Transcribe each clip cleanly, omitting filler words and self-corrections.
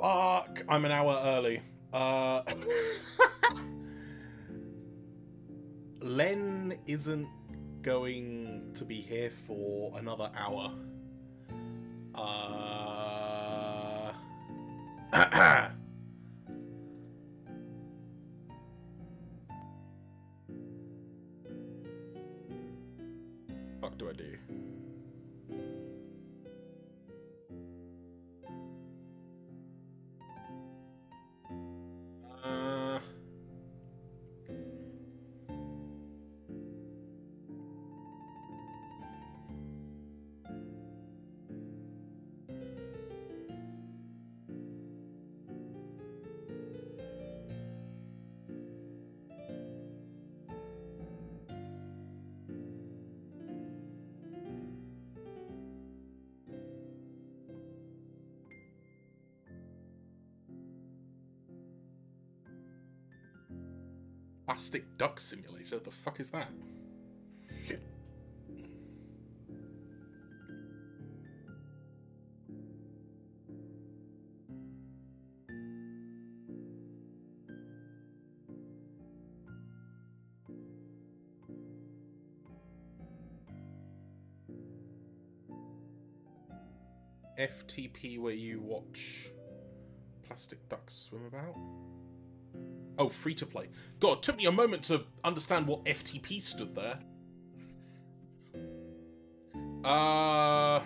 Fuck! I'm an hour early. Lenn isn't going to be here for another hour. Fuck do I do? Plastic duck simulator? The fuck is that? Shit. FTP where you watch plastic ducks swim about? Oh, free to play. God, it took me a moment to understand what FTP stood there. No,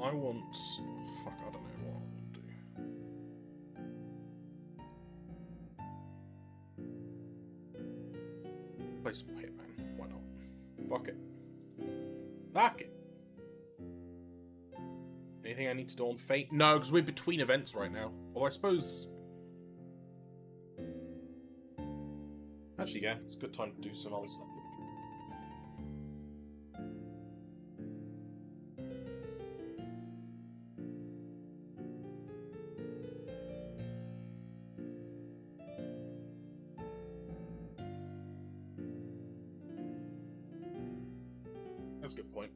I want... Fuck, I don't know what I want to do. Play some Hitman. Why not? Fuck it. Fuck it. Anything I need to do on Fate? No, because we're between events right now. Or I suppose... Actually, yeah, it's a good time to do some other stuff. That's a good point.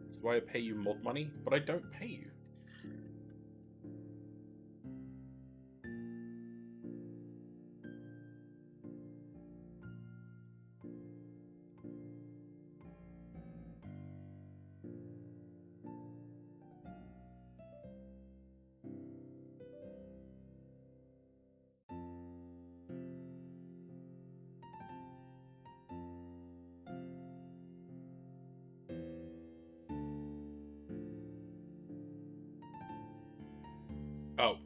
That's why I pay you mod money, but I don't pay you. Oh.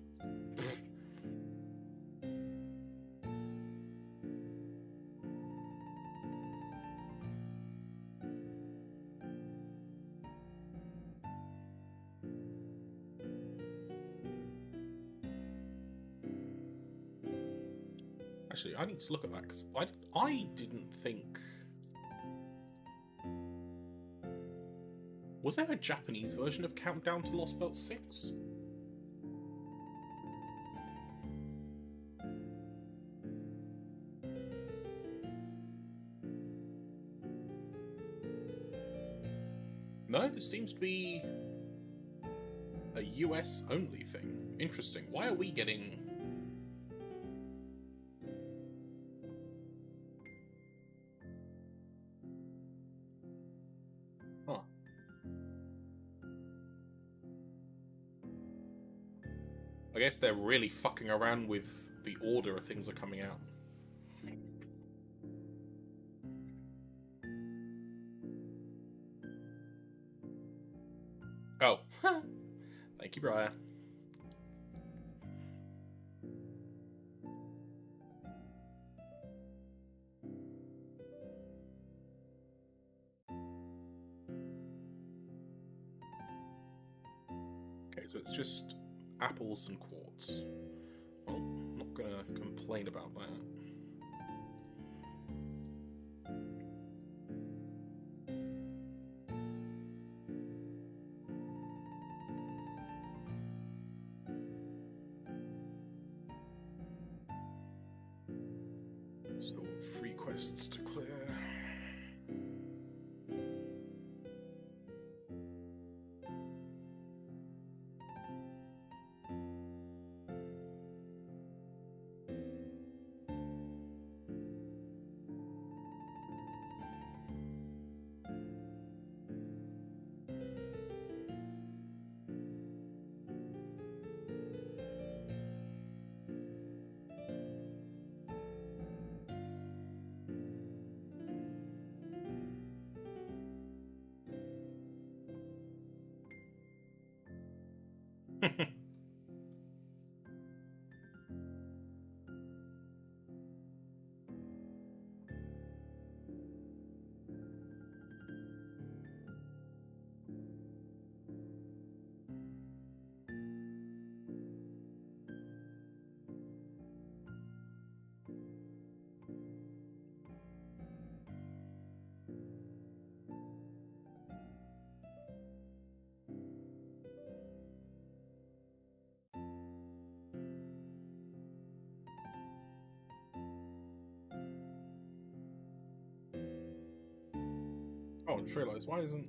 Actually, I need to look at that, because I didn't think... Was there a Japanese version of Countdown to Lost Belt 6? No, this seems to be a US only thing. Interesting. Why are we getting... Huh. I guess they're really fucking around with the order of things are coming out. Oh. Thank you, Briar. Okay, so it's just apples and quartz. Well, I'm not gonna complain about that. quests to clear. Oh, I just realised, why isn't...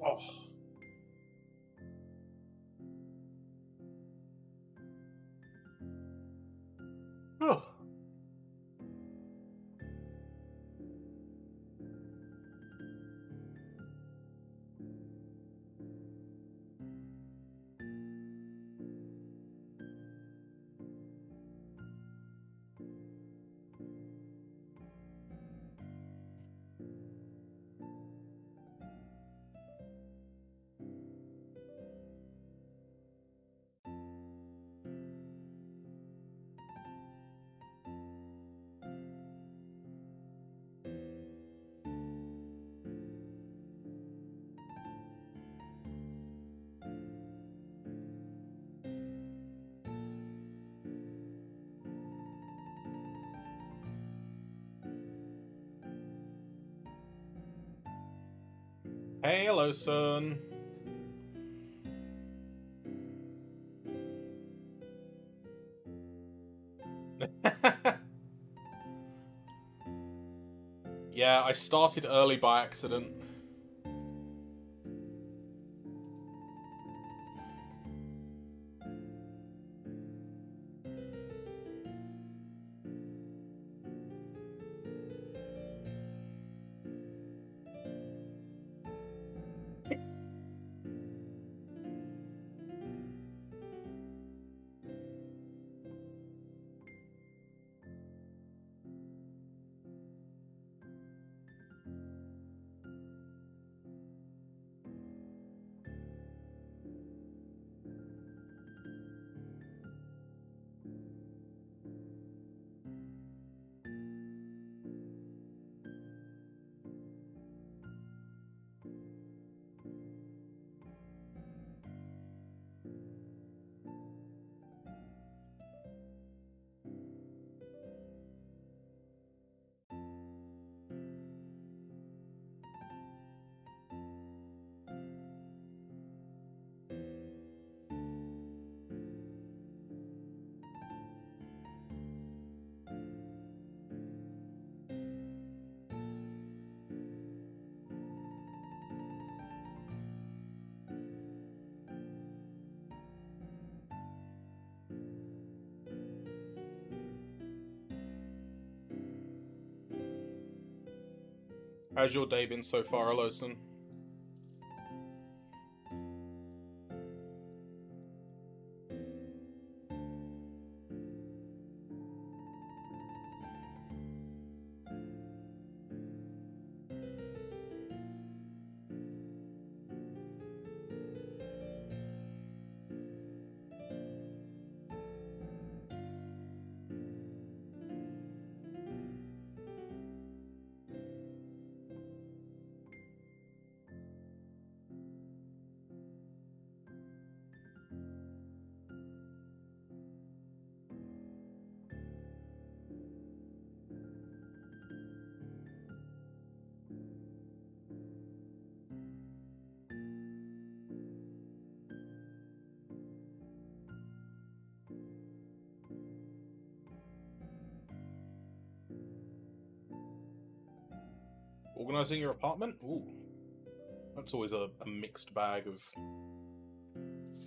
Oh. Oh. Hey, hello, son. Yeah, I started early by accident. How's your day been so far, Aloson? Organising your apartment? Ooh. That's always a mixed bag of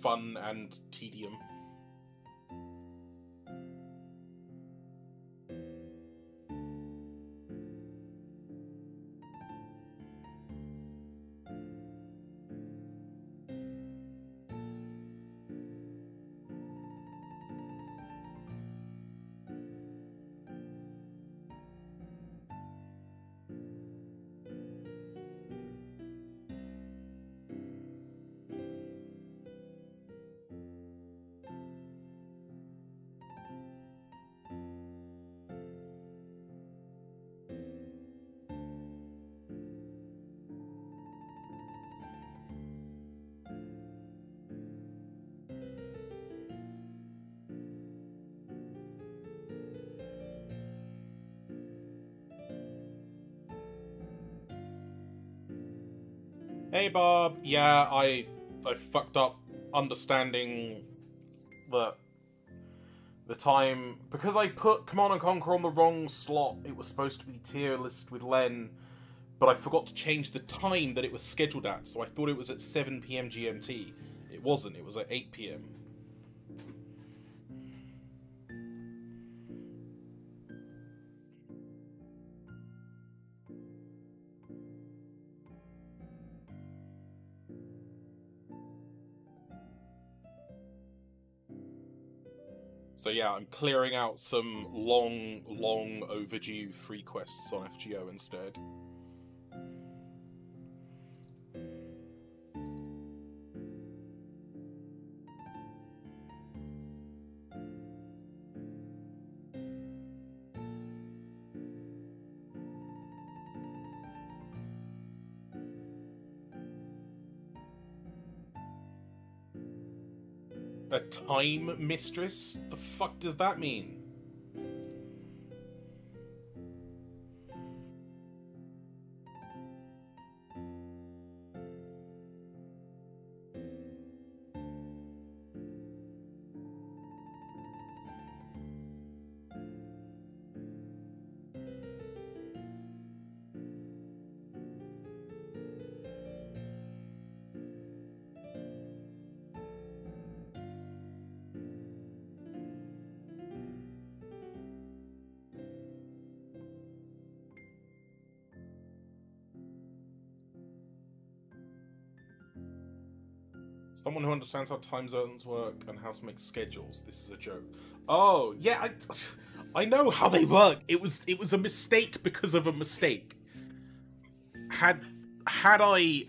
fun and tedium. Hey Bob, yeah, I fucked up understanding the time because I put Command and Conquer on the wrong slot. It was supposed to be tier list with Lenn, but I forgot to change the time that it was scheduled at, so I thought it was at 7 PM GMT. It wasn't, it was at 8 PM. So yeah, I'm clearing out some long overdue free quests on FGO instead. A time mistress? The fuck does that mean? Someone who understands how time zones work and how to make schedules. This is a joke. Oh, yeah, I know how they work. It was a mistake because of a mistake. Had I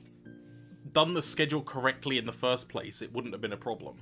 done the schedule correctly in the first place, it wouldn't have been a problem.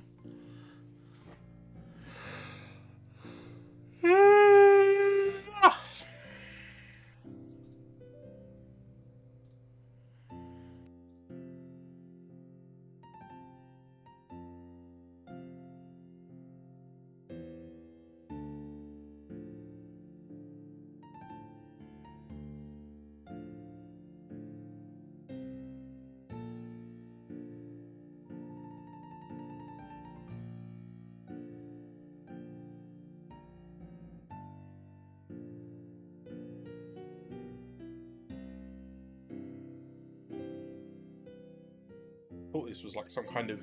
I thought this was like some kind of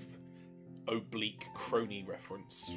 oblique crony reference.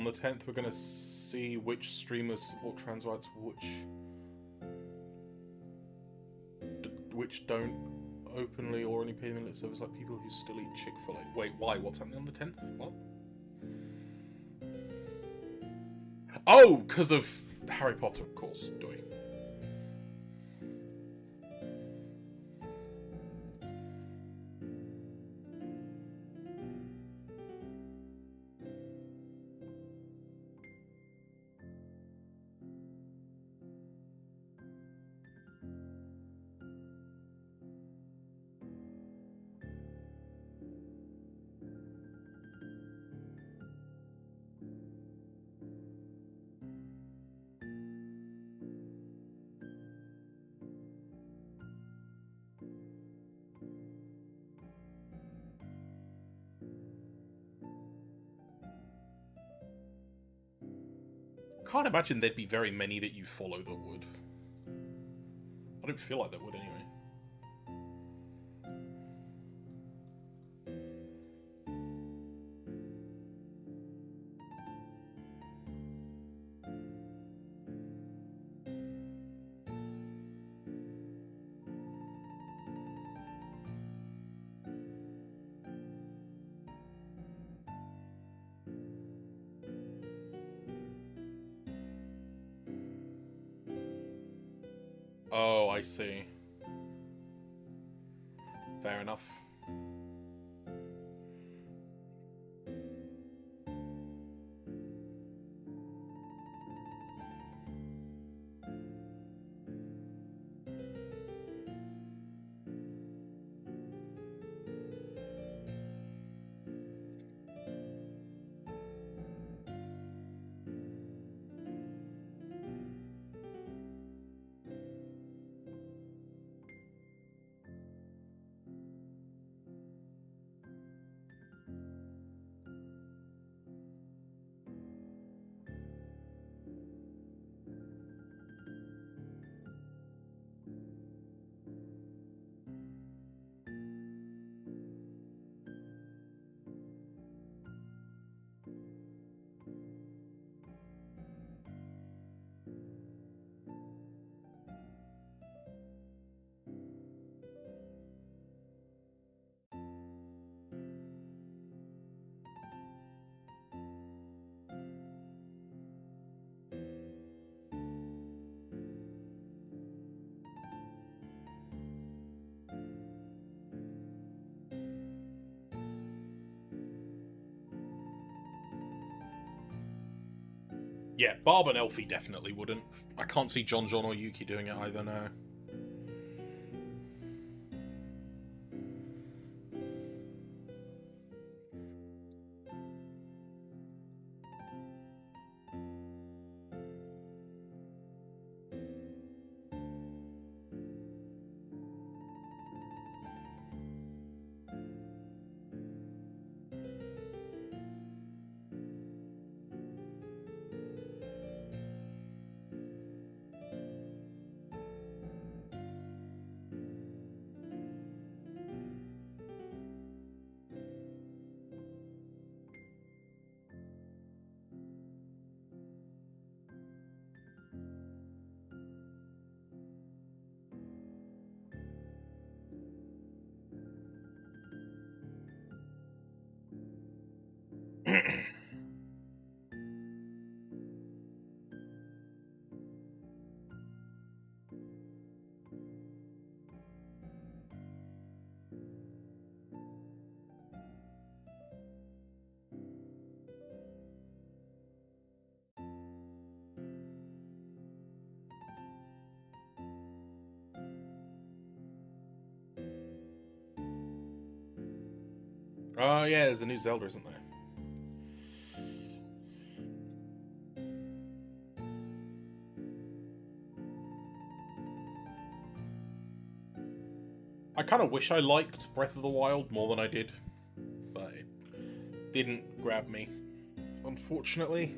on the 10th, we're going to see which streamers support trans rights, which don't openly or only pay lip service, like people who still eat Chick-fil-A. Wait, why? What's happening on the 10th? What? Oh, because of Harry Potter, of course, do we? Can't imagine there'd be very many that you follow that would. I don't feel like there would anyway. Oh, I see. Fair enough. Yeah, Barb and Elfie definitely wouldn't. I can't see John or Yuki doing it either now. Oh yeah, there's a new Zelda, isn't there? I kind of wish I liked Breath of the Wild more than I did, but it didn't grab me, unfortunately.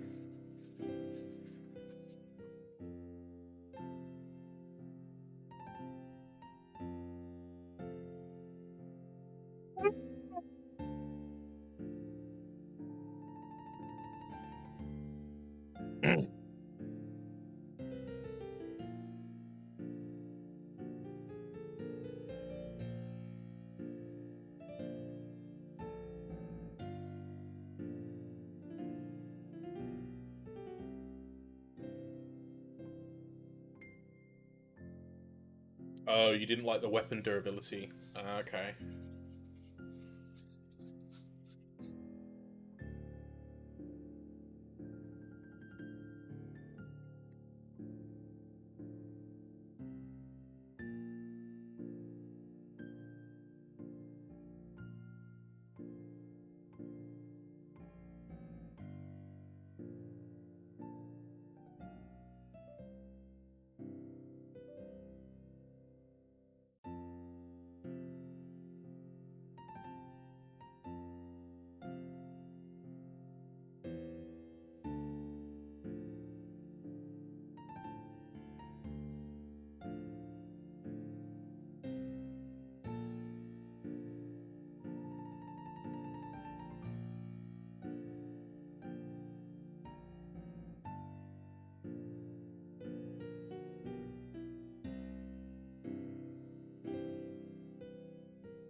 Oh, you didn't like the weapon durability. Okay.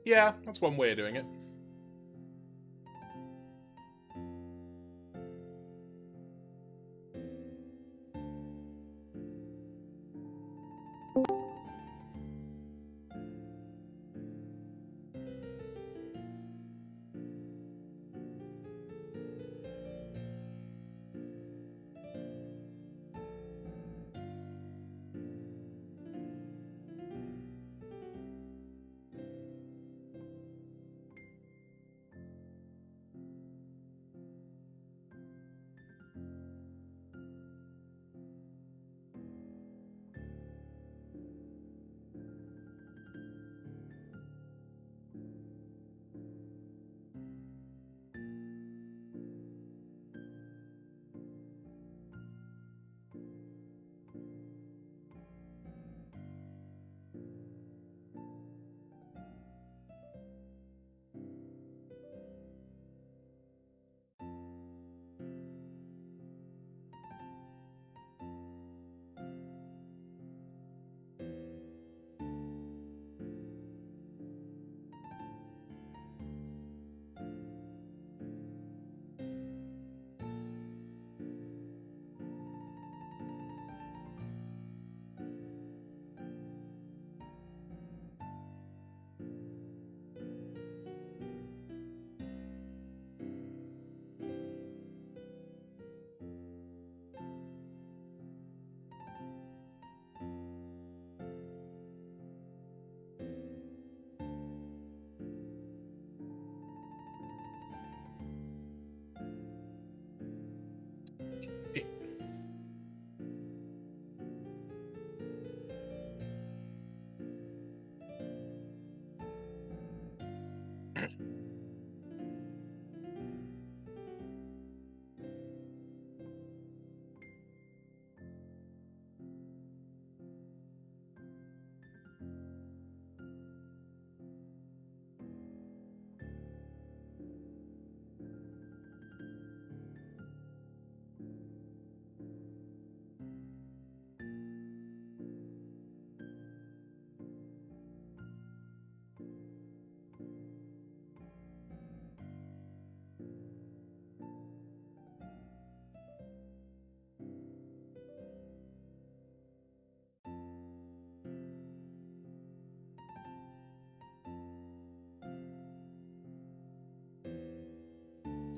Yeah, that's one way of doing it.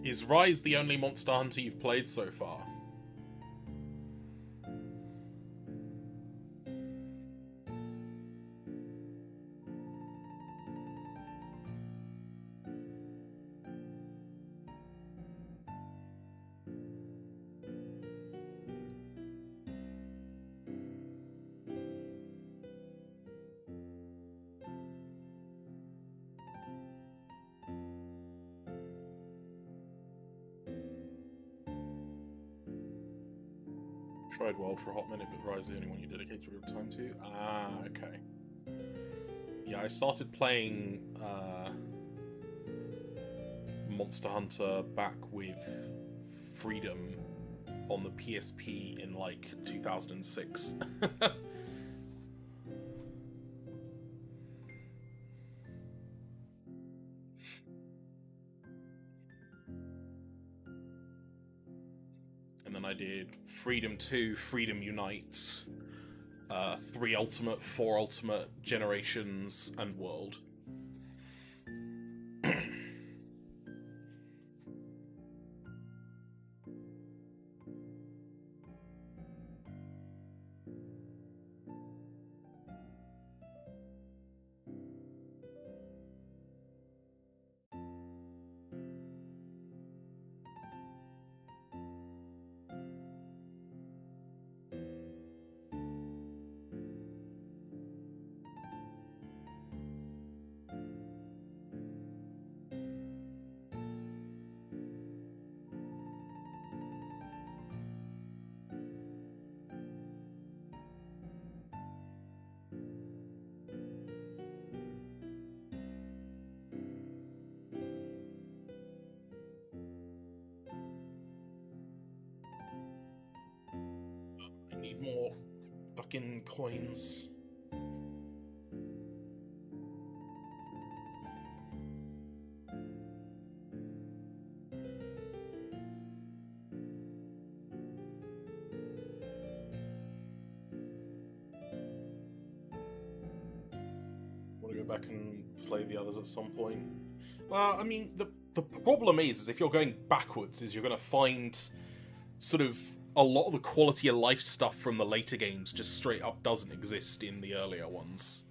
Is Rise the only Monster Hunter you've played so far? Tried Wild for a hot minute, but Rise is the only one you dedicate your time to. Ah, okay. Yeah, I started playing Monster Hunter back with Freedom on the PSP in like 2006. And then I did Freedom 2, Freedom Unites, 3 ultimate, 4 ultimate, generations, and world. I need more fucking coins. Want to go back and play the others at some point? Well, I mean, the problem is if you're going backwards, is you're going to find sort of a lot of the quality of life stuff from the later games just straight up doesn't exist in the earlier ones.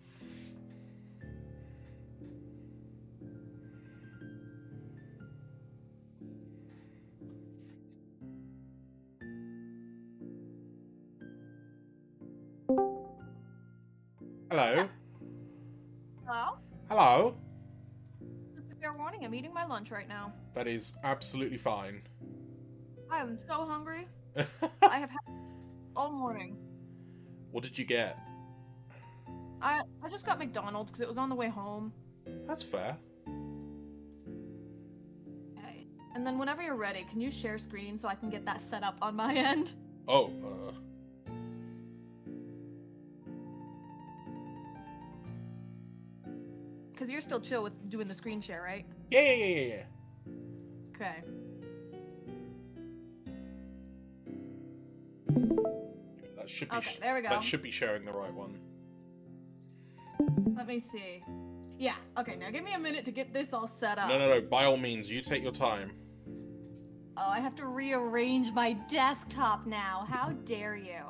Hello? Hello? Hello? Just a fair warning, I'm eating my lunch right now. That is absolutely fine. I am so hungry. I have had all morning. What did you get? I just got McDonald's because it was on the way home. That's fair. Okay. And then whenever you're ready, can you share screen so I can get that set up on my end? Oh, Because you're still chill with doing the screen share, right? yeah. Okay. That should be Okay, there we go. That should be sharing the right one. Let me see. Yeah, okay, now give me a minute to get this all set up. No, by all means, you take your time. Oh, I have to rearrange my desktop now. How dare you?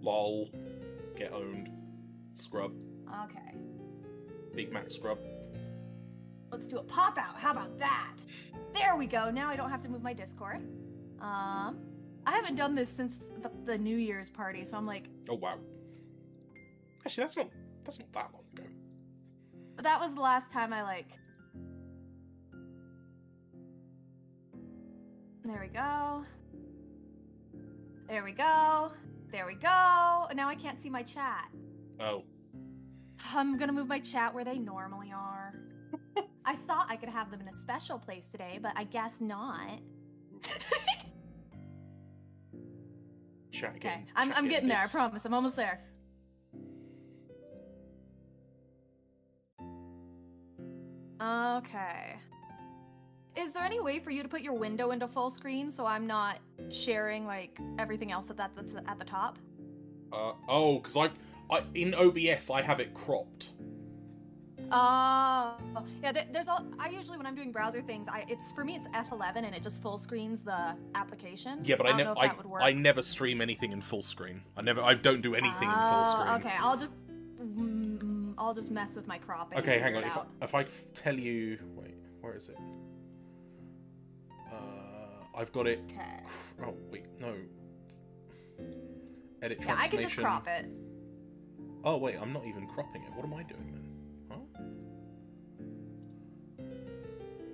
Lol. Get owned. Scrub. Okay. Big Mac scrub. Let's do a pop out. How about that? There we go. Now I don't have to move my Discord. I haven't done this since the New Year's party, so I'm like... Oh, wow. Actually, that's not that long ago. But that was the last time I, like... There we go. There we go. There we go. Now I can't see my chat. Oh. I'm gonna move my chat where they normally are. I thought I could have them in a special place today, but I guess not. Chat Okay, again. I'm getting there, I promise. I'm almost there. Okay. Is there any way for you to put your window into full screen so I'm not sharing, like, everything else that's at the top? Oh, because I in OBS, I have it cropped. Oh, yeah, there's all... I usually, when I'm doing browser things, for me, it's F11 and it just full screens the application. Yeah, but I never stream anything in full screen. I don't do anything in full screen. Okay, I'll just mess with my cropping. Okay, hang on. If I tell you, wait, where is it? I've got it. Okay. Oh wait, no. Edit transformation. Yeah, I can just crop it. Oh wait, I'm not even cropping it. What am I doing then? Huh?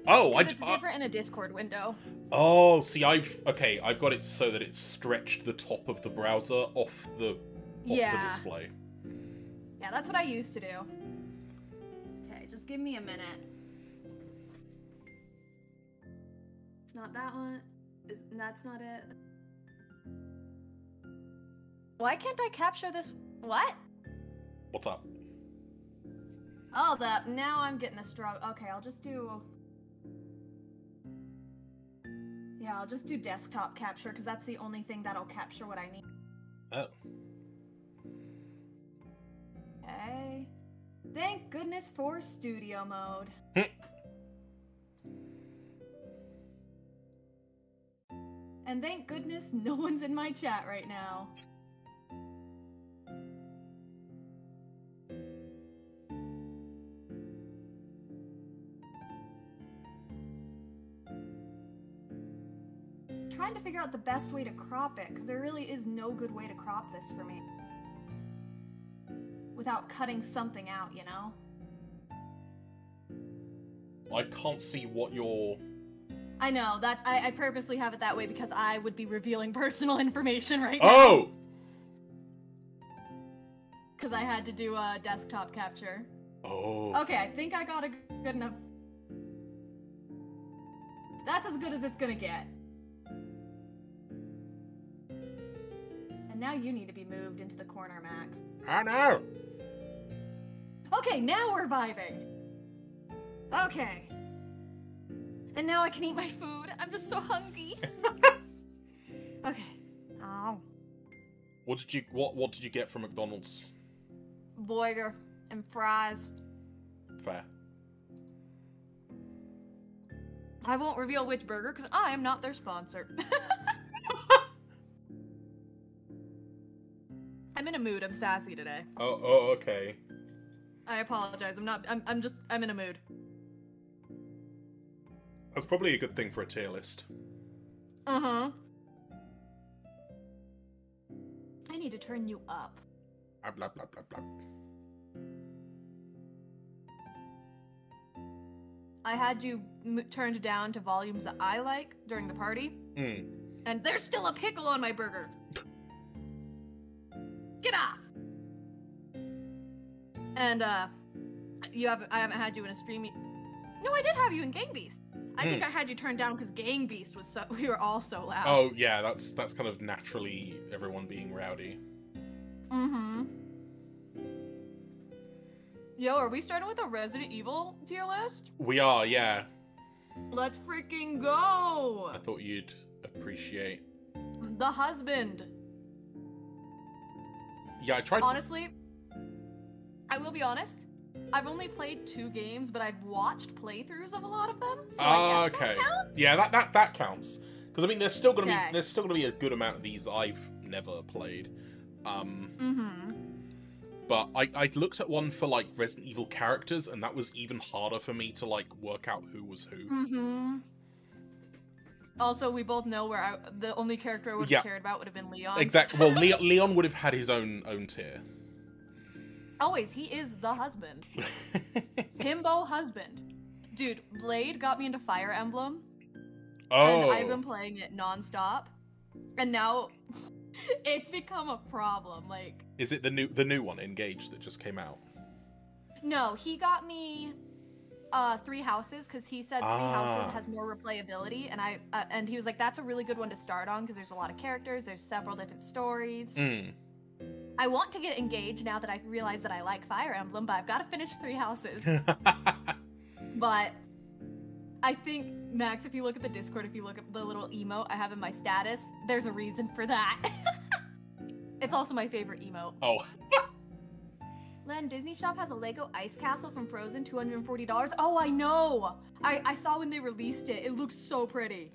Oh, it's different in a Discord window. Oh, see, I've got it so that it's stretched the top of the browser off the display. Yeah, that's what I used to do. Okay, just give me a minute. It's not that one. That's not it. Why can't I capture this? What? What's up? Oh, now I'm getting a struggle. Okay, I'll just do... Yeah, I'll just do desktop capture, because that's the only thing that'll capture what I need. Oh. Okay. Thank goodness for studio mode. And thank goodness no one's in my chat right now. Trying to figure out the best way to crop it, because there really is no good way to crop this for me. Without cutting something out, you know? I can't see what you're... I know, that I purposely have it that way because I would be revealing personal information right now. Oh! Because I had to do a desktop capture. Oh. Okay, I think I got a good enough... That's as good as it's gonna get. And now you need to be moved into the corner, Max. I know! Okay, now we're vibing. Okay. And now I can eat my food. I'm just so hungry. Okay. Oh. What did you get from McDonald's? Burger and fries. Fair. I won't reveal which burger because I am not their sponsor. I'm in a mood. I'm sassy today. Oh, okay. I apologize. I'm in a mood. That's probably a good thing for a tier list. Uh-huh. I need to turn you up. Blah, blah, blah, blah, blah. I had you turned down to volumes that I like during the party. And there's still a pickle on my burger. Get off! And, I haven't had you in a stream. No, I did have you in Gang Beast. I think I had you turned down because Gang Beast was we were all so loud. Oh, yeah, that's kind of naturally everyone being rowdy. Mm-hmm. Yo, are we starting with a Resident Evil tier list? We are, yeah. Let's freaking go! I thought you'd appreciate... The husband. Yeah, I tried... Honestly, I will be honest. I've only played 2 games, but I've watched playthroughs of a lot of them. So I guess okay. that counts? Yeah, that counts. Because I mean, there's still gonna be a good amount of these I've never played. But I looked at one for like Resident Evil characters, and that was even harder for me to like work out who was who. Also, we both know where the only character I would have cared about would have been Leon. Exactly. Well, Leon would have had his own tier. Always, he is the husband. Himbo husband. Dude, Blade got me into Fire Emblem. Oh. And I've been playing it nonstop. And now it's become a problem. Like, is it the new one, Engage, that just came out? No, he got me 3 Houses because he said 3 Houses has more replayability, and and he was like, that's a really good one to start on because there's a lot of characters, there's several different stories. I want to get engaged now that I realize that I like Fire Emblem, but I've got to finish 3 Houses. But I think, Max, if you look at the Discord, if you look at the little emote I have in my status, there's a reason for that. It's also my favorite emote. Oh. Lenn, Disney Shop has a Lego Ice Castle from Frozen, $240. Oh, I know! I saw when they released it. It looks so pretty.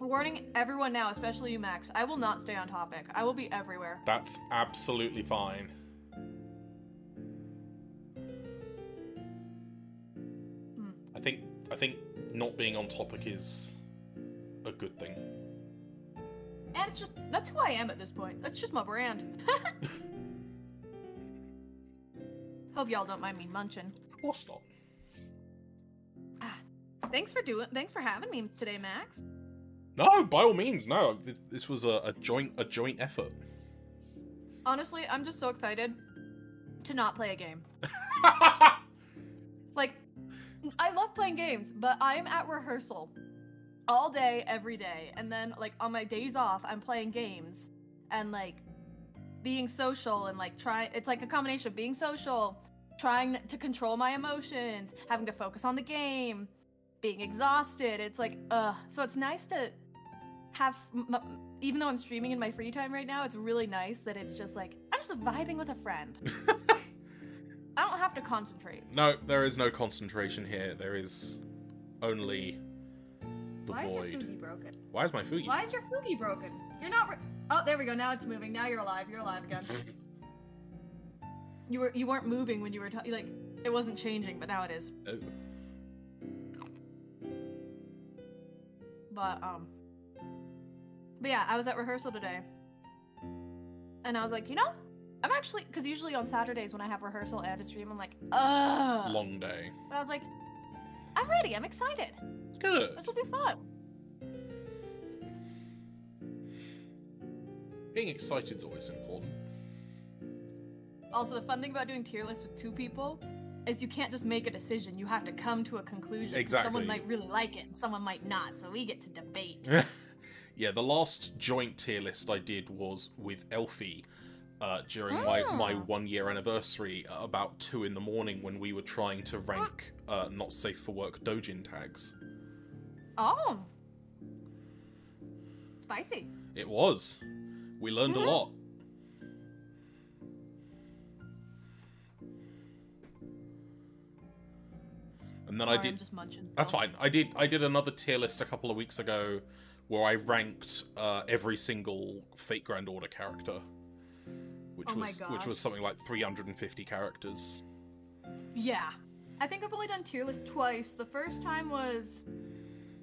Warning everyone now, especially you, Max. I will not stay on topic. I will be everywhere. That's absolutely fine. I think not being on topic is a good thing. And it's just, that's who I am at this point. That's just my brand. Hope y'all don't mind me munching. Of course not. Thanks for having me today, Max. No, by all means, no. This was a joint effort. Honestly, I'm just so excited to not play a game. Like, I love playing games, but I'm at rehearsal all day, every day. And then, like, on my days off, I'm playing games and, like, being social and, like, it's like a combination of being social, trying to control my emotions, having to focus on the game, being exhausted. It's like, so it's nice to even though I'm streaming in my free time right now, it's really nice that it's just like, I'm just vibing with a friend. I don't have to concentrate. No, there is no concentration here. There is only the Why void. Is your Fugi broken? Why is my Fugi? Why is your Fugi broken? You're not. Oh, there we go. Now it's moving. Now you're alive. You're alive again. You weren't moving when you were like it wasn't changing, but now it is. Oh. But yeah, I was at rehearsal today, and I was like, you know, I'm actually, because usually on Saturdays when I have rehearsal and a stream, I'm like, ugh. Long day. But I was like, I'm ready. I'm excited. Good. This will be fun. Being excited is always important. Also, the fun thing about doing tier lists with 2 people is you can't just make a decision. You have to come to a conclusion. Exactly. Someone might really like it and someone might not, so we get to debate. Yeah, the last joint tier list I did was with Elfie during my 1-year anniversary at about 2 in the morning when we were trying to rank not safe for work dojin tags. Oh. Spicy. It was. We learned a lot. And then Sorry, I did. I'm just munching. That's fine. I did another tier list a couple of weeks ago where I ranked every single Fate Grand Order character, which was something like 350 characters. Yeah, I think I've only done tier list twice. The first time was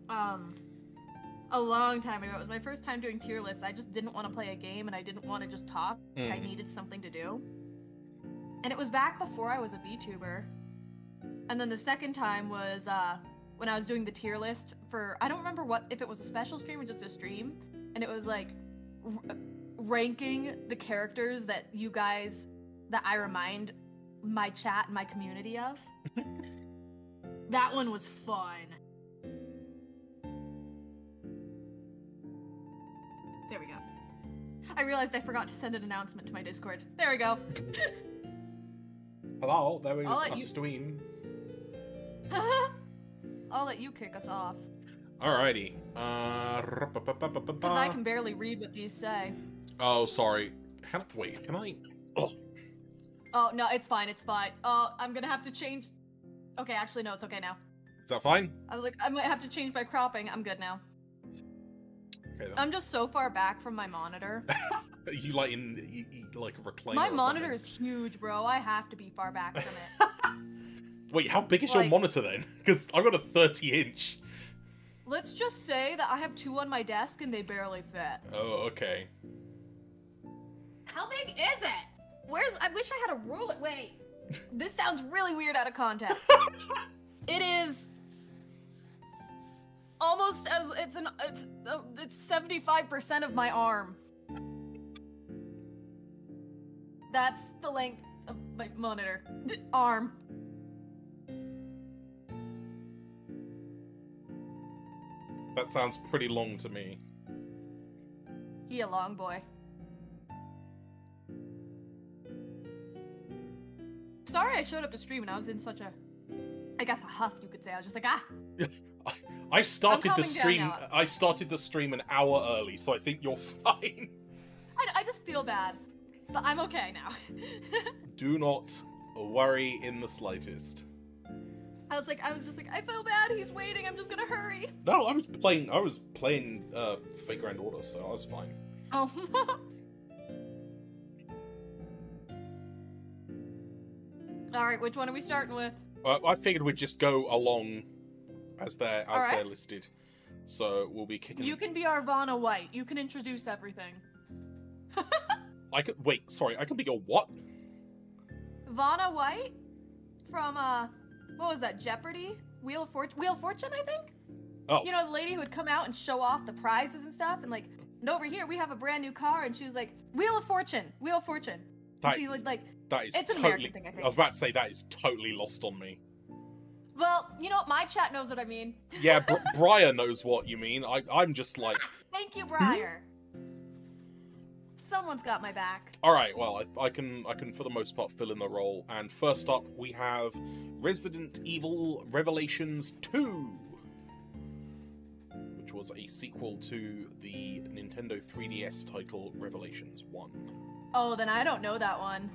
a long time ago. It was my first time doing tier lists. I just didn't want to play a game and I didn't want to just talk. I needed something to do. And it was back before I was a VTuber. And then the second time was when I was doing the tier list for, I don't remember if it was a special stream or just a stream. And it was like ranking the characters that I remind my chat and my community of. That one was fun. There we go. I realized I forgot to send an announcement to my Discord. There we go. Hello, there is a stream. I'll let you kick us off. Alrighty. Because I can barely read what these say. Oh, sorry. Can I? Oh. Oh, no, it's fine, it's fine. Oh, I'm gonna have to change. Okay, actually, no, it's okay now. Is that fine? I was like, I might have to change my cropping. I'm good now. Okay, then. I'm just so far back from my monitor. You like a recliner? My monitor is huge, bro. I have to be far back from it. Wait, how big is your monitor then? Because I've got a 30-inch. Let's just say that I have 2 on my desk and they barely fit. Oh, okay. How big is it? I wish I had a ruler. Wait. This sounds really weird out of context. It is almost as it's 75% of my arm. That's the length of my monitor. Arm. That sounds pretty long to me. He a long boy. Sorry I showed up to stream and I was in such a, I guess a huff you could say. I was just like, ah. I started the stream an hour early, so I think you're fine. I just feel bad, but I'm okay now. Do not worry in the slightest. I was just like, I feel bad. He's waiting. I'm just gonna hurry. No, I was playing Fate Grand Order, so I was fine. Oh. All right, which one are we starting with? I figured we'd just go along as they're listed. So we'll be kicking. You can be our Vanna White. You can introduce everything. I could wait. Sorry, I can be your what? Vanna White from what was that? Jeopardy? Wheel of Fortune, I think. Oh. You know, the lady who would come out and show off the prizes and stuff, and like, and over here we have a brand new car, and she was like, Wheel of Fortune. And she was like, that is it's an totally, American thing, I think. I was about to say that is totally lost on me. Well, you know, my chat knows what I mean. Yeah, Briar knows what you mean. I'm just like. Thank you, Briar. Someone's got my back. All right, well, I can for the most part fill in the role. And first up, we have Resident Evil Revelations 2, which was a sequel to the Nintendo 3DS title Revelations 1. Oh, then I don't know that one.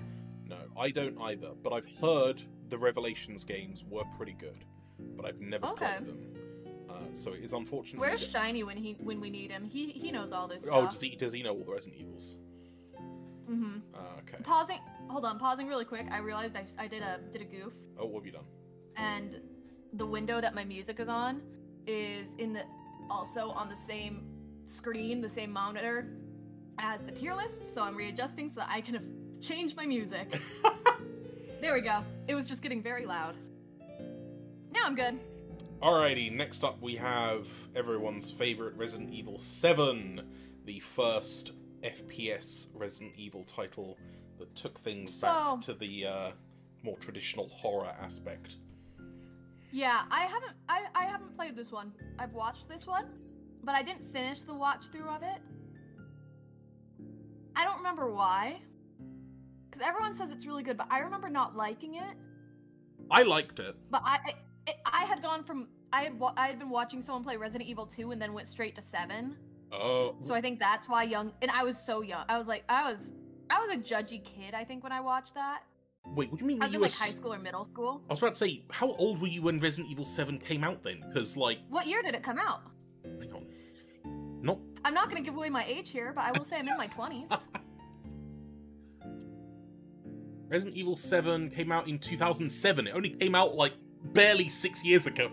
No, I don't either, but I've heard the Revelations games were pretty good, but I've never played them. So it is unfortunate. Where's Shiny when we need him? He knows all this stuff. Oh, does he know all the Resident Evils? Mm-hmm. Okay. Pausing really quick. I realized I did a goof. Oh, what have you done? And the window that my music is on is also on the same screen, the same monitor as the tier list, so I'm readjusting so that I can change my music. There we go. It was just getting very loud. Now I'm good. Alrighty, next up we have everyone's favorite Resident Evil 7, the first FPS Resident Evil title that took things back to the more traditional horror aspect. Yeah, I haven't played this one. I've watched this one, but I didn't finish the watch through of it. I don't remember why. Because everyone says it's really good, but I remember not liking it. I liked it. But I had gone from I had been watching someone play Resident Evil 2 and then went straight to 7. Oh. So I think that's why and I was so young. I was a judgy kid, I think, when I watched that. Wait, what do you mean? I was in like high school or middle school. I was about to say, how old were you when Resident Evil 7 came out then? Because like, what year did it come out? Hang on. Not. I'm not gonna give away my age here, but I will say I'm in my 20s. Resident Evil 7 came out in 2007. It only came out like barely 6 years ago.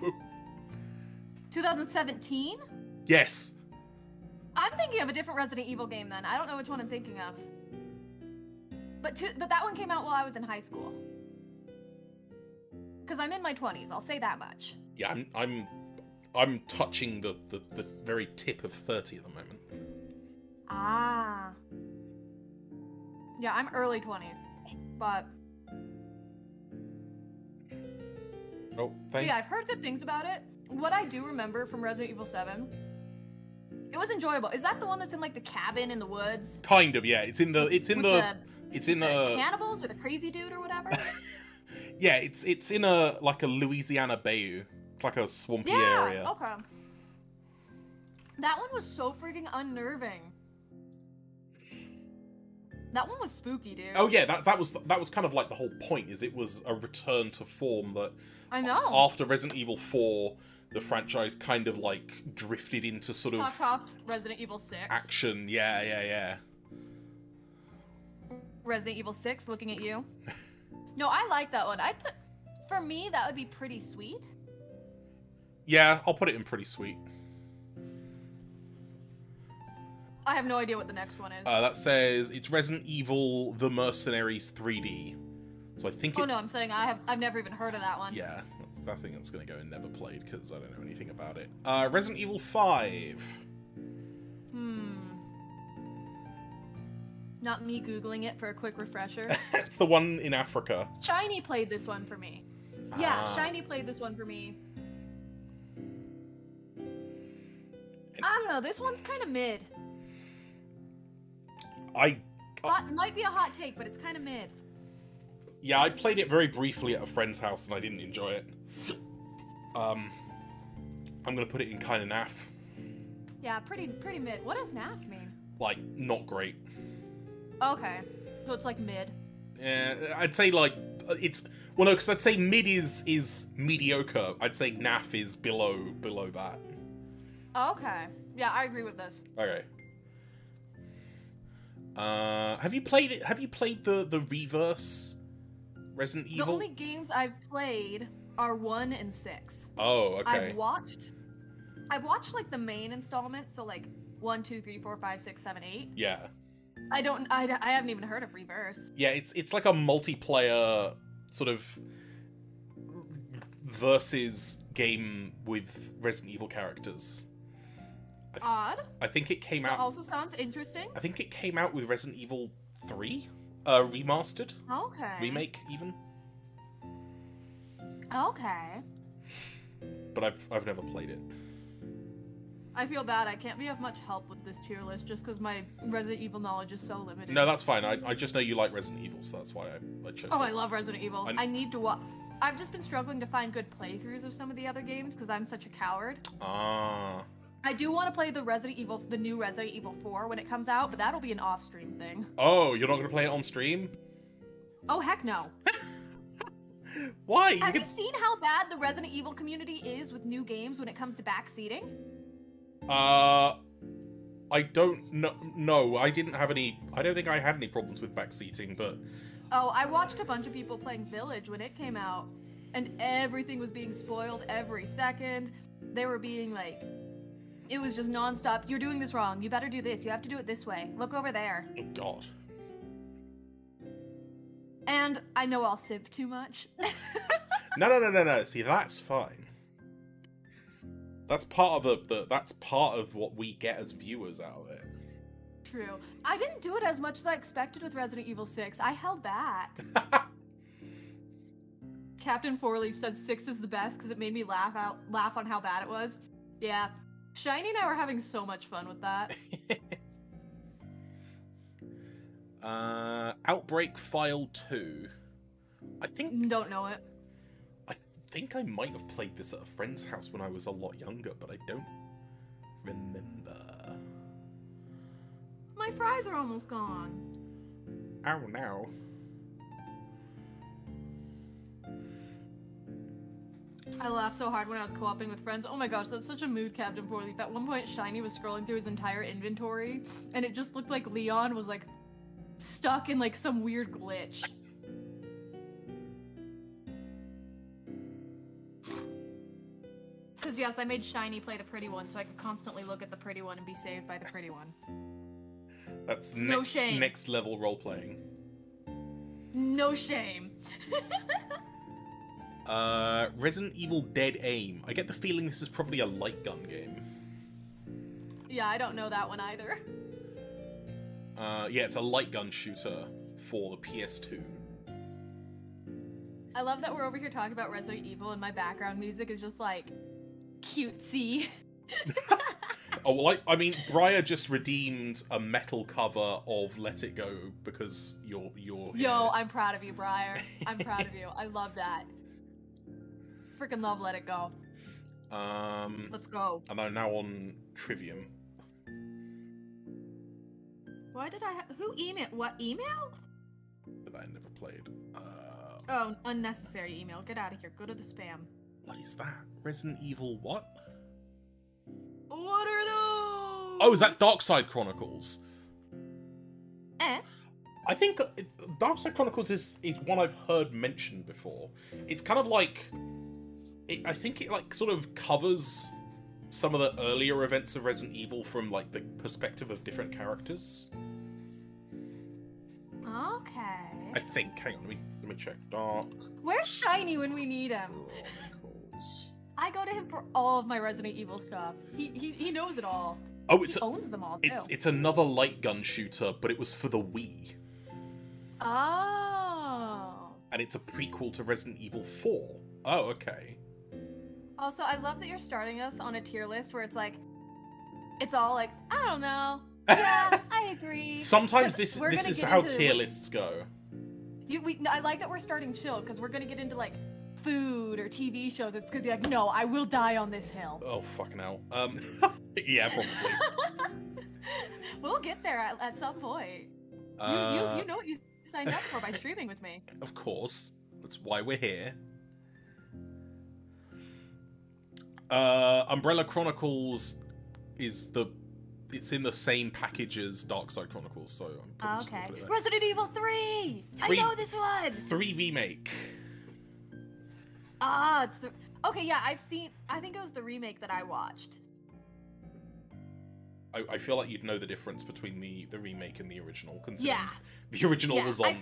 2017? Yes. I'm thinking of a different Resident Evil game then. I don't know which one I'm thinking of. But that one came out while I was in high school. Because I'm in my 20s, I'll say that much. Yeah, I'm touching the very tip of 30 at the moment. Ah. Yeah, I'm early 20s. But oh, yeah, I've heard good things about it. What I do remember from Resident Evil 7, it was enjoyable. Is that the one that's in like the cabin in the woods? Kind of, yeah. It's in the cannibals or the crazy dude or whatever. Yeah, it's in a Louisiana bayou. It's like a swampy area. Okay. That one was so freaking unnerving. That one was spooky, dude. Oh yeah, that was kind of like the whole point. Is it was a return to form that. I know. After Resident Evil 4, the franchise kind of like drifted into sort of Resident Evil 6. Action, yeah. Resident Evil 6, looking at you. No, I like that one. For me, that would be pretty sweet. Yeah, I'll put it in pretty sweet. I have no idea what the next one is. That says it's Resident Evil: The Mercenaries 3D. So I think. Oh no, I'm saying I've never even heard of that one. Yeah, I think that's gonna go in never played because I don't know anything about it. Resident Evil 5. Not me Googling it for a quick refresher. It's the one in Africa. Shiny played this one for me. Yeah, Shiny played this one for me. I don't know, this one's kind of mid. It might be a hot take, but it's kind of mid. Yeah, I played it very briefly at a friend's house and I didn't enjoy it. I'm gonna put it in kind of naff. Yeah, pretty mid. What does naff mean? Like, not great. Okay, so it's like mid. Yeah, I'd say like it's no, because I'd say mid is mediocre. I'd say naff is below that. Okay, yeah, I agree with this. Okay. Have you played it? Have you played the reverse Resident Evil? The only games I've played are 1 and 6. Oh, okay. I've watched like the main installment, so like 1, 2, 3, 4, 5, 6, 7, 8. Yeah. I haven't even heard of reverse. Yeah, it's like a multiplayer sort of versus game with Resident Evil characters. Odd. I think it came out. That also sounds interesting. I think it came out with Resident Evil 3, remastered. Okay. Remake even. Okay. But I've never played it. I feel bad. I can't be of much help with this tier list just because my Resident Evil knowledge is so limited. No, that's fine. I just know you like Resident Evil, so that's why I chose it. Oh, I love Resident Evil. I need to watch. I've just been struggling to find good playthroughs of some of the other games because I'm such a coward. Ah. I do want to play the new Resident Evil 4 when it comes out, but that'll be an off-stream thing. Oh, you're not going to play it on stream? Oh, heck no. Why? Have you seen how bad the Resident Evil community is with new games when it comes to backseating? I don't know. No, I didn't have any. I don't think I had any problems with backseating, but. Oh, I watched a bunch of people playing Village when it came out, and everything was being spoiled every second. They were being like, it was just nonstop. You're doing this wrong. You better do this. You have to do it this way. Look over there. Oh, God. And I know I'll simp too much. No. See, that's fine. That's part of that's part of what we get as viewers out of it. True. I didn't do it as much as I expected with Resident Evil 6. I held back. Captain Fourleaf said 6 is the best because it made me laugh on how bad it was. Yeah. Shiny and I were having so much fun with that. Outbreak File 2. I think... Don't know it. I think I might have played this at a friend's house when I was a lot younger, but I don't remember. My fries are almost gone. Ow, now. I laughed so hard when I was co-oping with friends. Oh my gosh, that's such a mood, Captain Fourleaf. At one point, Shiny was scrolling through his entire inventory, and it just looked like Leon was, like, stuck in, like, some weird glitch. Because, yes, I made Shiny play the pretty one, so I could constantly look at the pretty one and be saved by the pretty one. That's no shame. Next level role-playing. No shame. Resident Evil Dead Aim. I get the feeling this is probably a light gun game. Yeah, I don't know that one either. Yeah, it's a light gun shooter for the PS2. I love that we're over here talking about Resident Evil and my background music is just like cutesy. Oh, well, I mean, Briar just redeemed a metal cover of Let It Go because you're Yo, here. I'm proud of you, Briar. I'm proud of you. I love that. Freaking love Let It Go. Let's go. And I'm now on Trivium. Why did I who email? What email? That I never played. Oh, unnecessary email. Get out of here. Go to the spam. What is that? Resident Evil what? What are those? Oh, is that Darkside Chronicles? I think Darkside Chronicles is one I've heard mentioned before. It's kind of like... I think it like sort of covers some of the earlier events of Resident Evil from like the perspective of different characters. Okay. I think. Hang on, let me check. Dark. Where's Shiny when we need him? Chronicles. I go to him for all of my Resident Evil stuff. He knows it all. Oh, he owns them all too. It's another light gun shooter, but it was for the Wii. Oh. And it's a prequel to Resident Evil 4. Oh, okay. Also, I love that you're starting us on a tier list where it's like, it's all like, I don't know. Yeah, I agree. Sometimes this is how tier lists go. I like that we're starting chill because we're gonna get into like food or TV shows. It's gonna be like, no, I will die on this hill. Oh fucking hell. Yeah, probably. We'll get there at some point. You know what you signed up for by streaming with me. Of course, that's why we're here. Umbrella Chronicles it's in the same package as Darkside Chronicles, so I'm probably okay. Just gonna put it there. Resident Evil 3! I know this one! 3 remake. Ah, it's the... Okay, yeah, I think it was the remake that I watched. I feel like you'd know the difference between the remake and the original, considering the original was on I've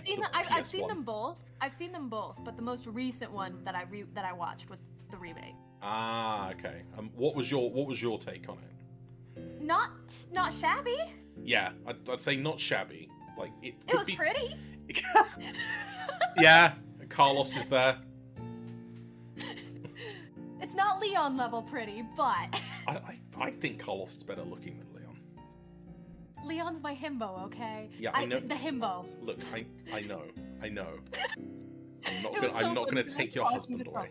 seen them both. I've seen them both, but the most recent one that I watched was the remake. Ah, okay. What was your take on it? Not shabby. Yeah, I'd say not shabby. Like it was pretty. Yeah, Carlos is there. It's not Leon level pretty, but I think Carlos is better looking than Leon. Leon's my himbo, okay? Yeah, I know. The himbo. Look, I know. I'm not gonna take your husband away.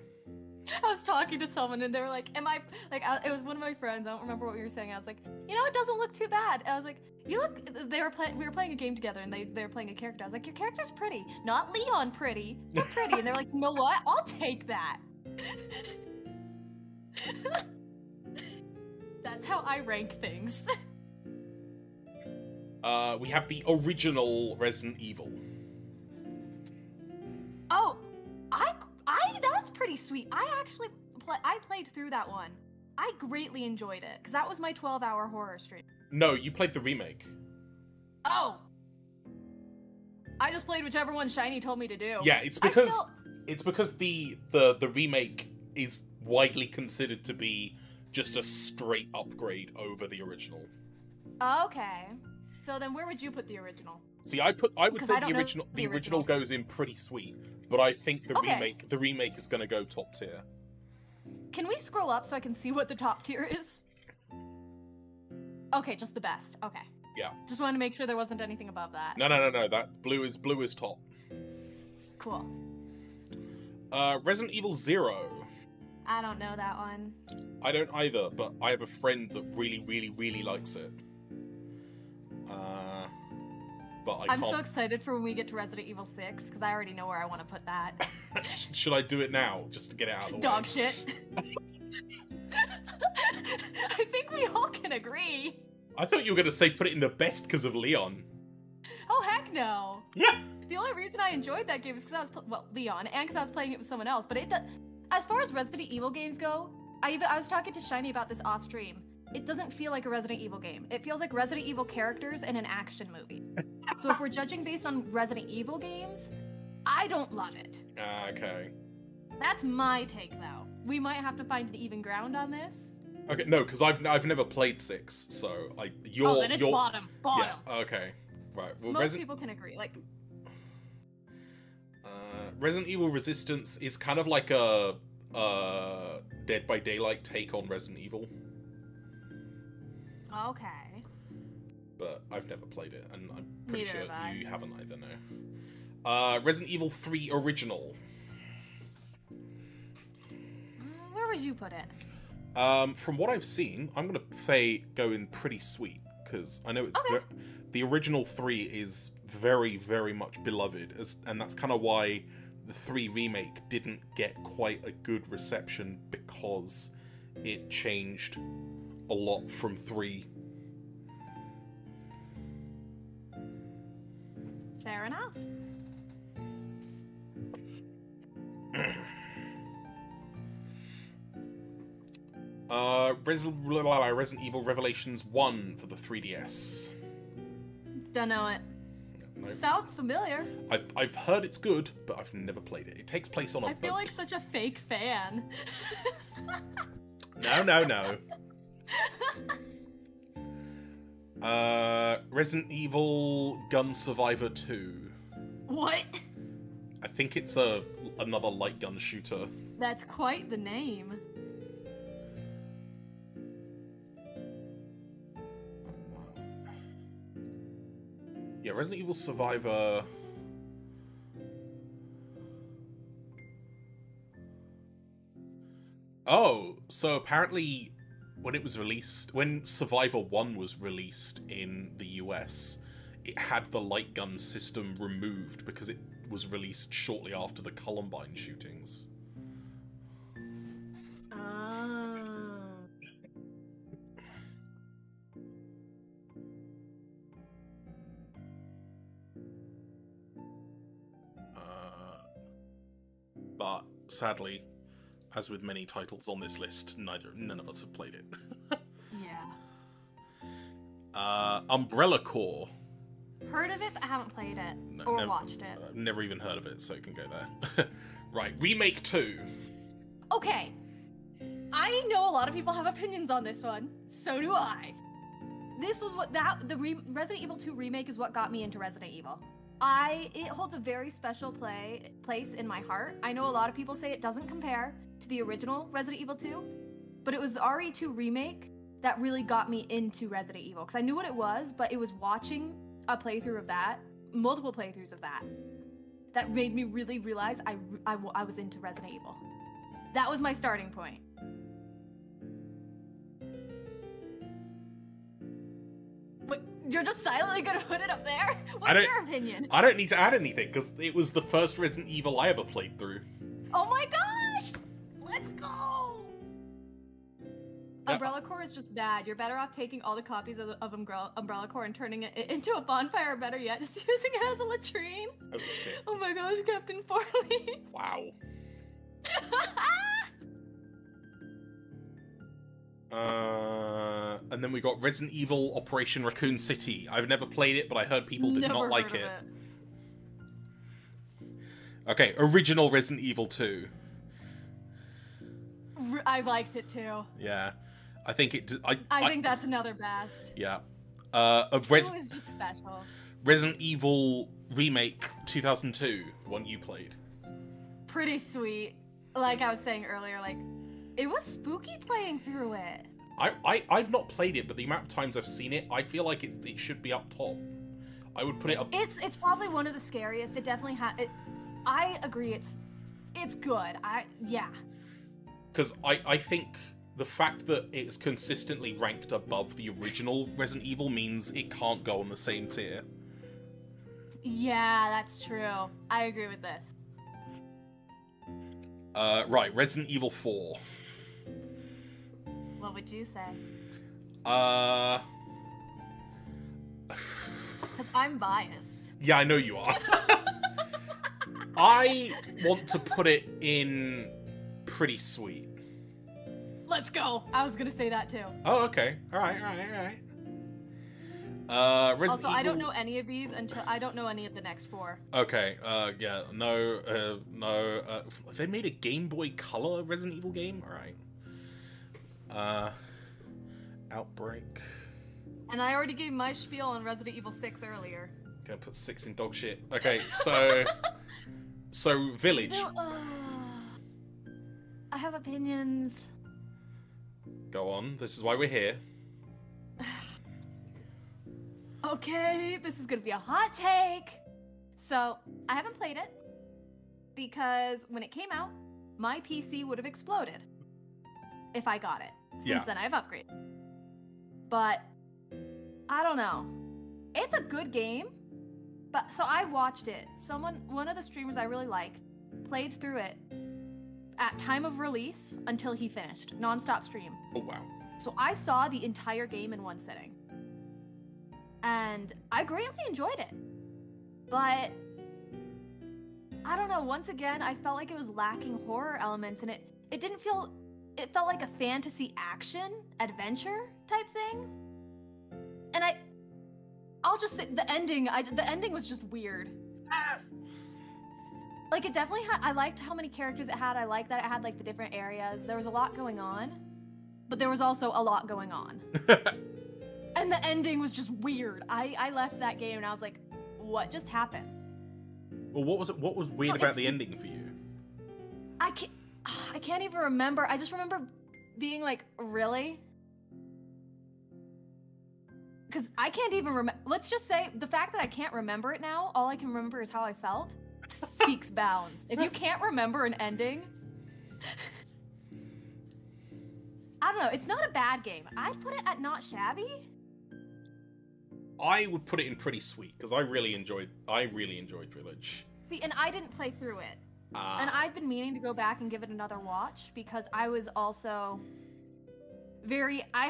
I was talking to someone and they were like, "Am I like?" It was one of my friends. I don't remember what we were saying. I was like, "You know, it doesn't look too bad." I was like, "You look." We were playing a game together and they were playing a character. I was like, "Your character's pretty, not Leon pretty, but pretty." And they're like, "You know what? I'll take that." That's how I rank things. We have the original Resident Evil. Oh, that was pretty sweet. I actually played through that one. I greatly enjoyed it because that was my 12-hour horror stream. No, you played the remake. Oh, I just played whichever one Shiny told me to do. Yeah, it's because the remake is widely considered to be just a straight upgrade over the original. Okay. So then where would you put the original? See, I would say the original goes in pretty sweet, but I think the remake is going to go top tier. Can we scroll up so I can see what the top tier is? Okay, just the best. Okay. Yeah. Just wanted to make sure there wasn't anything above that. No. That blue is top. Cool. Resident Evil 0. I don't know that one. I don't either, but I have a friend that really, really, really likes it. But I'm so excited for when we get to Resident Evil 6, because I already know where I want to put that. Should I do it now, just to get it out of the way? Dog shit. I think we all can agree. I thought you were going to say put it in the best because of Leon. Oh, heck no. Yeah. The only reason I enjoyed that game is because I was, Leon, and because I was playing it with someone else. But as far as Resident Evil games go, I was talking to Shiny about this off stream. It doesn't feel like a Resident Evil game. It feels like Resident Evil characters in an action movie. So if we're judging based on Resident Evil games, I don't love it. Okay. That's my take, though. We might have to find an even ground on this. Okay, no, because I've never played 6, so then it's bottom. Yeah. Okay. Right. Well, most people can agree. Like. Resident Evil Resistance is kind of like a Dead by Daylight take on Resident Evil. Okay. But I've never played it, and I'm pretty Neither sure have I. you haven't either, no. Resident Evil 3 Original. Where would you put it? From what I've seen, I'm going to say go in pretty sweet, because I know it's the original 3 is very, very much beloved, and that's kind of why the 3 remake didn't get quite a good reception, because it changed a lot from 3. Fair enough. Resident Evil Revelations 1 for the 3DS. Don't know it. No. Sounds familiar. I've heard it's good, but I've never played it. It takes place on a boat. I feel like such a fake fan. No. Resident Evil Gun Survivor 2. What? I think it's another light gun shooter. That's quite the name. Yeah, Resident Evil Survivor. Oh, so apparently when it was released, when Survivor 1 was released in the US, it had the light gun system removed because it was released shortly after the Columbine shootings. But sadly, as with many titles on this list, none of us have played it. Yeah. Umbrella Corps. Heard of it, but I haven't played it or watched it. Never even heard of it, so it can go there. Right, Remake 2. Okay. I know a lot of people have opinions on this one. So do I. This was what Resident Evil 2 remake is what got me into Resident Evil. It holds a very special place in my heart. I know a lot of people say it doesn't compare to the original Resident Evil 2, but it was the RE2 remake that really got me into Resident Evil, because I knew what it was, but it was watching a playthrough of that, multiple playthroughs of that made me really realize I was into Resident Evil. That was my starting point. But you're just silently gonna put it up there? What's your opinion? I don't need to add anything, because it was the first Resident Evil I ever played through. Oh my gosh! Let's go! Umbrella Corps is just bad. You're better off taking all the copies of Umbrella Corps and turning it into a bonfire, or better yet, just using it as a latrine. Oh shit. Oh my gosh, Captain Four-Leaf. Wow. And then we got Resident Evil Operation Raccoon City. I've never played it, but I heard people did not like it. Okay, original Resident Evil 2. I liked it too. Yeah. I think it... I think that's another best. Yeah. 2 is just special. Resident Evil Remake 2002, the one you played. Pretty sweet. Like I was saying earlier, like, it was spooky playing through it. I've not played it, but the amount of times I've seen it, I feel like it should be up top. I would put it up... It's probably one of the scariest. It definitely I agree, it's good. Yeah. Because I think the fact that it's consistently ranked above the original Resident Evil means it can't go on the same tier. Yeah, that's true. I agree with this. Right, Resident Evil 4. What would you say? Because I'm biased. Yeah, I know you are. I want to put it in pretty sweet. Let's go. I was gonna say that too. Oh, okay. All right. Also, I don't know any of these until I don't know any of the next 4. Okay. Yeah. No. They made a Game Boy Color Resident Evil game. All right. Outbreak. And I already gave my spiel on Resident Evil 6 earlier. Gonna put 6 in dog shit. Okay. So Village. I have opinions. Go on. This is why we're here. Okay, this is gonna be a hot take. So, I haven't played it because when it came out, my PC would have exploded if I got it. Since then, I've upgraded. But, I don't know. It's a good game, but so I watched it. One of the streamers I really liked, played through it at time of release until he finished. Non-stop stream. Oh, wow. So I saw the entire game in one sitting. And I greatly enjoyed it. But I don't know, once again, I felt like it was lacking horror elements, and it didn't feel, it felt like a fantasy action adventure type thing. And I'll just say the ending was just weird. Like, it definitely had, I liked how many characters it had. I liked that it had like the different areas. There was a lot going on, but there was also a lot going on. And the ending was just weird. I left that game and I was like, what just happened? Well, what was weird about the ending for you? I can't even remember. I just remember being like, really? Because I can't even remember. Let's just say the fact that I can't remember it now, all I can remember is how I felt, speaks bounds. If you can't remember an ending, I don't know. It's not a bad game. I'd put it at not shabby. I would put it in pretty sweet because I really enjoyed Village. See, and I didn't play through it. And I've been meaning to go back and give it another watch because I was also I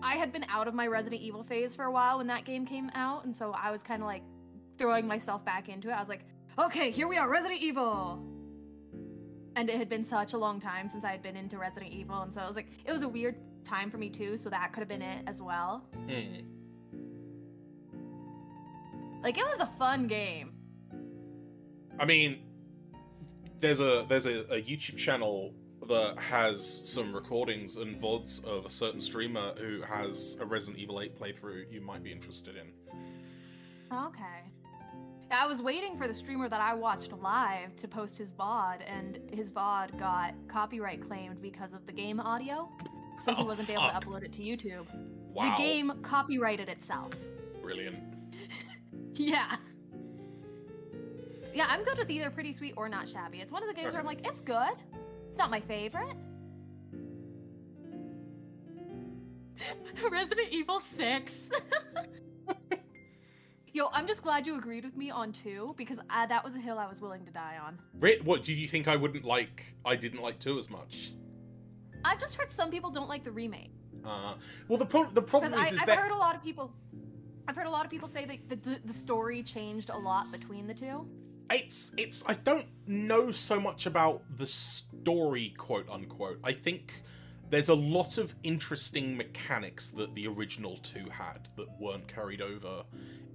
had been out of my Resident Evil phase for a while when that game came out, and so I was kind of like throwing myself back into it. I was like, okay, here we are, Resident Evil. And it had been such a long time since I had been into Resident Evil, and so I was like, it was a weird time for me too, so that could have been it as well. Like, it was a fun game. I mean, there's a YouTube channel that has some recordings and VODs of a certain streamer who has a Resident Evil 8 playthrough you might be interested in. Okay. I was waiting for the streamer that I watched live to post his VOD, and his VOD got copyright claimed because of the game audio, so he wasn't able to upload it to YouTube. Wow. The game copyrighted itself. Brilliant. Yeah. Yeah, I'm good with either pretty sweet or not shabby. It's one of the games where I'm like, it's good, It's not my favorite. Resident Evil 6. Yo, I'm just glad you agreed with me on 2 because that was a hill I was willing to die on. What, do you think I didn't like 2 as much? I've just heard some people don't like the remake. Well, the problem is I've that heard a lot of people say that the story changed a lot between the two. it's I don't know so much about the story, quote unquote. I think there's a lot of interesting mechanics that the original 2 had that weren't carried over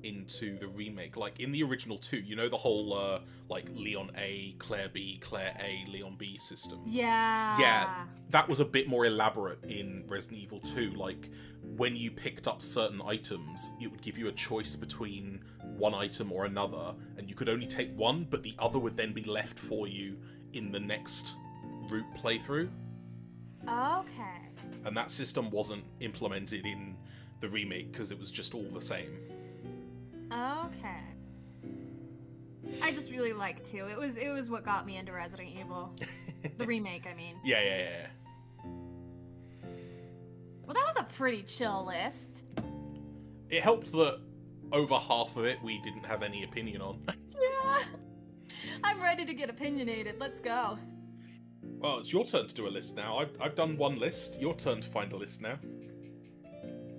into the remake. Like in the original 2, you know, the whole like Leon A, Claire B, Claire A, Leon B system. Yeah, that was a bit more elaborate in Resident Evil 2. Like when you picked up certain items, it would give you a choice between one item or another, and you could only take one, but the other would then be left for you in the next route playthrough. Okay. And that system wasn't implemented in the remake because it was just all the same. Okay. I just really liked 2. It was what got me into Resident Evil. The remake, I mean. Yeah. Well, that was a pretty chill list. It helped that over half of it we didn't have any opinion on. Yeah. I'm ready to get opinionated. Let's go. Well, it's your turn to do a list now. I've done one list. Your turn to find a list now.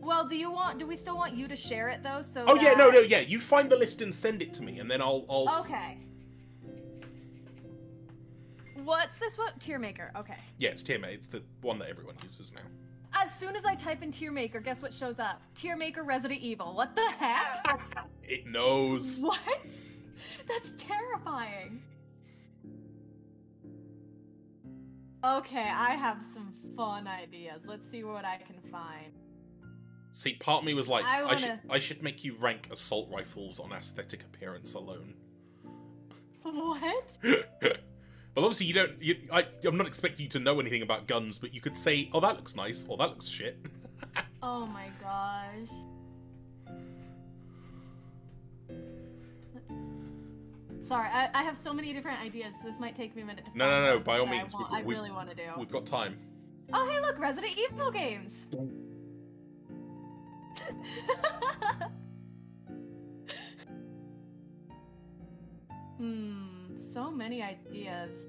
Well, do we still want you to share it though? So oh yeah, no, yeah. You find the list and send it to me, and then I'll. Okay. What's this one? Tier maker. Okay. Yeah, it's tier maker. It's the one that everyone uses now. As soon as I type in tier maker, guess what shows up? Tier maker Resident Evil. What the heck? It knows. What? That's terrifying. Okay, I have some fun ideas. Let's see what I can find. See, part of me was like, I should make you rank assault rifles on aesthetic appearance alone. What? Well, obviously I'm not expecting you to know anything about guns, but you could say, oh, that looks nice, or that looks shit. Oh my gosh. Sorry, I have so many different ideas, so this might take me a minute to find No, by all means. I really want to do. We've got time. Oh, hey, look, Resident Evil games! So many ideas.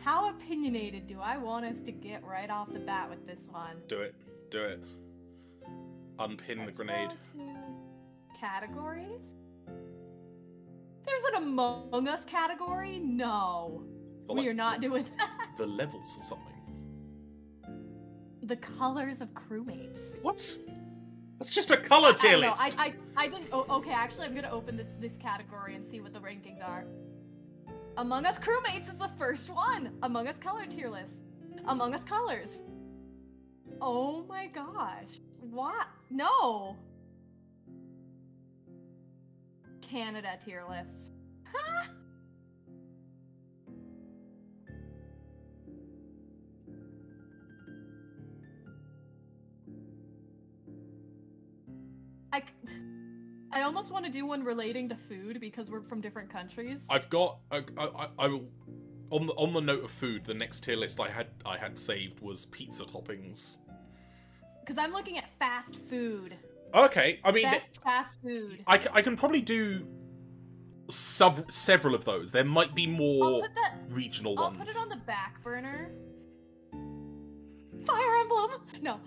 How opinionated do I want us to get right off the bat with this one? Do it. Unpin the grenade. Go to categories? There's an Among Us category? No. We are not doing that. The levels or something. The colors of crewmates. What? That's just a color tier list. I didn't. Oh, okay, actually, I'm gonna open this category and see what the rankings are. Among Us crewmates is the first one. Among Us color tier list. Among Us colors. Oh my gosh. What? No. Canada tier lists. I almost want to do one relating to food because we're from different countries. I've got I will on the note of food, the next tier list I had saved was pizza toppings. Because I'm looking at fast food. Okay, I mean best fast food. I can probably do several of those. There might be more regional ones. I'll put it on the back burner. Fire Emblem! No.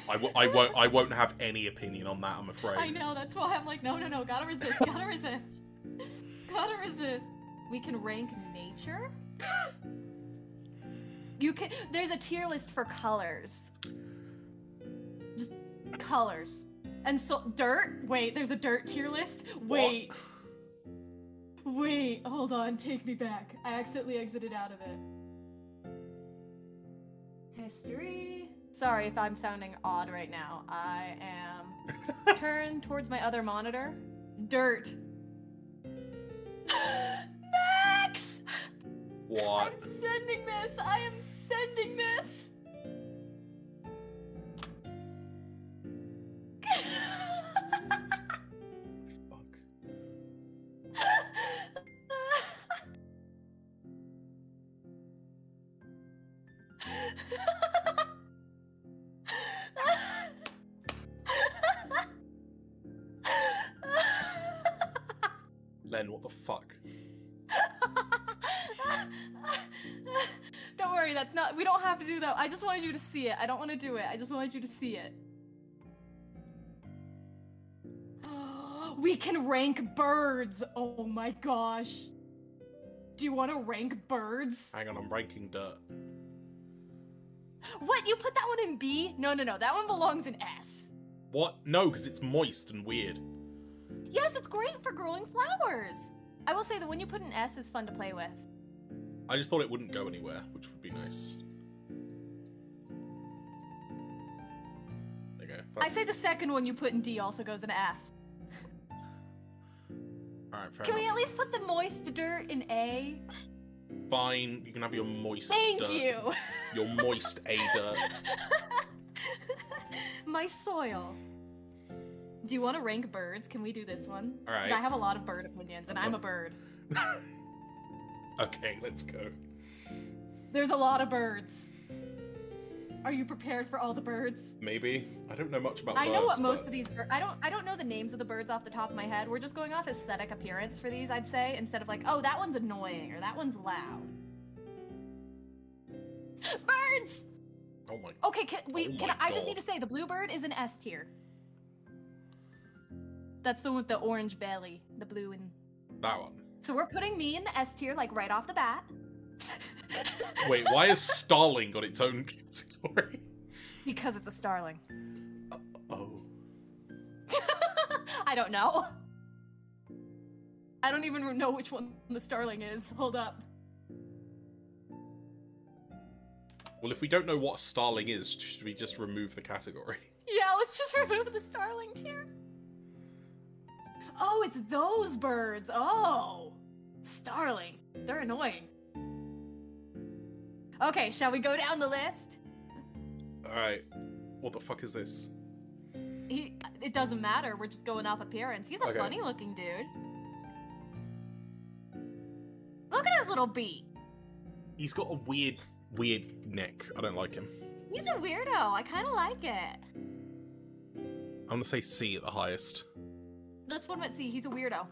I won't have any opinion on that, I'm afraid. I know, that's why I'm like, no, gotta resist. Gotta resist. We can rank nature? There's a tier list for colors. Just colors. And so, dirt? Wait, there's a dirt tier list? Wait, hold on, take me back. I accidentally exited out of it. History. Sorry if I'm sounding odd right now. I am turned towards my other monitor. Dirt. Max! What? I'm sending this. I am sending this. Fuck. Lenn, what the fuck? Don't worry, that's not. We don't have to do that. I just wanted you to see it. I don't want to do it. I just wanted you to see it. We can rank birds. Oh my gosh. Do you want to rank birds? Hang on, I'm ranking dirt. What? You put that one in B? No, no, no. That one belongs in S. What? No, because it's moist and weird. Yes, it's great for growing flowers. I will say the one you put in S is fun to play with. I just thought it wouldn't go anywhere, which would be nice. There you go. I say the second one you put in D also goes in F. Alright, fair Can we enough. at least put the moist dirt in A? Fine, you can have your moist Thank dirt. you. Your moist A dirt. My soil. Do you want to rank birds? Can we do this one? Alright. 'Cause I have a lot of bird opinions, and I'm a bird. Okay, let's go. There's a lot of birds. Are you prepared for all the birds? Maybe. I don't know much about I birds. know what most but... of these birds. I don't know the names of the birds off the top of my head. We're just going off aesthetic appearance for these, I'd say, instead of like, oh, that one's annoying or that one's loud. Birds! Oh my. Okay, I just God. need to say the bluebird is an S tier. That's the one with the orange belly, the blue and. That one. So we're putting me in the S tier, like right off the bat. Wait, why has Starling got its own category? Because it's a starling. Oh. I don't know. I don't even know which one the starling is. Hold up. Well, if we don't know what Starling is, should we just remove the category? Yeah, let's just remove the starling tier. Oh, it's those birds. Oh. Starling. They're annoying. Okay, shall we go down the list? Alright. What the fuck is this? It doesn't matter. We're just going off appearance. He's a Okay. funny looking dude. Look at his little beak. He's got a weird neck. I don't like him. He's a weirdo. I kind of like it. I'm gonna say C at the highest. Let's put him at C. He's a weirdo.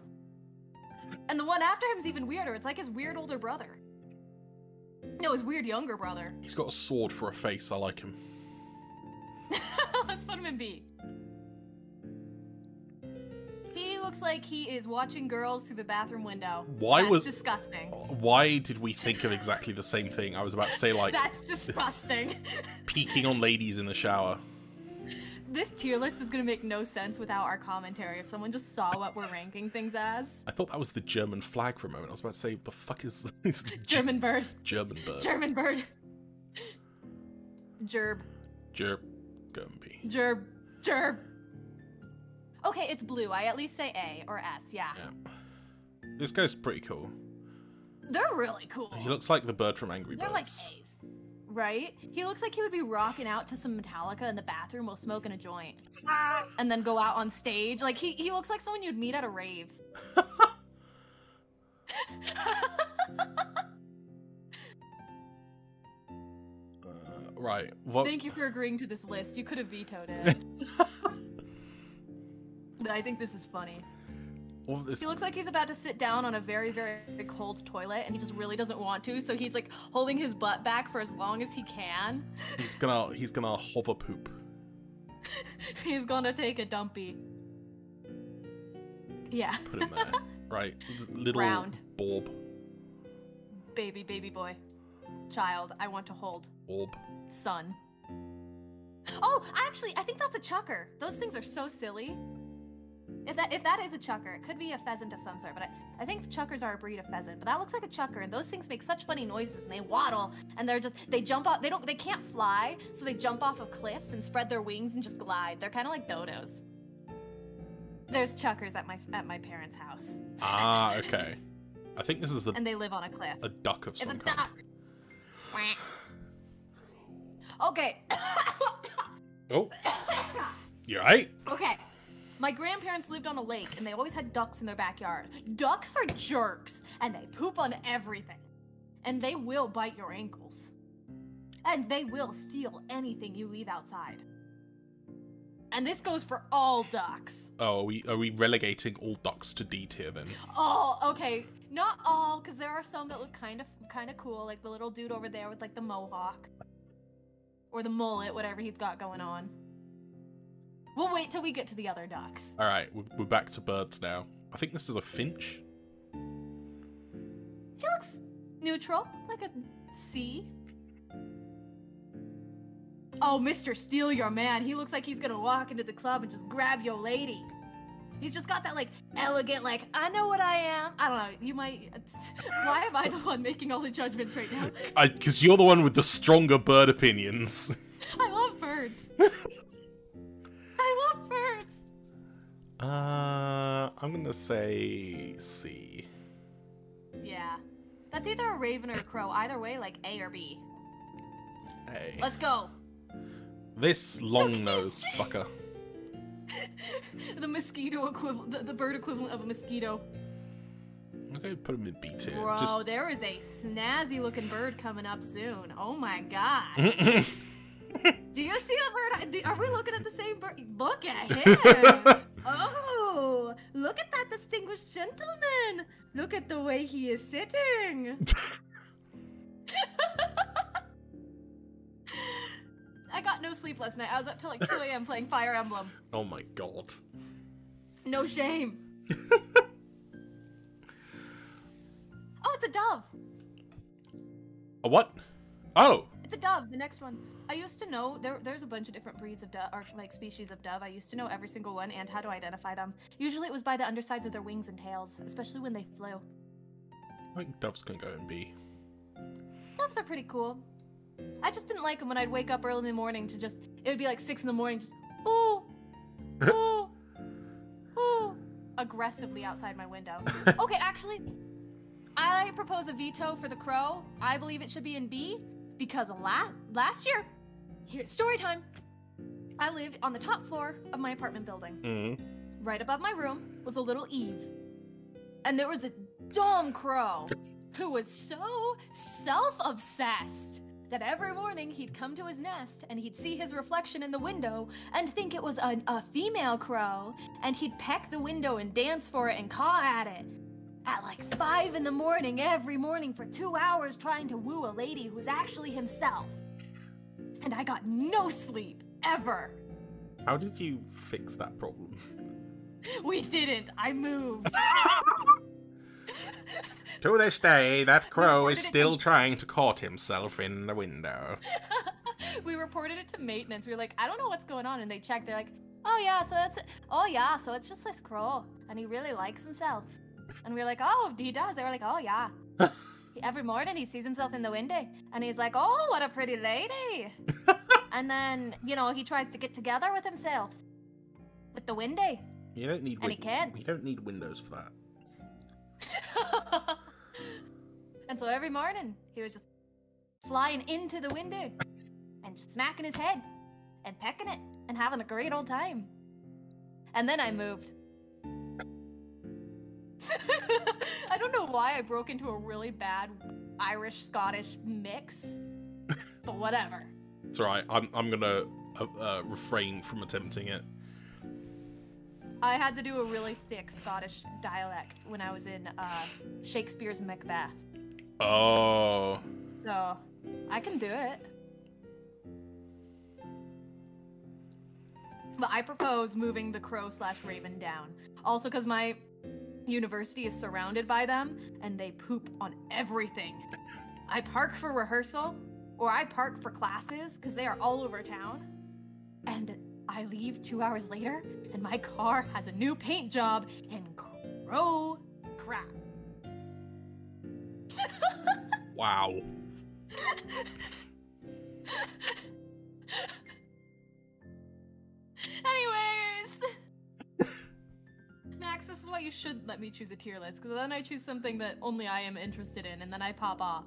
And the one after him is even weirder. It's like his weird older brother. No, his weird younger brother. He's got a sword for a face. I like him. Let's put him in B. He looks like he is watching girls through the bathroom window. That's disgusting. Why did we think of exactly the same thing? I was about to say, like... That's disgusting. Peeking on ladies in the shower. This tier list is gonna make no sense without our commentary. If someone just saw what we're ranking things as. I thought that was the German flag for a moment. I was about to say, the fuck is this? German bird. German bird. German bird. Gerb. Gerb. Gumby. Gerb. Gerb. Okay, it's blue. I at least say A or S, yeah. This guy's pretty cool. They're really cool. He looks like the bird from Angry Birds. They're like A's. Right? He looks like he would be rocking out to some Metallica in the bathroom while smoking a joint. And then go out on stage. Like, he looks like someone you'd meet at a rave. Right. What? Thank you for agreeing to this list. You could have vetoed it. But I think this is funny. Well, He looks like he's about to sit down on a very, very cold toilet, and he just really doesn't want to, so he's like holding his butt back for as long as he can. He's gonna hover poop. He's gonna take a dumpy. Yeah. Put him there. Right. Little Round. Borb. Baby boy. Child, I want to hold. Orb. Son. Oh, actually, I think that's a chucker. Those things are so silly. If that is a chucker, it could be a pheasant of some sort, but I think chuckers are a breed of pheasant. But that looks like a chucker, and those things make such funny noises, and they waddle, and they jump off. They can't fly, so they jump off of cliffs and spread their wings and just glide. They're kind of like dodos. There's chuckers at my parents' house. Ah, okay. I think this is and they live on a cliff. a duck of some It's a kind. duck. Okay. Oh. You right? Okay. My grandparents lived on a lake, and they always had ducks in their backyard. Ducks are jerks, and they poop on everything. And they will bite your ankles. And they will steal anything you leave outside. And this goes for all ducks. Oh, are we relegating all ducks to D tier then? Oh, okay. Not all, because there are some that look kind of cool, like the little dude over there with like the mohawk. Or the mullet, whatever he's got going on. We'll wait till we get to the other ducks. Alright, we're back to birds now. I think this is a finch. He looks neutral, like a C. Oh, Mr. Steal Your Man. He looks like he's gonna walk into the club and just grab your lady. He's just got that, like, elegant, like, I know what I am. I don't know, you might... Why am I the one making all the judgments right now? Because you're the one with the stronger bird opinions. I love birds. I love birds. I'm gonna say C. Yeah. That's either a raven or a crow. Either way, like A or B. A. Let's go. This long-nosed fucker. The mosquito equivalent, the bird equivalent of a mosquito. Okay, put him in B tier. Bro, there is a snazzy looking bird coming up soon. Oh my god. Do you see the bird? Are we looking at the same bird? Look at him. Oh, look at that distinguished gentleman. Look at the way he is sitting. I got no sleep last night. I was up till like 2 a.m. playing Fire Emblem. Oh my god. No shame. Oh, it's a dove. A what? Oh! It's a dove, the next one. I used to know, there's a bunch of different breeds of dove, or like species of dove. I used to know every single one and how to identify them. Usually it was by the undersides of their wings and tails, especially when they flew. I think doves can go in B. Doves are pretty cool. I just didn't like them when I'd wake up early in the morning to just, it would be like 6 in the morning, just, ooh, ooh, ooh, aggressively outside my window. Okay, actually, I propose a veto for the crow. I believe it should be in B because last year, here's story time. I lived on the top floor of my apartment building. Mm-hmm. Right above my room was a little eave. And there was a dumb crow who was so self-obsessed that every morning he'd come to his nest and he'd see his reflection in the window and think it was a female crow, and he'd peck the window and dance for it and caw at it at like 5 in the morning every morning for 2 hours trying to woo a lady who was actually himself. And I got no sleep, ever. How did you fix that problem? We didn't. I moved. To this day, that crow is still trying to court himself in the window. We reported it to maintenance. We were like, I don't know what's going on. And they checked. They're like, oh yeah, so it's just this crow. And he really likes himself. And we were like, oh, he does. They were like, oh yeah. Every morning he sees himself in the window. And he's like, oh, what a pretty lady. And then, you know, he tries to get together with himself. With the window. You don't need and he can't. You don't need windows for that. And so every morning he was just flying into the window and just smacking his head and pecking it and having a great old time. And then I moved. I don't know why I broke into a really bad Irish-Scottish mix, but whatever. It's alright, I'm gonna refrain from attempting it. I had to do a really thick Scottish dialect when I was in Shakespeare's Macbeth. Oh. So, I can do it. But I propose moving the crow/raven down. Also because my university is surrounded by them, and they poop on everything. I park for rehearsal, or I park for classes, because they are all over town. And I leave 2 hours later, and my car has a new paint job in crow crap. Wow. Anyways. Max, this is why you shouldn't let me choose a tier list, because then I choose something that only I am interested in, and then I pop off.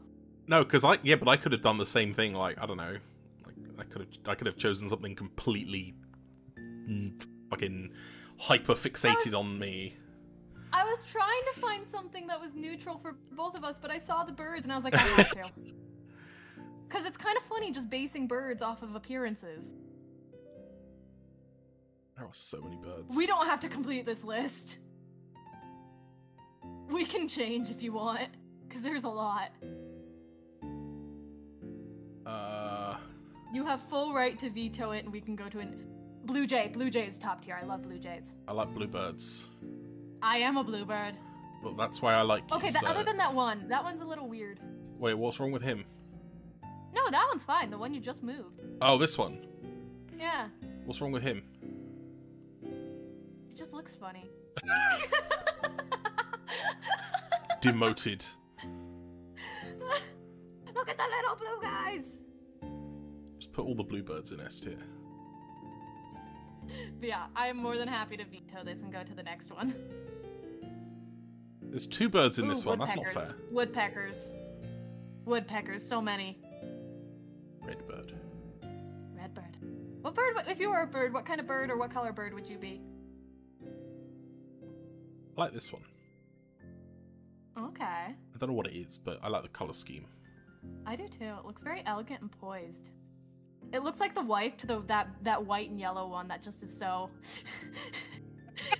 No, because I could have done the same thing, like, I don't know. Like, I could have chosen something completely fucking hyper-fixated on me. I was trying to find something that was neutral for both of us, but I saw the birds, and I was like, I have to. Because it's kind of funny just basing birds off of appearances. There are so many birds. We don't have to complete this list. We can change if you want, because there's a lot. You have full right to veto it, and we can go to an... Blue Jay. Blue Jay is top tier. I love Blue Jays. I like bluebirds. I am a bluebird. Well, that's why I like Okay, other than that one's a little weird. Wait, what's wrong with him? No, that one's fine. The one you just moved. Oh, this one? Yeah. What's wrong with him? It just looks funny. Demoted. Look at the little blue guys! Just put all the bluebirds in S tier. But yeah, I am more than happy to veto this and go to the next one. There's 2 birds in this one, that's not fair. Woodpeckers. Woodpeckers, so many. Redbird. Redbird. What bird, if you were a bird, what kind of bird or what color bird would you be? I like this one. Okay. I don't know what it is, but I like the color scheme. I do too. It looks very elegant and poised. It looks like the wife to that white and yellow one that just is so...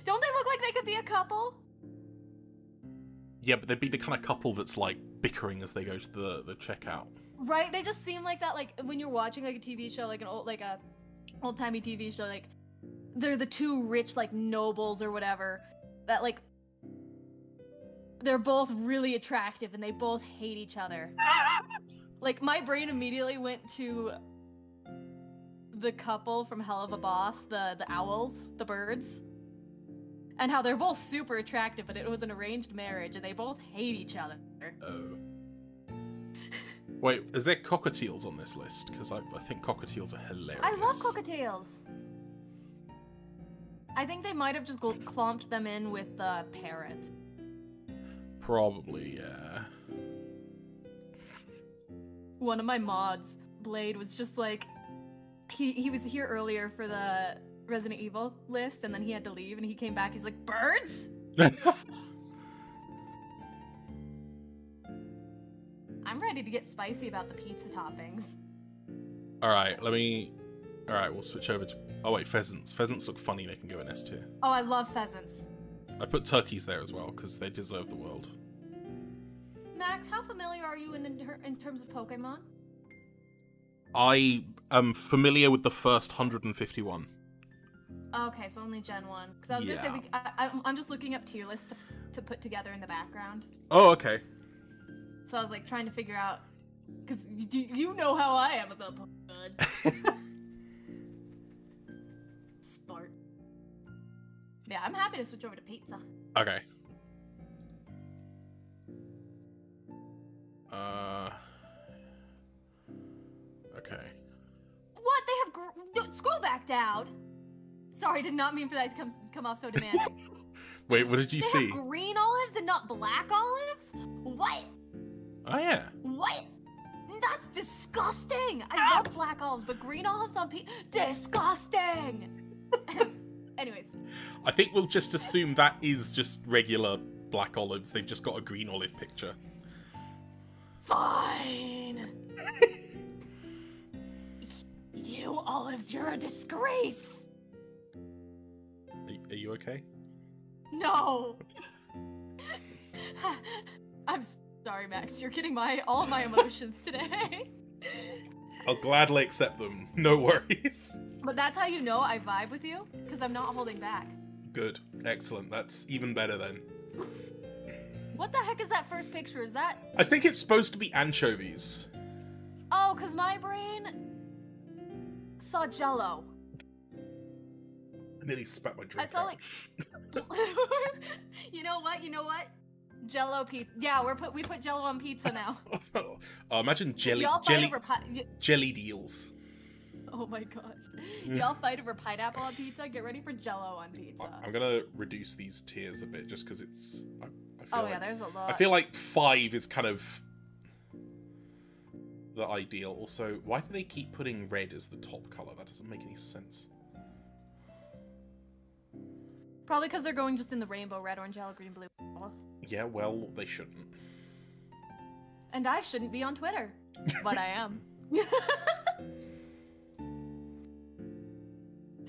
Don't they look like they could be a couple? Yeah, but they'd be the kind of couple that's like bickering as they go to the checkout. Right? They just seem like that, like when you're watching like a TV show, like an old-timey TV show, like they're the 2 rich like nobles or whatever that like they're both really attractive and they both hate each other. Like my brain immediately went to the couple from Hell of a Boss, the owls, the birds, and how they're both super attractive, but it was an arranged marriage and they both hate each other. Oh. Wait, is there cockatiels on this list? Because I think cockatiels are hilarious. I love cockatiels. I think they might have just clumped them in with the parrots. Probably, yeah. One of my mods, Blade, was just like, he was here earlier for the Resident Evil list, and then he had to leave, and he came back, he's like, birds? I'm ready to get spicy about the pizza toppings. Alright, we'll switch over to... Oh wait, pheasants. Pheasants look funny, they can go in S tier. Oh, I love pheasants. I put turkeys there as well, because they deserve the world. Max, how familiar are you in terms of Pokemon? I am familiar with the first 151. Okay, so only Gen 1. Because I was going to say, I'm just looking up tier lists to put together in the background. Oh, okay. So I was like trying to figure out, because you know how I am about Pokemon. Spart. Yeah, I'm happy to switch over to pizza. Okay. Okay. What? They have scroll back down. Sorry, did not mean for that to come off so demanding. Wait, what did you see? They have green olives and not black olives? What? Oh yeah. What? That's disgusting. I love black olives, but green olives on pizza, disgusting. Anyways. I think we'll just assume that is just regular black olives. They've just got a green olive picture. Fine. You olives, you're a disgrace. Are you okay? No. I'm sorry, Max. You're getting all of my emotions today. I'll gladly accept them. No worries. But that's how you know I vibe with you, because I'm not holding back. Good. Excellent. That's even better then. What the heck is that first picture? Is that... I think it's supposed to be anchovies. Oh, because my brain saw Jell-O. I nearly spat my drink I saw out. like... You know what? Jell-O pizza. Yeah, we put Jell-O on pizza now. Oh, imagine jelly deals. Oh my gosh. Y'all fight over pineapple on pizza? Get ready for Jell-O on pizza. I'm gonna reduce these tiers a bit just because it's... I feel yeah, there's a lot. I feel like 5 is kind of the ideal. Also, why do they keep putting red as the top color? That doesn't make any sense. Probably because they're going just in the rainbow, red, orange, yellow, green, blue. Yeah, well, they shouldn't. And I shouldn't be on Twitter, but I am.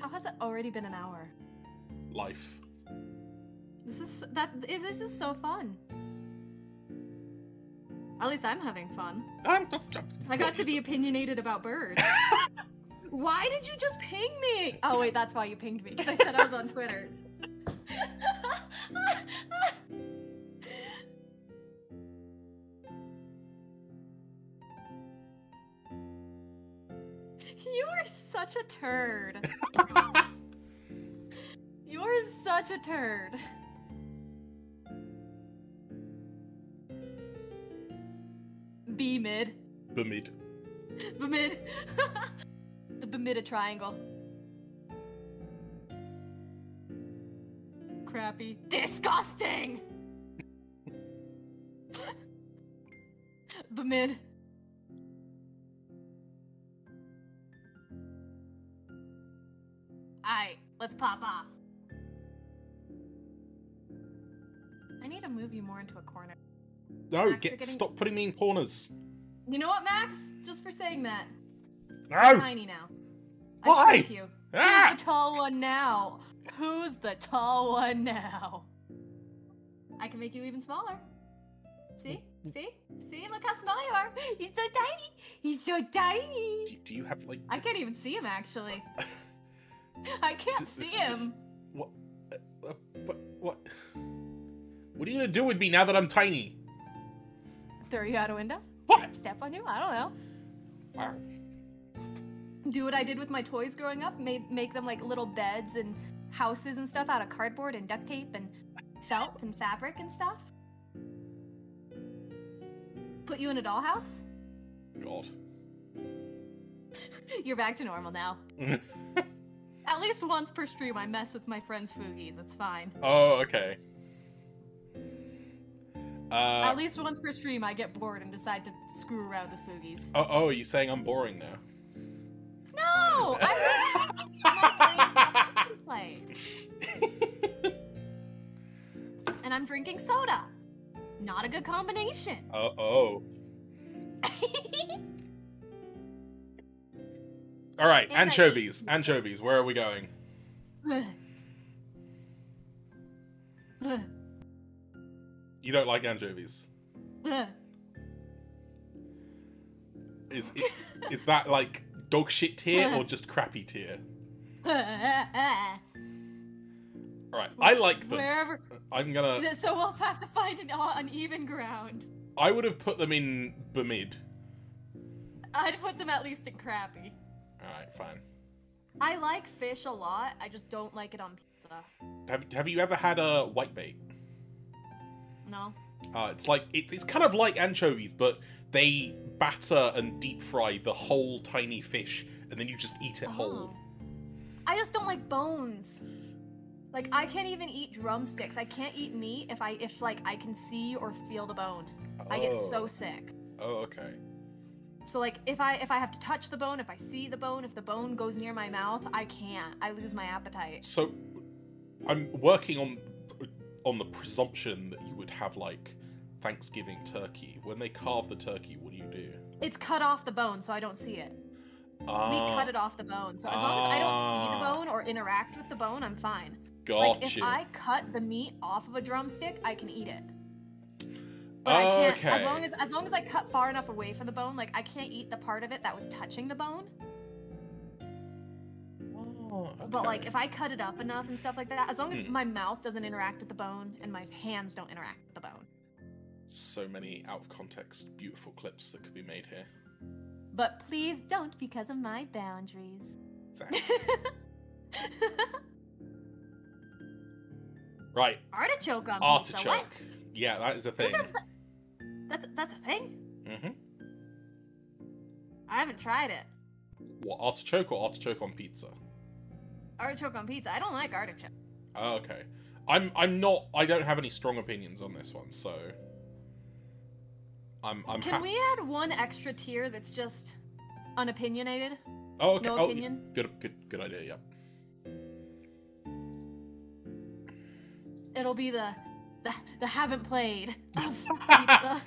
How has it already been an hour? Life. This is so fun. At least I'm having fun. I got to be opinionated about birds. Why did you just ping me? Oh wait, that's why you pinged me, because I said I was on Twitter. You are such a turd. You are such a turd. B-mid. Bemid. Bemid. The Bermuda Triangle. Crappy. Disgusting! Bemid. Alright, let's pop off. I need to move you more into a corner. No, Max, stop putting me in corners. You know what, Max? Just for saying that. No! You're tiny now. Why? I shrunk you. Ah! Who's the tall one now? Who's the tall one now? I can make you even smaller. See? See? See? Look how small you are. He's so tiny. He's so tiny. Do you have, like... I can't even see him, actually. I can't see him. What? What? What are you gonna do with me now that I'm tiny? Throw you out a window? What? Step on you? I don't know. Wow. Do what I did with my toys growing up. Make them like little beds and houses and stuff out of cardboard and duct tape and felt and fabric and stuff. Put you in a dollhouse? God. You're back to normal now. At least once per stream I mess with my friends' Foogies. It's fine. Oh, okay. At least once per stream I get bored and decide to screw around with Foogies. Oh, are you saying I'm boring now? No! I'm in my place. And I'm drinking soda. Not a good combination. Oh. All right, And anchovies. Anchovies. Where are we going? You don't like anchovies. Is that like dog shit tier or just crappy tier? Alright, I like them. Wherever. I'm gonna... So we'll have to find an uneven ground. I would have put them in Bemid. I'd put them at least in crappy. Alright, fine. I like fish a lot, I just don't like it on pizza. Have you ever had a whitebait? No. It's like it's kind of like anchovies, but they batter and deep fry the whole tiny fish, and then you just eat it whole. I just don't like bones. Like I can't even eat drumsticks. I can't eat meat if I can see or feel the bone. I get so sick. Oh, okay. So like if I have to touch the bone, if I see the bone, if the bone goes near my mouth, I can't. I lose my appetite. So I'm working on the presumption that you would have like Thanksgiving turkey. When they carve the turkey, what do you do? It's cut off the bone, so I don't see it. We cut it off the bone, so as long as I don't see the bone or interact with the bone, I'm fine. Gotcha. Like if I cut the meat off of a drumstick, I can eat it. But I can't, as long as I cut far enough away from the bone, like I can't eat the part of it that was touching the bone. Oh, okay. But like if I cut it up enough and stuff like that, as long as my mouth doesn't interact with the bone and my hands don't interact with the bone. So many out of context, beautiful clips that could be made here. But please don't, because of my boundaries. Exactly. Right. Artichoke on Artichoke. pizza. What? Yeah, that is a thing. That's a thing? Mm-hmm. I haven't tried it. What, artichoke or artichoke on pizza? Artichoke on pizza. I don't like artichoke. Oh, okay. I don't have any strong opinions on this one, so I'm Can we add one extra tier that's just unopinionated? Oh, okay. No opinion? Good idea, yep. It'll be the haven't played of pizza.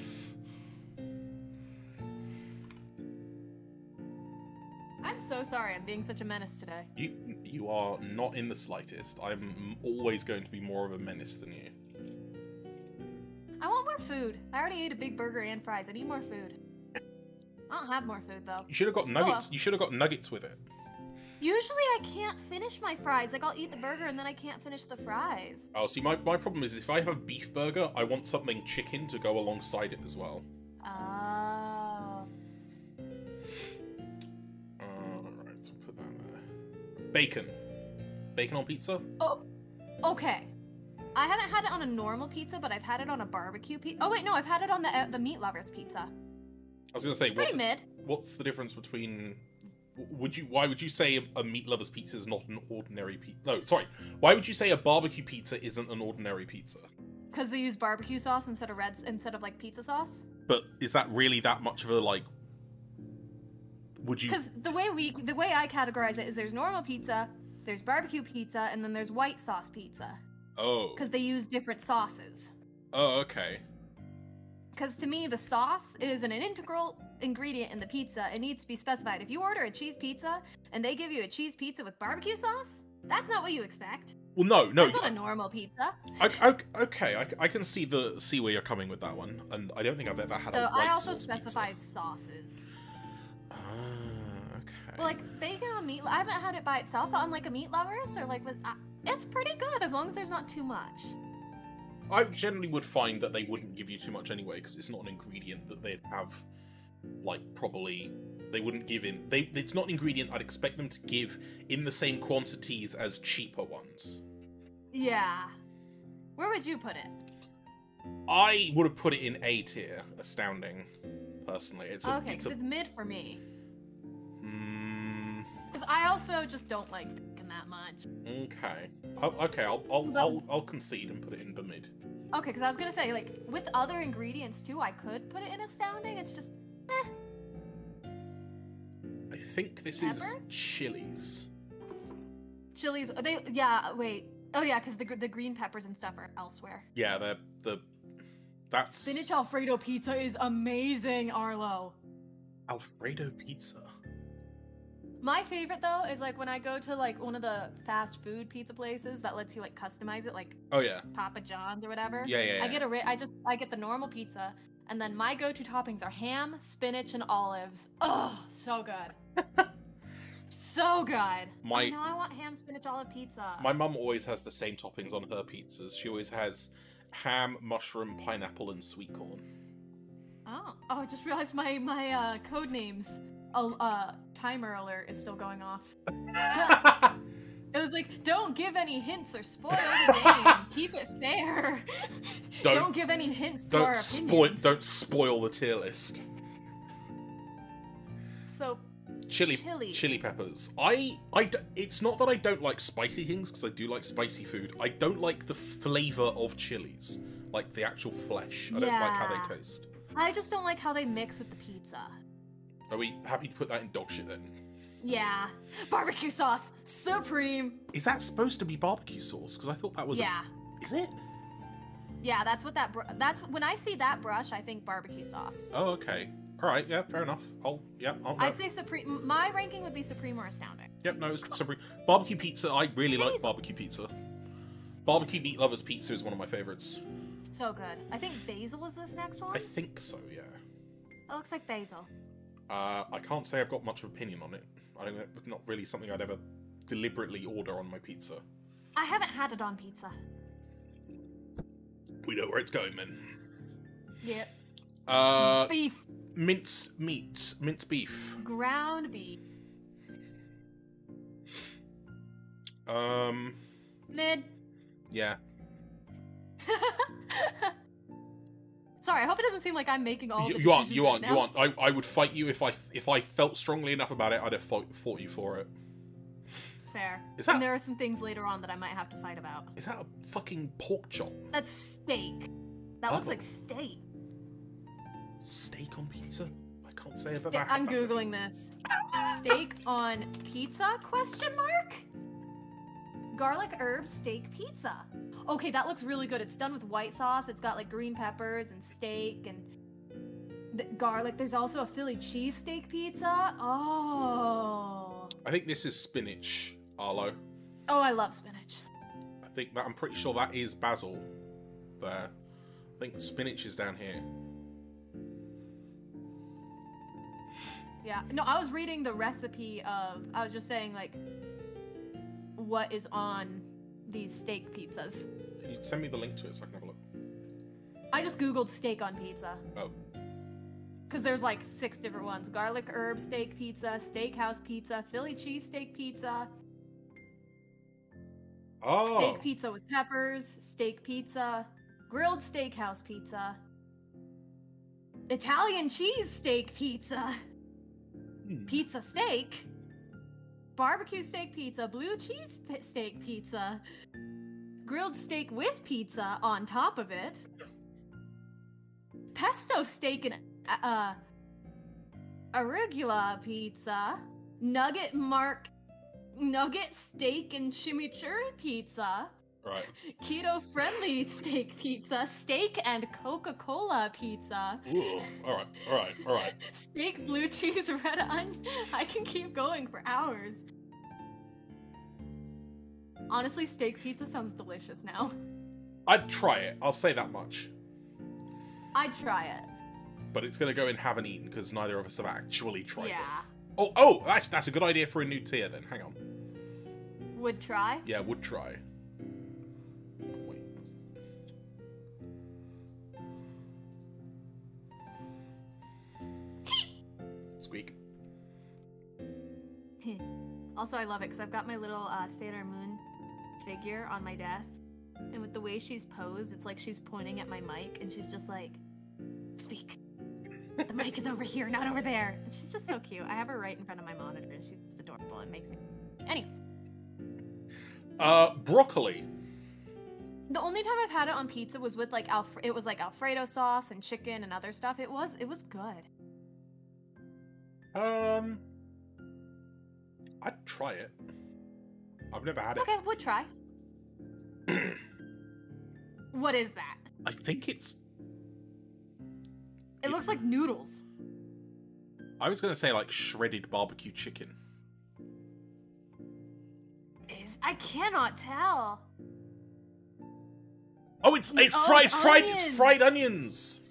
I'm so sorry I'm being such a menace today. You are not in the slightest. I'm always going to be more of a menace than you. I want more food. I already ate a big burger and fries. I need more food. I don't have more food though. You should have got nuggets. You should have got nuggets with it. Usually I can't finish my fries. Like I'll eat the burger and then I can't finish the fries. Oh, see, my problem is if I have a beef burger, I want something chicken to go alongside it as well. Oh. Alright, so put that there. Bacon. Bacon on pizza? Oh, okay. I haven't had it on a normal pizza, but I've had it on a barbecue pizza. Oh wait, no, I've had it on the meat lovers pizza. I was gonna say, what's the difference between? Why would you say a meat lover's pizza is not an ordinary pizza? No, sorry. Why would you say a barbecue pizza isn't an ordinary pizza? Because they use barbecue sauce instead of like pizza sauce. But is that really that much of a like? Would you? Because the way I categorize it is there's normal pizza, there's barbecue pizza, and then there's white sauce pizza. Oh. Because they use different sauces. Oh, okay. Because to me, the sauce is an integral ingredient in the pizza. It needs to be specified. If you order a cheese pizza and they give you a cheese pizza with barbecue sauce, that's not what you expect. Well, no. That's not a normal pizza. Okay, I can see where you're coming with that one, and I don't think I've ever had a white sauce pizza. So I also specified sauces. Okay. Well, like bacon on meat, I haven't had it by itself, but on like a meat lovers or like with, it's pretty good as long as there's not too much. I generally would find that they wouldn't give you too much anyway, because it's not an ingredient that they'd have, like, probably... They wouldn't give in... It's not an ingredient I'd expect them to give in the same quantities as cheaper ones. Yeah. Where would you put it? I would have put it in A tier. Astounding, personally. It's mid for me. Because I also just don't like bacon that much. Okay. Okay, I'll concede and put it in the mid. Okay, because I was gonna say, like, with other ingredients too, I could put it in astounding. It's just, I think this is chilies. Chilies, wait. Oh yeah, because the green peppers and stuff are elsewhere. Yeah, that's... Spinach Alfredo pizza is amazing, Arlo. Alfredo pizza? My favorite though is like when I go to like one of the fast food pizza places that lets you like customize it, like Papa John's or whatever. Yeah. I get the normal pizza, and then my go-to toppings are ham, spinach, and olives. Oh, so good. So good. Now I want ham, spinach, olive pizza. My mum always has the same toppings on her pizzas. She always has ham, mushroom, pineapple, and sweet corn. Oh, I just realized my code names. Timer alert is still going off. It was like, don't give any hints or spoil the game. Keep it fair. Don't give any hints to our opinions. Don't spoil the tier list. So, chili peppers. It's not that I don't like spicy things, because I do like spicy food. I don't like the flavour of chilies. Like the actual flesh. I don't like how they taste. I just don't like how they mix with the pizza. Are we happy to put that in dog shit then? Yeah. Barbecue sauce. Supreme. Is that supposed to be barbecue sauce? Because I thought that was... Yeah. Is it? Yeah, that's what when I see that brush, I think barbecue sauce. Oh, okay. Alright, yeah, fair enough. I'd say Supreme. My ranking would be Supreme or Astounding. Yep, no, it's Supreme. Barbecue pizza, I really like barbecue pizza. Barbecue meat lovers pizza is one of my favourites. So good. I think basil is this next one? I think so, yeah. It looks like basil. I can't say I've got much of an opinion on it. It's not really something I'd ever deliberately order on my pizza. I haven't had it on pizza. We know where it's going then. Yep. Beef. Minced beef. Ground beef. Mid. Yeah. Sorry, I hope it doesn't seem like I'm making all the decisions You aren't. I would fight you if I felt strongly enough about it. I'd have fought you for it. Fair. And there are some things later on that I might have to fight about. Is that a fucking pork chop? That's steak. That looks like steak. Steak on pizza? I can't say I've ever had I'm googling this. Steak on pizza? Question mark? Garlic herb steak pizza. Okay, that looks really good. It's done with white sauce. It's got like green peppers and steak and garlic. There's also a Philly cheesesteak pizza. Oh. I think this is spinach, Arlo. Oh, I love spinach. I'm pretty sure that is basil there. I think spinach is down here. Yeah. No, I was reading the recipe of, I was just saying, like, what is on these steak pizzas. Can you send me the link to it so I can have a look? I just Googled steak on pizza. Oh. Because there's like 6 different ones. Garlic herb steak pizza, steakhouse pizza, Philly cheesesteak pizza, steak pizza with peppers, steak pizza, grilled steakhouse pizza, Italian cheese steak pizza, pizza steak, barbecue steak pizza, blue cheese steak pizza, grilled steak with pizza on top of it, pesto steak and arugula pizza, nugget steak and chimichurri pizza, right, keto friendly steak pizza, steak and Coca-Cola pizza. Ooh, all right. Steak, blue cheese, red onion. I can keep going for hours. Honestly, steak pizza sounds delicious now. I'd try it. I'll say that much. I'd try it. But it's going to go in haven't eaten because neither of us have actually tried it. Yeah. Oh, that's a good idea for a new tier then. Hang on. Would try? Yeah, would try. Wait. Squeak. Also, I love it because I've got my little Sailor Moon figure on my desk. And with the way she's posed, it's like she's pointing at my mic and she's just like, speak. The mic is over here, not over there. And she's just so cute. I have her right in front of my monitor and she's just adorable. It makes me... Anyways. Broccoli. The only time I've had it on pizza was with like it was like Alfredo sauce and chicken and other stuff. It was good. I'd try it. I've never had it. Okay, would try. What is that? I think it's... It looks like noodles. I was going to say like shredded barbecue chicken. I cannot tell. Oh, it's fried onions.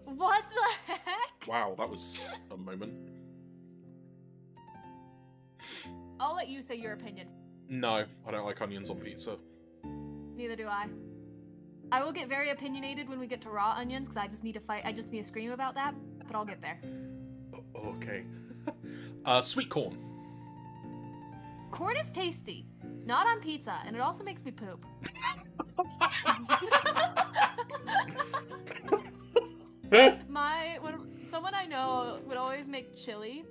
What the heck? Wow, that was a moment. I'll let you say your opinion. No, I don't like onions on pizza. Neither do I. I will get very opinionated when we get to raw onions because I just need to fight. I just need to scream about that, but I'll get there. Okay. Sweet corn. Corn is tasty. Not on pizza, and it also makes me poop. Someone I know would always make chili,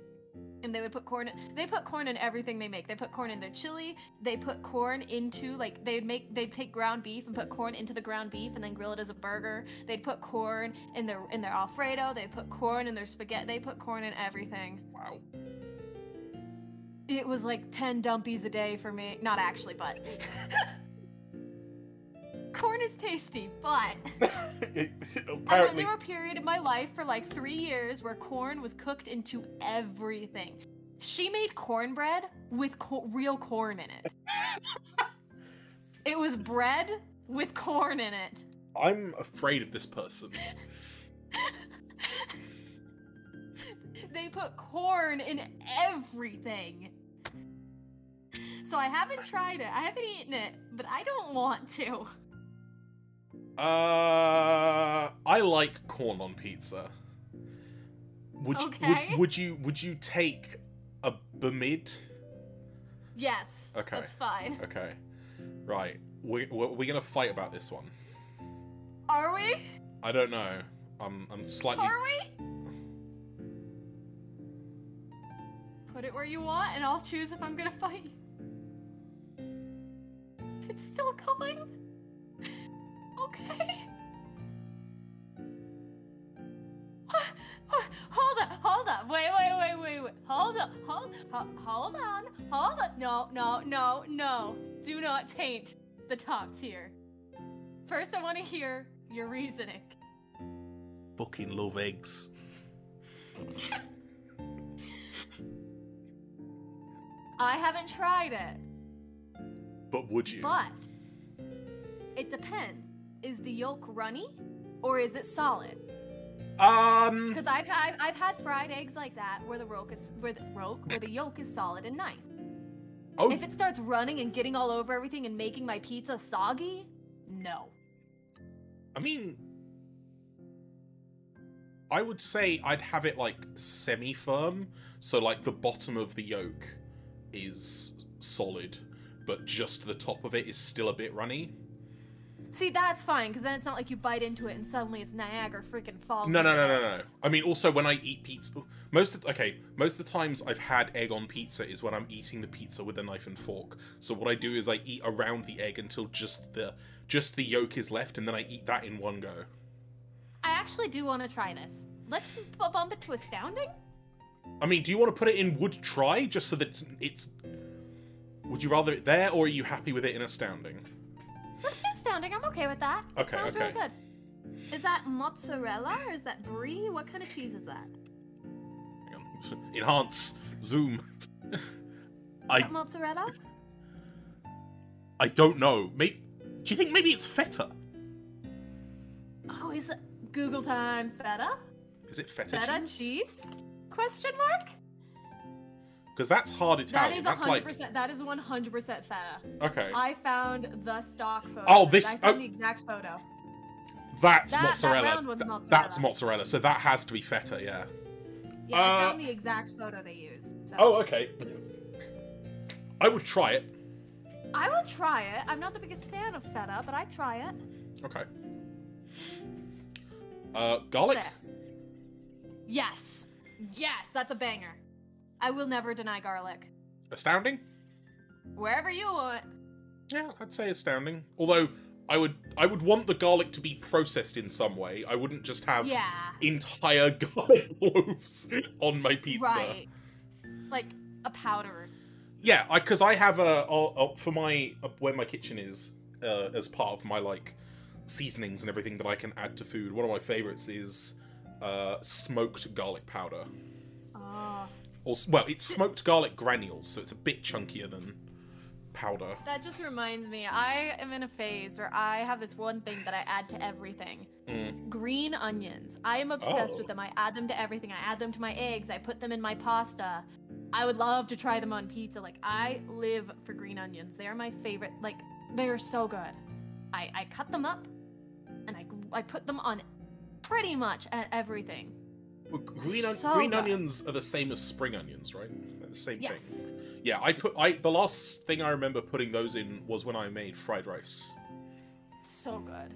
and they would put corn. They put corn in everything they make. They put corn in their chili. They put corn into like they'd take ground beef and put corn into the ground beef and then grill it as a burger. They'd put corn in their Alfredo. They put corn in their spaghetti. They put corn in everything. Wow. It was like 10 dumpies a day for me. Not actually, but... Corn is tasty, but... I went through a period in my life for like 3 years where corn was cooked into everything. She made cornbread with real corn in it. It was bread with corn in it. I'm afraid of this person. They put corn in everything. So I haven't tried it. I haven't eaten it, but I don't want to. I like corn on pizza. Would you take a bemid? Yes. Okay. That's fine. Okay. Right. We're gonna fight about this one. Are we? I don't know. I'm slightly. Are we? Put it where you want, and I'll choose if I'm gonna fight you. It's still going? Okay. Hold up. Wait. Hold on. No. Do not taint the top tier. First, I want to hear your reasoning. Fucking love eggs. I haven't tried it. But would you? But it depends. Is the yolk runny or is it solid? Because I've had fried eggs like that where the yolk is solid and nice. Oh. If it starts running and getting all over everything and making my pizza soggy, no. I mean, I would say I'd have it like semi-firm, so like the bottom of the yolk is solid, but just the top of it is still a bit runny. See, that's fine, because then it's not like you bite into it and suddenly it's Niagara freaking Falls. No. I mean, also when I eat pizza, most of the times I've had egg on pizza is when I'm eating the pizza with a knife and fork. So what I do is I eat around the egg until just the yolk is left, and then I eat that in one go. I actually do want to try this. Let's bump it to astounding. I mean, do you want to put it in would try just so that it's? Would you rather it there, or are you happy with it in astounding? Let's do astounding. I'm okay with that. Okay, sounds okay. really good. Is that mozzarella or is that brie? What kind of cheese is that? Hang on. Enhance. Zoom. Is that mozzarella? I don't know. Do you think maybe it's feta? Oh, is it Google time? Feta? Is it feta cheese? Question mark? Because that's hard Italian. That is 100%. Like... That is 100% feta. Okay. I found the stock photo. Oh, this. I found the exact photo. That's mozzarella. That round one's mozzarella. That's mozzarella. So that has to be feta, yeah. Yeah, I found the exact photo they used. So. Oh, okay. I would try it. I will try it. I'm not the biggest fan of feta, but I'd try it. Okay. Garlic? Yes. Yes, that's a banger. I will never deny garlic. Astounding? Wherever you want. Yeah, I'd say astounding. Although I would want the garlic to be processed in some way. I wouldn't just have entire garlic loaves on my pizza. Right. Like a powder. Yeah, because I have for my where my kitchen is as part of my like seasonings and everything that I can add to food. One of my favorites is smoked garlic powder. Oh. Well, it's smoked garlic granules, so it's a bit chunkier than powder. That just reminds me, I am in a phase where I have this one thing that I add to everything. Green onions. I am obsessed with them. I add them to everything. I add them to my eggs. I put them in my pasta. I would love to try them on pizza. Like, I live for green onions. They are my favorite. Like, they are so good. I cut them up, and I put them on pretty much everything. Well, green onions are the same as spring onions, right? They're the same thing. Yeah, the last thing I remember putting those in was when I made fried rice. So good.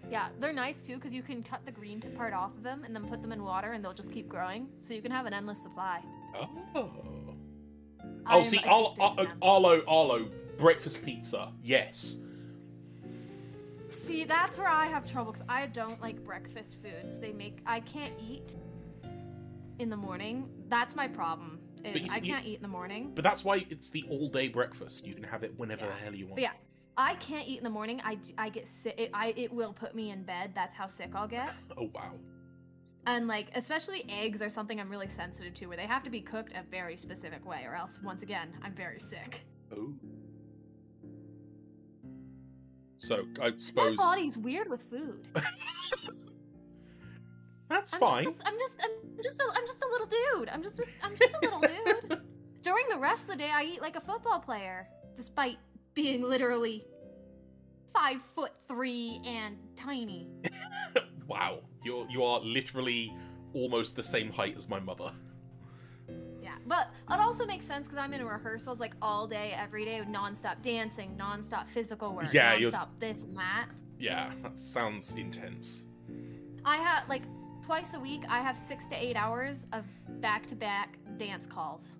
Yeah, they're nice too because you can cut the green part off of them and then put them in water and they'll just keep growing. So you can have an endless supply. Oh, see, Arlo, breakfast pizza, yes. See, that's where I have trouble because I don't like breakfast foods. I can't eat in the morning. That's my problem. I can't eat in the morning. But that's why it's the all-day breakfast. You can have it whenever the hell you want. But yeah, I can't eat in the morning. I get sick. It will put me in bed. That's how sick I'll get. Oh, wow. And, like, especially eggs are something I'm really sensitive to, where they have to be cooked a very specific way, or else, once again, I'm very sick. Oh. So, I suppose... My body's weird with food. That's fine. I'm just a little dude. I'm just a little dude. During the rest of the day, I eat like a football player, despite being literally 5'3" and tiny. Wow, you are literally almost the same height as my mother. Yeah, but it also makes sense because I'm in rehearsals like all day, every day, with nonstop dancing, nonstop physical work, nonstop this and that. Yeah, that sounds intense. I have like twice a week. I have 6 to 8 hours of back-to-back dance calls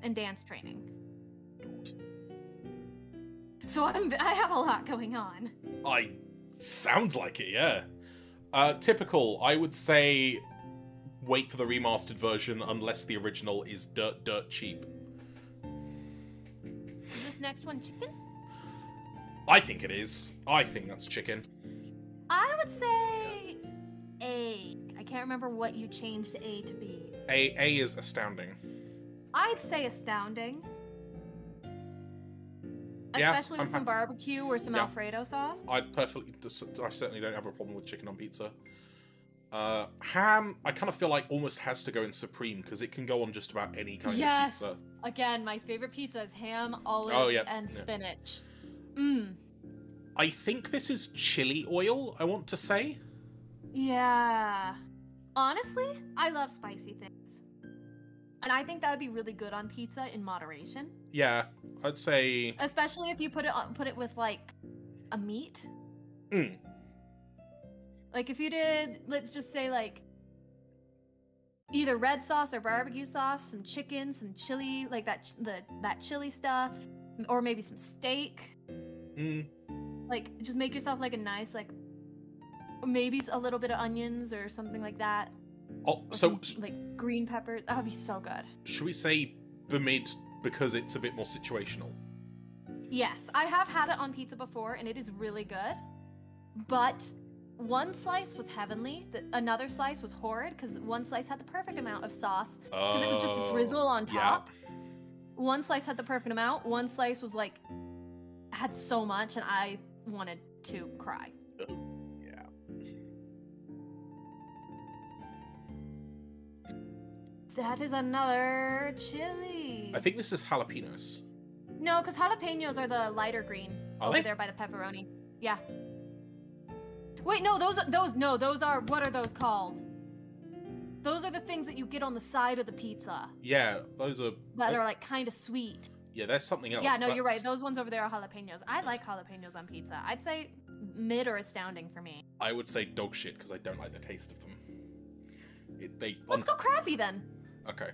and dance training. God. So I have a lot going on. Sounds like it, yeah. Typical, I would say wait for the remastered version unless the original is dirt cheap. Is this next one chicken? I think it is. I think that's chicken. I would say egg. I can't remember what you changed A to be. A is astounding. I'd say astounding. Yeah, Especially with some barbecue or some Alfredo sauce. I certainly don't have a problem with chicken on pizza. Ham, I kind of feel like almost has to go in supreme because it can go on just about any kind of pizza. Again, my favorite pizza is ham, olive, and spinach. I think this is chili oil, I want to say. Yeah. Honestly, I love spicy things. And I think that would be really good on pizza in moderation. Yeah, I'd say... Especially if you put it with, like, a meat. Like, if you did, let's just say, like, either red sauce or barbecue sauce, some chicken, some chili, like that chili stuff, or maybe some steak. Like, just make yourself, like, a nice, like, maybe a little bit of onions or something like that. Oh, so... Some, like, green peppers. That would be so good. Should we say bemid because it's a bit more situational? Yes, I have had it on pizza before, and it is really good. But... one slice was heavenly, another slice was horrid, because one slice had the perfect amount of sauce, because it was just a drizzle on top. Yeah. One slice had the perfect amount, one slice was like, had so much, and I wanted to cry. Yeah. That is another chili. I think this is jalapenos. No, because jalapenos are the lighter green over there by the pepperoni. Yeah. Wait, no, those are, what are those called? Those are the things that you get on the side of the pizza. Yeah, those are... that are, like, kind of sweet. Yeah, there's something else. Yeah, no, you're right. Those ones over there are jalapenos. I like jalapenos on pizza. I'd say mid or astounding for me. I would say dog shit, because I don't like the taste of them. Let's go crappy, then. Okay.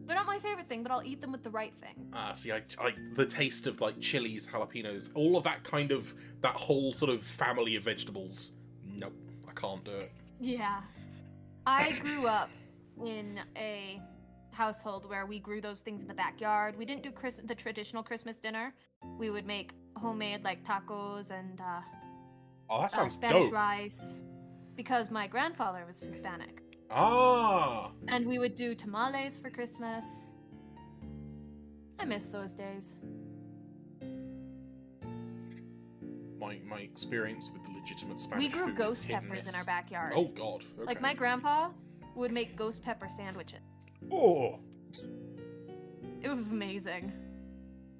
They're not my favorite thing, but I'll eat them with the right thing. See, I the taste of, like, chilies, jalapenos, all of that kind of, that whole sort of family of vegetables. Nope, I can't do it. Yeah. I grew up in a household where we grew those things in the backyard. We didn't do the traditional Christmas dinner. We would make homemade, like, tacos and oh, that sounds Spanish dope. rice, because my grandfather was Hispanic. Ah! And we would do tamales for Christmas. I miss those days. My experience with the legitimate Spanish We grew food ghost is hit and peppers in miss. our backyard. Oh, God. Okay. Like, my grandpa would make ghost pepper sandwiches. Oh! It was amazing.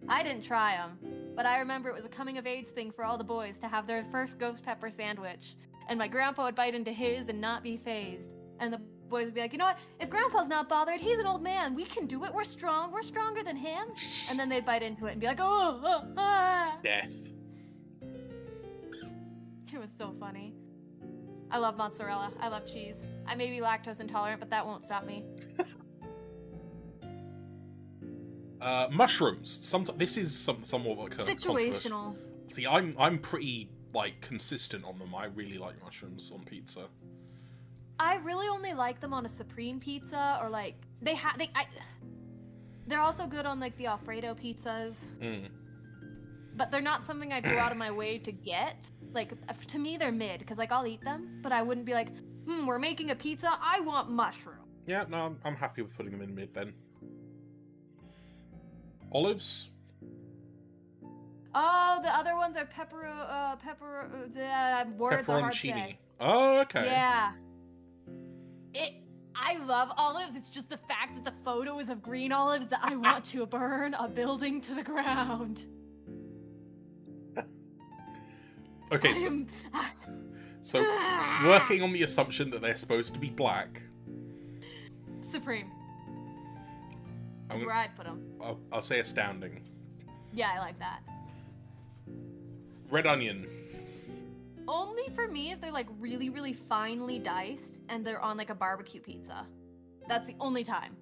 I didn't try them, but I remember it was a coming-of-age thing for all the boys to have their first ghost pepper sandwich. And my grandpa would bite into his and not be fazed. And the boys would be like, you know what? If Grandpa's not bothered, he's an old man. We can do it. We're strong. We're stronger than him. And then they'd bite into it and be like, ah. Death. It was so funny. I love mozzarella. I love cheese. I may be lactose intolerant, but that won't stop me. Mushrooms. This is somewhat like a situational. See, I'm pretty, like, consistent on them. I really like mushrooms on pizza. I really only like them on a supreme pizza, or like they're also good on, like, the Alfredo pizzas. But they're not something I go out of my way to get. Like, to me, they're mid, because, like, I'll eat them, but I wouldn't be like, we're making a pizza, I want mushroom. Yeah, no, I'm happy with putting them in mid then. Olives? Oh, the other ones are words are hard to say. Oh, okay. Yeah. I love olives. It's just the fact that the photo is of green olives that I want to burn a building to the ground. Okay, so working on the assumption that they're supposed to be black. Supreme. That's where I'd put them. I'll say astounding. Yeah, I like that. Red onion. Only for me if they're, like, really, really finely diced and they're on, like, a barbecue pizza. That's the only time.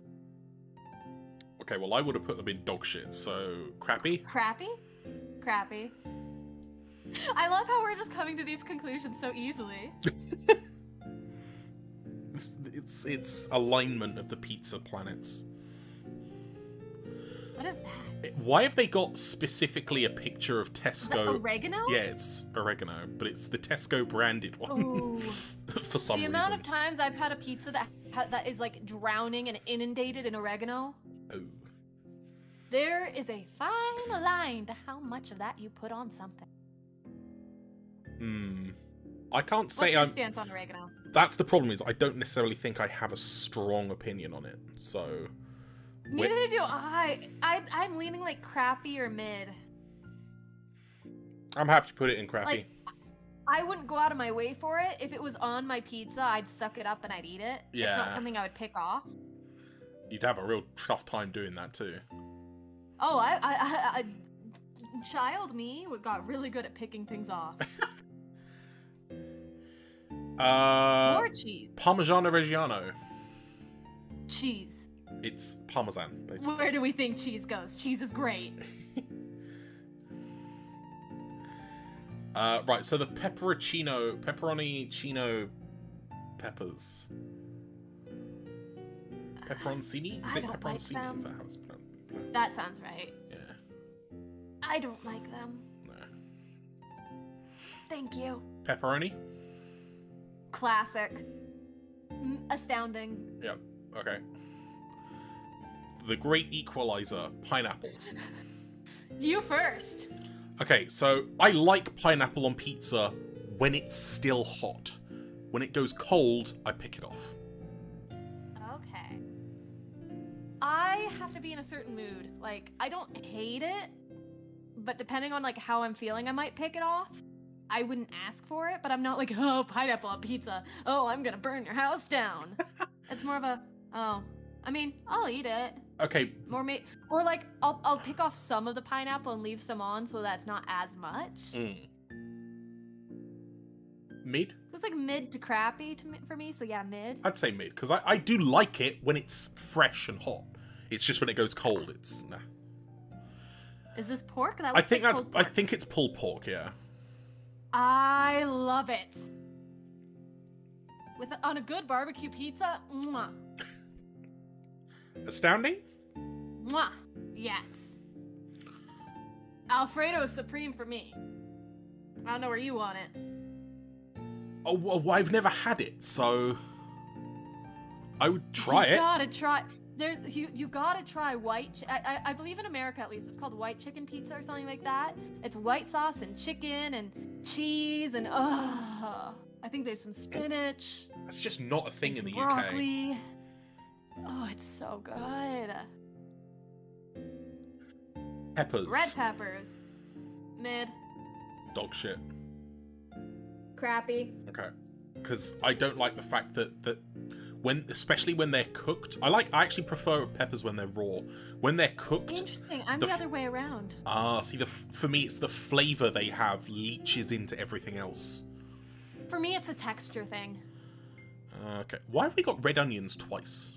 Okay, well, I would have put them in dog shit, so crappy? Crappy? Crappy. I love how we're just coming to these conclusions so easily. It's alignment of the pizza planets. What is that? Why have they got specifically a picture of Tesco? Is that oregano? Yeah, it's oregano, but it's the Tesco branded one. Ooh. for some The reason. amount of times I've had a pizza that is like drowning and inundated in oregano. Oh. There is a fine line to how much of that you put on something. I can't say What's your stance on oregano? That's the problem, is I don't necessarily think I have a strong opinion on it. So Neither do I. I'm leaning like crappy or mid. I'm happy to put it in crappy. Like, I wouldn't go out of my way for it. If it was on my pizza, I'd suck it up and I'd eat it. Yeah. It's not something I would pick off. You'd have a real tough time doing that too. Oh, I child me got really good at picking things off. More cheese. Parmigiano Reggiano. Cheese. It's Parmesan, basically. Where do we think cheese goes? Cheese is great. Right, so the pepperoni chino peppers. Pepperoncini? I don't like them. Is that how it's pronounced? That sounds right. Yeah. I don't like them. No. Thank you. Pepperoni? Classic. Astounding. Yep. Okay. The great equalizer, pineapple. You first. Okay, so I like pineapple on pizza when it's still hot. When it goes cold, I pick it off. Okay. I have to be in a certain mood. Like, I don't hate it, but depending on like how I'm feeling, I might pick it off. I wouldn't ask for it, but I'm not like, oh, pineapple on pizza. Oh, I'm gonna burn your house down. It's more of a, oh, I mean, I'll eat it. Okay. More meat, or like I'll pick off some of the pineapple and leave some on, so that's not as much. Mid? So it's like mid to crappy for me. So yeah, mid. I'd say mid, because I do like it when it's fresh and hot. It's just when it goes cold, it's nah. Is this pork? That I looks think like that's. pulled pork. I think it's pulled pork. Yeah. I love it. On a good barbecue pizza, mwah. Astounding? Mwah. Yes. Alfredo is supreme for me. I don't know where you want it. Oh, well, I've never had it, so I would try it. You gotta try. You gotta try white. I believe in America at least it's called white chicken pizza or something like that. It's white sauce and chicken and cheese and I think there's some spinach. That's just not a thing in the broccoli. UK. Oh, it's so good. Peppers. Red peppers. Mid. Dog shit. Crappy. Okay. Because I don't like the fact that especially when they're cooked, I actually prefer peppers when they're raw. When they're cooked. Interesting. I'm the other way around. See, for me, it's the flavor they have leaches into everything else. For me, it's a texture thing. Okay. Why have we got red onions twice?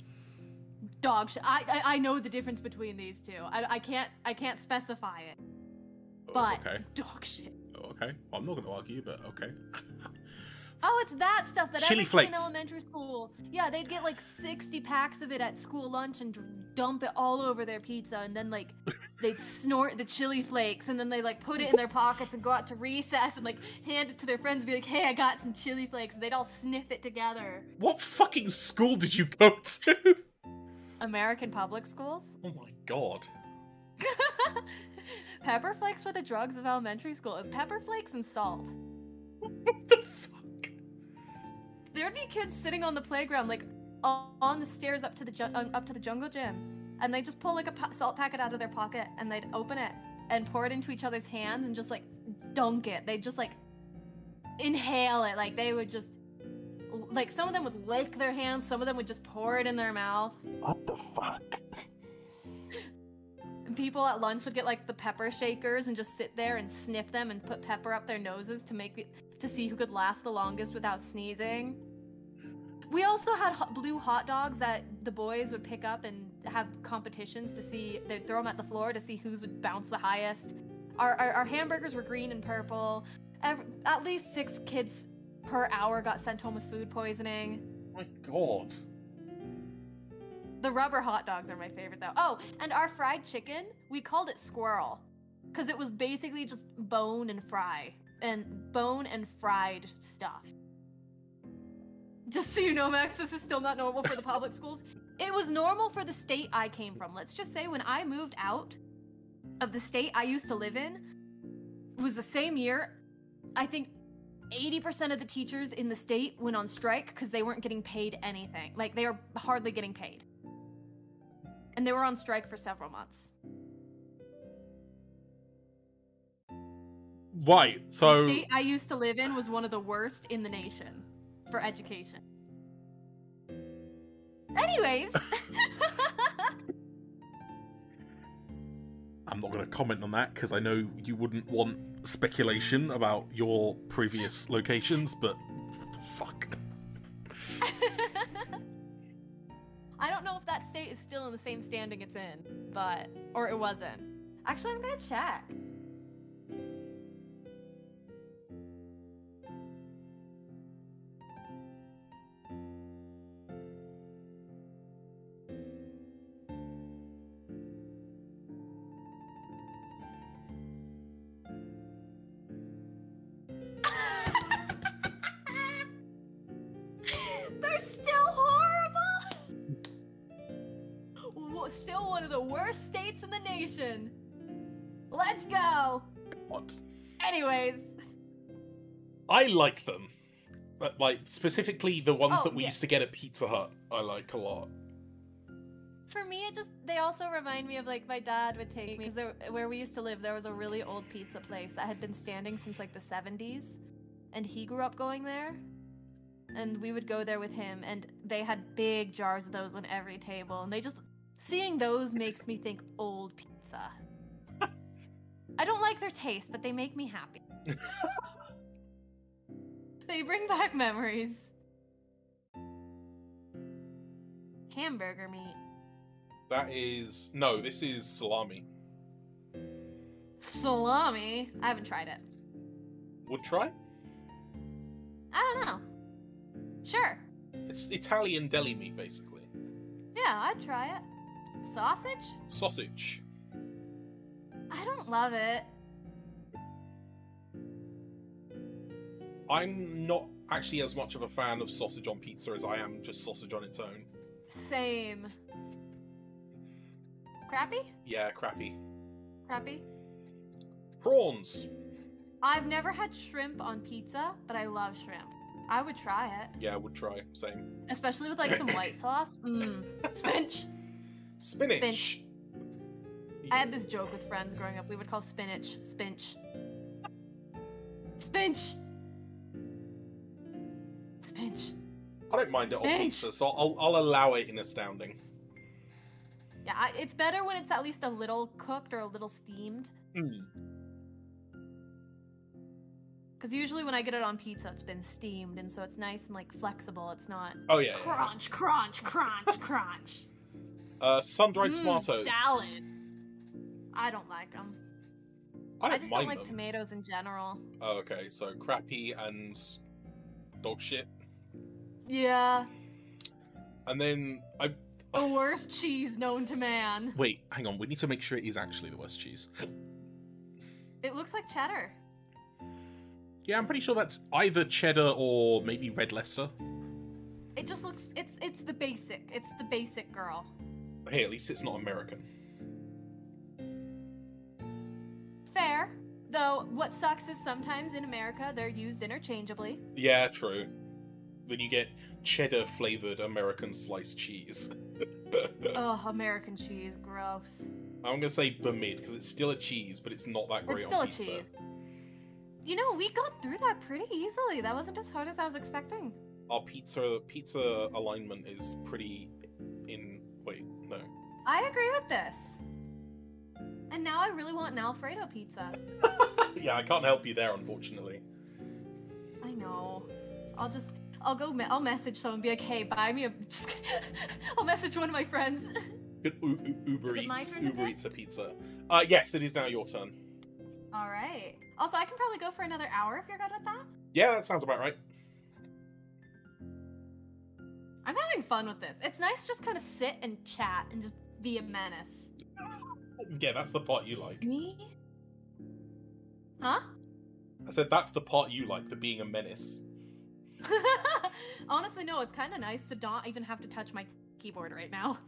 Dog shit. I know the difference between these two. I can't specify it. But okay. Dog shit. Okay. I'm not going to argue, but okay. Oh, it's that stuff that chili every kid flakes in elementary school. Yeah, they'd get like 60 packs of it at school lunch and dump it all over their pizza, and then like they'd snort the chili flakes, and then they like put it in their pockets and go out to recess and like hand it to their friends and be like, "Hey, I got some chili flakes." And they'd all sniff it together. What fucking school did you go to? American public schools. Oh my god. Pepper flakes were the drugs of elementary school. It was pepper flakes and salt. What the fuck? There'd be kids sitting on the playground, like on the stairs up to the jungle gym, and they just pull like a salt packet out of their pocket and they'd open it and pour it into each other's hands and just like dunk it. They'd just like inhale it. Like they would just, like some of them would lick their hands, some of them would just pour it in their mouth. What the fuck? And people at lunch would get like the pepper shakers and just sit there and sniff them and put pepper up their noses to see who could last the longest without sneezing. We also had blue hot dogs that the boys would pick up and have competitions to see. They'd throw them at the floor to see whose would bounce the highest. Our hamburgers were green and purple. At least 6 kids per hour got sent home with food poisoning. My god. The rubber hot dogs are my favorite though. Oh, and our fried chicken, we called it squirrel, because it was basically just bone and fried stuff. Just so you know, Max, this is still not normal for the public schools. It was normal for the state I came from. Let's just say when I moved out of the state I used to live in, it was the same year. I think 80% of the teachers in the state went on strike because they weren't getting paid anything. Like, they were hardly getting paid. And they were on strike for several months. Right, so... The state I used to live in was one of the worst in the nation for education. Anyways. I'm not going to comment on that because I know you wouldn't want speculation about your previous locations, but what the fuck? I don't know if that state is still in the same standing it's in, but... Or it wasn't. Actually, I'm gonna check. They're still horrible! Still one of the worst states in the nation. Let's go! What? Anyways. I like them. But, like, specifically the ones that we used to get at Pizza Hut, I like a lot. For me, they also remind me of, like, my dad would take me, because where we used to live, there was a really old pizza place that had been standing since, like, the 70s, and he grew up going there, and we would go there with him, and they had big jars of those on every table, and seeing those makes me think old pizza. I don't like their taste, but they make me happy. They bring back memories. Hamburger meat. That is... No, this is salami. Salami? I haven't tried it. Would try? I don't know. Sure. It's Italian deli meat, basically. Yeah, I'd try it. Sausage? Sausage. I don't love it. I'm not actually as much of a fan of sausage on pizza as I am just sausage on its own. Same. Crappy? Yeah, crappy. Crappy? Prawns. I've never had shrimp on pizza, but I love shrimp. I would try it. Yeah, I would try. Same. Especially with, like, some white sauce. Spinach. Spinach. Spinach. I had this joke with friends growing up. We would call spinach spinch. Spinch. Spinch. I don't mind it on pizza, so I'll allow it in Astounding. Yeah, it's better when it's at least a little cooked or a little steamed. Because usually when I get it on pizza, it's been steamed, and so it's nice and, like, flexible. It's not crunch, crunch, crunch, crunch. Sun-dried tomatoes. Salad. I don't like them. I just don't like tomatoes in general. Oh, okay. So crappy and dog shit. Yeah. And then the worst cheese known to man. Wait, hang on. We need to make sure it is actually the worst cheese. It looks like cheddar. Yeah, I'm pretty sure that's either cheddar or maybe red Leicester. It just looks... It's the basic. It's the basic girl. Hey, at least it's not American. Fair. Though, what sucks is sometimes in America, they're used interchangeably. Yeah, true. Then you get cheddar-flavored American sliced cheese. Ugh, American cheese. Gross. I'm gonna say bemid, because it's still a cheese, but it's not that great on pizza. It's still a cheese. You know, we got through that pretty easily. That wasn't as hard as I was expecting. Our pizza alignment is pretty Wait, no. I agree with this. And now I really want an Alfredo pizza. Yeah, I can't help you there, unfortunately. I know. I'll message someone and be like, hey, buy me a... I'll message one of my friends. Uber Eats a pizza. Yes, it is now your turn. All right. Also, I can probably go for another hour if you're good with that. Yeah, that sounds about right. I'm having fun with this. It's nice to just kind of sit and chat and just be a menace. Yeah, that's the part you like. Me? Huh? I said that's the part you like, the being a menace. Honestly, no, it's kind of nice to not even have to touch my keyboard right now.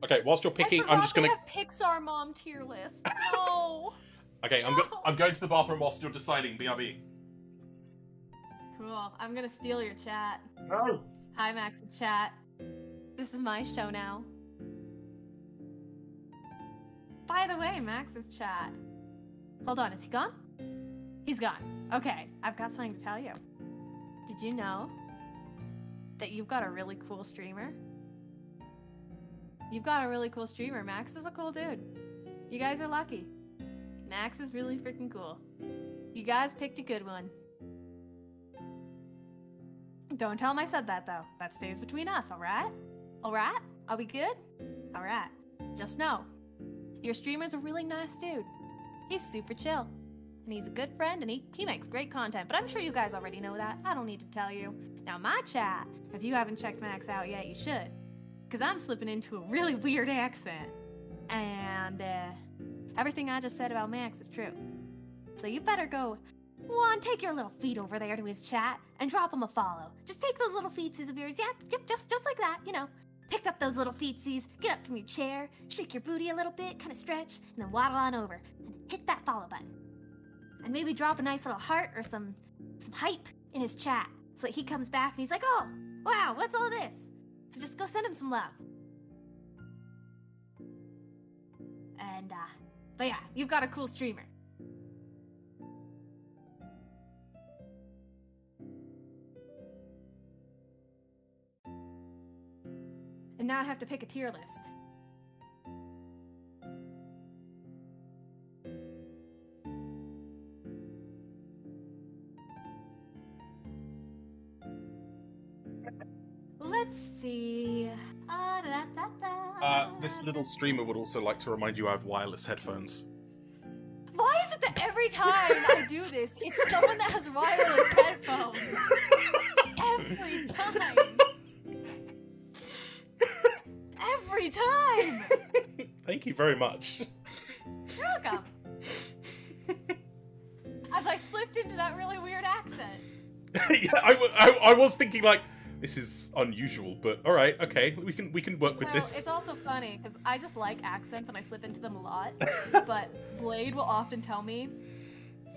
Okay, whilst you're picking, I'm just gonna have Pixar Mom tier list. No. Okay, I'm going to the bathroom whilst you're deciding. BRB. Cool. I'm gonna steal your chat. No. Hi, Max's chat. This is my show now. By the way, Max's chat. Hold on, is he gone? He's gone. Okay, I've got something to tell you. Did you know that you've got a really cool streamer? You've got a really cool streamer. Max is a cool dude. You guys are lucky. Max is really freaking cool. You guys picked a good one. Don't tell him I said that, though. That stays between us, alright? Alright? Are we good? Alright. Just know, your streamer's a really nice dude. He's super chill. And he's a good friend, and he makes great content. But I'm sure you guys already know that. I don't need to tell you. Now, my chat, if you haven't checked Max out yet, you should. Because I'm slipping into a really weird accent. And, everything I just said about Max is true. So you better go, take your little feet over there to his chat and drop him a follow. Just take those little feetsies of yours. Yep, just like that, you know. Pick up those little feetsies, get up from your chair, shake your booty a little bit, kind of stretch, and then waddle on over and hit that follow button. And maybe drop a nice little heart or some hype in his chat so that he comes back and he's like, oh, wow, what's all this? So just go send him some love. And, but yeah, you've got a cool streamer. And now I have to pick a tier list. Let's see. This little streamer would also like to remind you I have wireless headphones. Why is it that every time I do this, it's someone that has wireless headphones? Every time. Every time. Thank you very much. You're welcome. As I slipped into that really weird accent. Yeah, I was thinking like, this is unusual, but all right, okay, we can work with this. It's also funny because I just like accents and I slip into them a lot. But Blade will often tell me,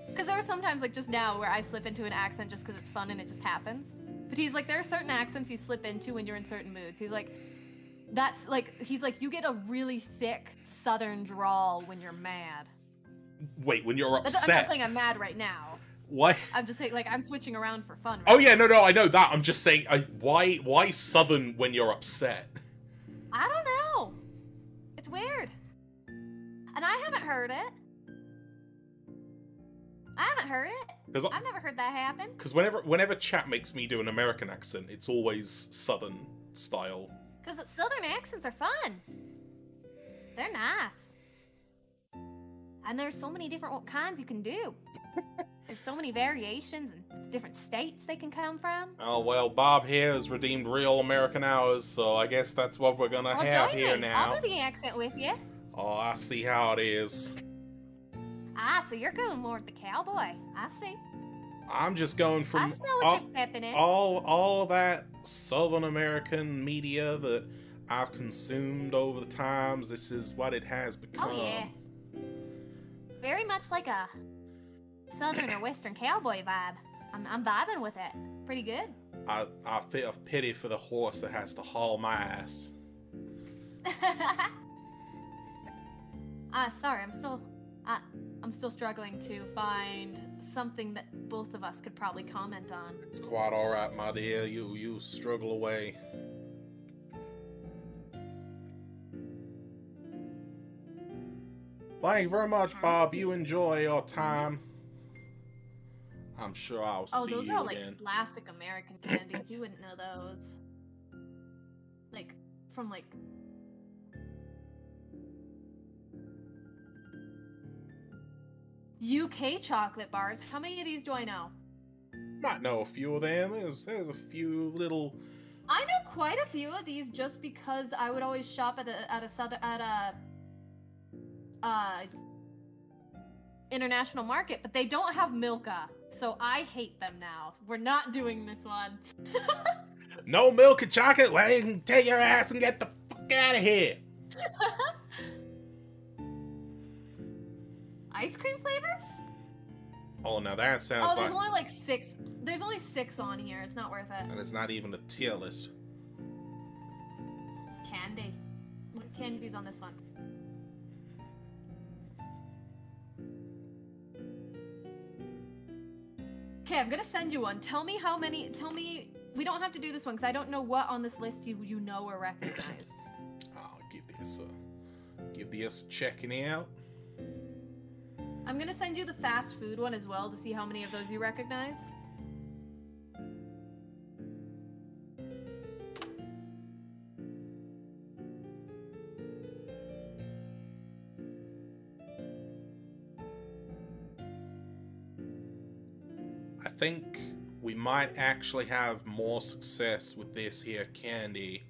because there are sometimes like just now where I slip into an accent just because it's fun and it just happens. But he's like, there are certain accents you slip into when you're in certain moods. He's like, you get a really thick Southern drawl when you're mad. Wait, when you're upset? I'm not saying I'm mad right now. Why? I'm just saying, like, I'm switching around for fun. Right? Oh yeah, no, I know that. I'm just saying, why Southern when you're upset? I don't know. It's weird, and I haven't heard it. I've never heard that happen. Because whenever chat makes me do an American accent, it's always Southern style. Because Southern accents are fun. They're nice, and there's so many different kinds you can do. There's so many variations and different states they can come from. Oh, well, Bob here has redeemed real American hours, so I guess that's what we're gonna have here now. I'll do the accent with you. Oh, I see how it is. So you're going more with the cowboy. I see. I'm just going from I smell what you're stepping in. all that Southern American media that I've consumed over the times. This is what it has become. Oh, yeah. Very much like a Southern or Western cowboy vibe. I'm vibing with it. Pretty good. I feel pity for the horse that has to haul my ass. Sorry, I'm still struggling to find something that both of us could probably comment on. It's quite all right, my dear. You struggle away. Thank you very much, Bob. You enjoy your time. I'm sure I'll see you again. Oh, those are all like classic American candies. You wouldn't know those. Like, from like... UK chocolate bars. How many of these do I know? Might know a few of them. There's a few little... I know quite a few of these just because I would always shop at a international market, but they don't have Milka, so I hate them now. We're not doing this one. No milk and chocolate? Well, you can take your ass and get the fuck out of here. Ice cream flavors? Oh, now that sounds there's like... only like 6. There's only 6 on here. It's not worth it. And it's not even a tier list. Candy. What candy's on this one? Okay, I'm gonna send you one. Tell me how many. We don't have to do this one because I don't know what on this list you know or recognize. I'll give this a checking out. I'm gonna send you the fast food one as well to see how many of those you recognize. I think we might actually have more success with this here candy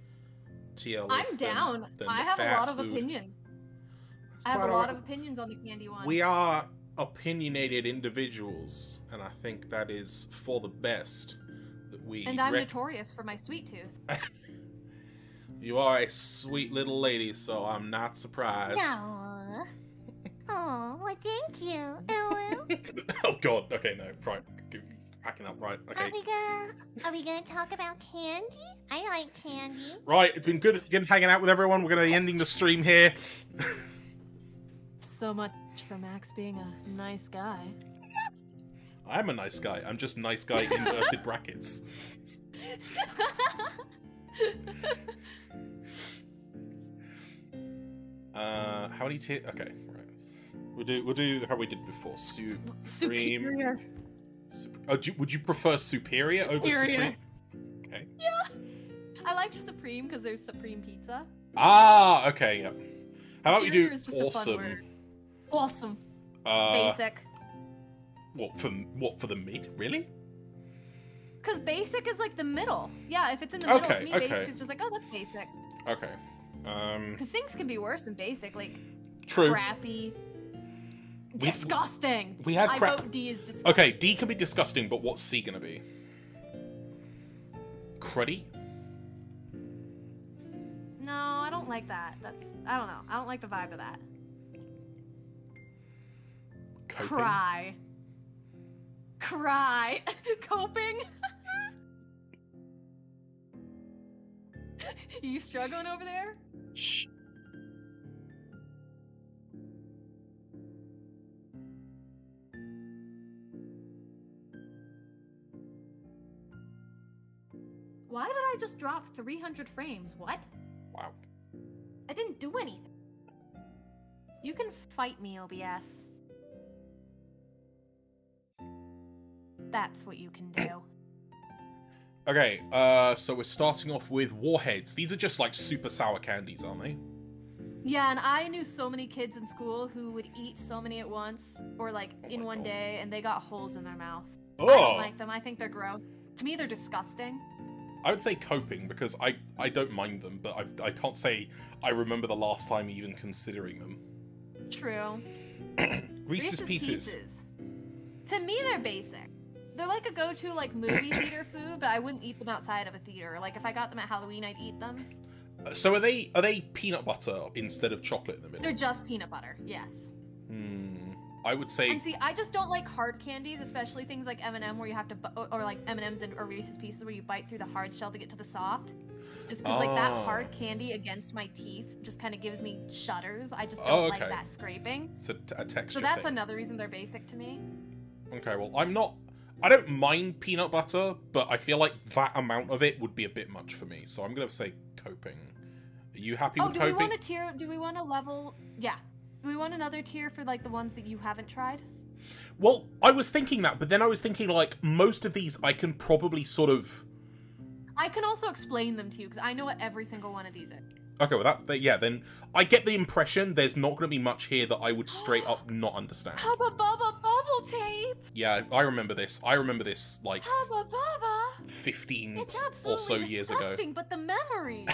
tier list. I'm down. Than I the have a lot of fast food. opinions. That's I have quite a all lot right. of opinions on the candy one. We are opinionated individuals, and I think that is for the best. That we and I'm notorious for my sweet tooth. You are a sweet little lady, so I'm not surprised. No. Oh, well, thank you. Oh god, okay, no, right. Backing up, right, okay. Are we gonna talk about candy? I like candy. Right, it's been good hanging out with everyone. We're gonna be ending the stream here. So much for Max being a nice guy. I'm a nice guy. I'm just nice guy inverted brackets. How many tier? Okay, right. We'll do how we did before. Supreme. Would you prefer superior over supreme? Okay. Yeah. I liked Supreme because there's Supreme Pizza. Ah, okay, yeah. How about we Superior do is just a fun awesome? word. Awesome. Basic. What for the meat? Really? Because basic is like the middle. Yeah, if it's in the middle, to me, okay. basic is just like, oh, that's basic. Okay. Because things can be worse than basic, like True. crappy, disgusting. We had crap. I vote D is disgusting. Okay, D can be disgusting, but what's C gonna be? Cruddy? No, I don't like that. I don't know. I don't like the vibe of that. Coping? Cry. Coping? You struggling over there? Shh. Why did I just drop 300 frames? What? Wow. I didn't do anything. You can fight me, OBS. That's what you can do. Okay, so we're starting off with warheads. These are just like super sour candies, aren't they? Yeah, and I knew so many kids in school who would eat so many at once, or like in one day, and they got holes in their mouth. Oh. I don't like them. I think they're gross. To me, they're disgusting. I would say coping because I don't mind them, but I can't say I remember the last time even considering them. True. Reese's Pieces. To me, they're basic. They're like a go-to like movie theater food, but I wouldn't eat them outside of a theater. Like if I got them at Halloween, I'd eat them. So are they peanut butter instead of chocolate in the middle? They're just peanut butter. Yes. I would say. And see, I just don't like hard candies, especially things like M&M where you have to, or like M&Ms or Reese's Pieces where you bite through the hard shell to get to the soft. Just because like that hard candy against my teeth just kind of gives me shudders. I just don't like that scraping. It's a texture So that's thing. another reason they're basic to me. Okay, well I don't mind peanut butter, but I feel like that amount of it would be a bit much for me. So I'm gonna say coping. Are you happy with coping? Do we want a tier? Do we want a level? Yeah. Do we want another tier for like the ones that you haven't tried? Well, I was thinking that, but then I was thinking like most of these I can probably sort of. I can also explain them to you because I know what every single one of these is. Okay, well yeah, then I get the impression there's not going to be much here that I would straight up not understand. Hubba Bubba bubble tape. Yeah, I remember this. I remember this like Hubba Bubba. 15 It's or so years ago. disgusting, but the memories.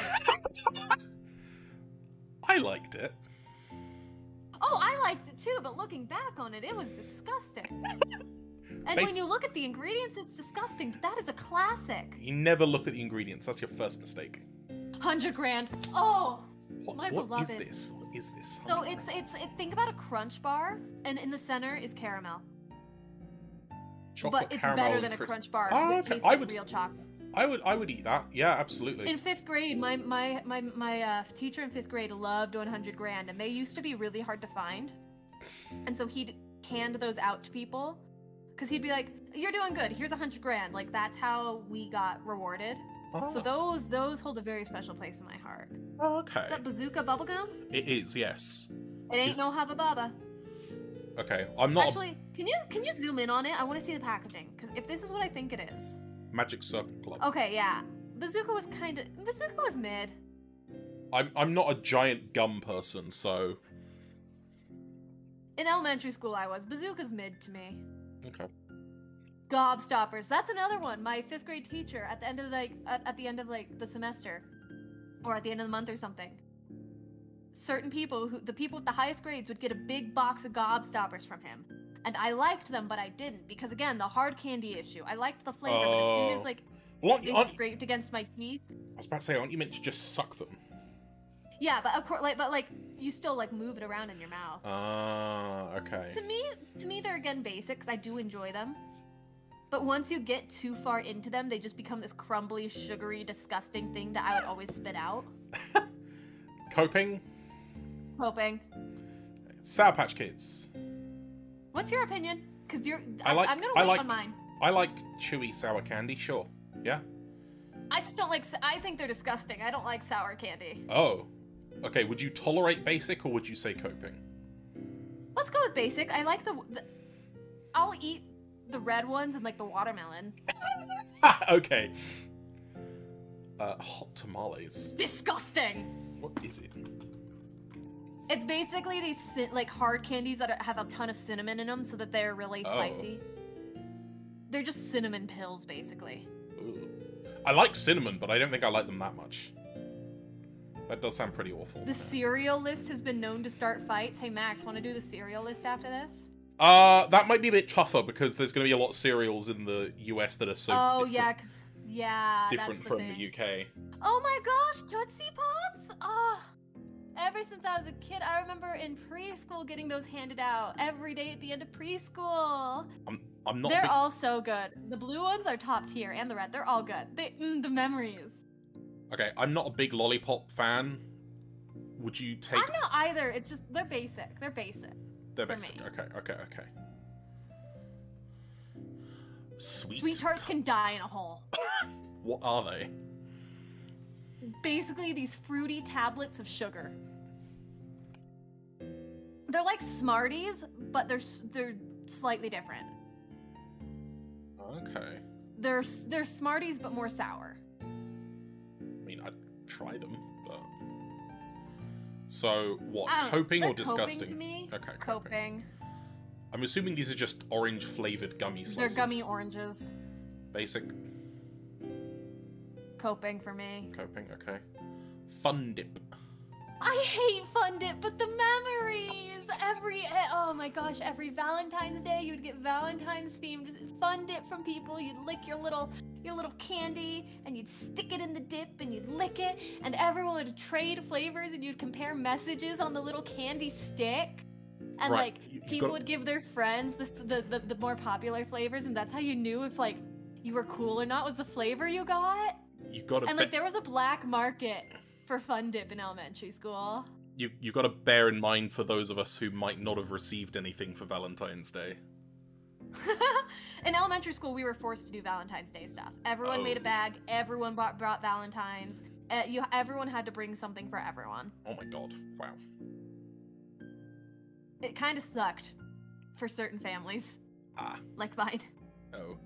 I liked it. Oh, I liked it too, but looking back on it, it was disgusting. And when you look at the ingredients, it's disgusting, but that is a classic. You never look at the ingredients. That's your first mistake. 100 grand. Oh, my beloved. What is this? What is this? So think about a Crunch bar, and in the center is caramel. Chocolate, but it's caramel, better than a crisp. Crunch bar because it tastes like real chocolate. I would eat that. Yeah, absolutely. In 5th grade, my teacher in 5th grade loved 100 grand, and they used to be really hard to find. And so he'd hand those out to people, because he'd be like, "You're doing good. Here's 100 grand." Like that's how we got rewarded. Oh. So those hold a very special place in my heart. Oh, okay. Is that bazooka bubblegum? It is, yes. It ain't no Hubba Bubba. Okay, I'm not. Actually, can you zoom in on it? I want to see the packaging, because if this is what I think it is. Magic Circle Club. Okay, yeah. Bazooka was mid. I'm not a giant gum person, so. In elementary school, I was. Bazooka's mid to me. Okay. Gobstoppers. That's another one. My 5th grade teacher at the end of the semester, or at the end of the month or something. Certain people the people with the highest grades would get a big box of Gobstoppers from him. And I liked them, but I didn't, because again, the hard candy issue. I liked the flavor, but as soon as they scraped against my teeth. I was about to say, aren't you meant to just suck them? Yeah, but of course, you still move it around in your mouth. Okay. To me, they're again basic, 'cause I do enjoy them. But once you get too far into them, they just become this crumbly, sugary, disgusting thing that I would always spit out. Coping? Sour Patch Kids. What's your opinion? Because I'm gonna wait on mine. I like chewy sour candy, sure. Yeah? I just don't like, I think they're disgusting. I don't like sour candy. Oh. Okay, would you tolerate basic, or would you say coping? Let's go with basic. I like I'll eat the red ones and the watermelon. Okay. Hot tamales. Disgusting! What is it? It's basically these hard candies that have a ton of cinnamon in them, so that they're really spicy. They're just cinnamon pills, basically. Ooh. I like cinnamon, but I don't think I like them that much. That does sound pretty awful. The cereal list has been known to start fights. Hey Max, want to do the cereal list after this? That might be a bit tougher, because there's going to be a lot of cereals in the US that are so different from the UK. Oh my gosh, Tootsie Pops! Ever since I was a kid, I remember in preschool getting those handed out every day at the end of preschool. I'm not. They're all so good. The blue ones are top tier, and the red. They're all good. The memories. Okay, I'm not a big lollipop fan. Would you take? I'm not either. It's just they're basic. They're basic. They're basic. Okay. Sweet tarts can die in a hole. What are they? Basically, these fruity tablets of sugar. They're like Smarties, but they're slightly different. Okay. They're Smarties, but more sour. I mean, I'd try them, but so what? Coping or disgusting? Coping to me. Okay, coping. I'm assuming these are just orange flavored gummy slices. They're gummy oranges. Basic. Coping for me. Coping, okay. Fun Dip. I hate Fun Dip, but the memories! Oh my gosh, every Valentine's Day you'd get Valentine's themed Fun Dip from people. You'd lick your little candy, and you'd stick it in the dip, and you'd lick it, and everyone would trade flavors, and you'd compare messages on the little candy stick. And people would give their friends the more popular flavors, and that's how you knew if you were cool or not, was the flavor you got. You got to. And there was a black market for Fun Dip in elementary school. You got to bear in mind for those of us who might not have received anything for Valentine's Day. In elementary school, we were forced to do Valentine's Day stuff. Everyone made a bag. Everyone brought Valentines. Everyone had to bring something for everyone. Oh my god! Wow. It kind of sucked for certain families. Like mine. Oh.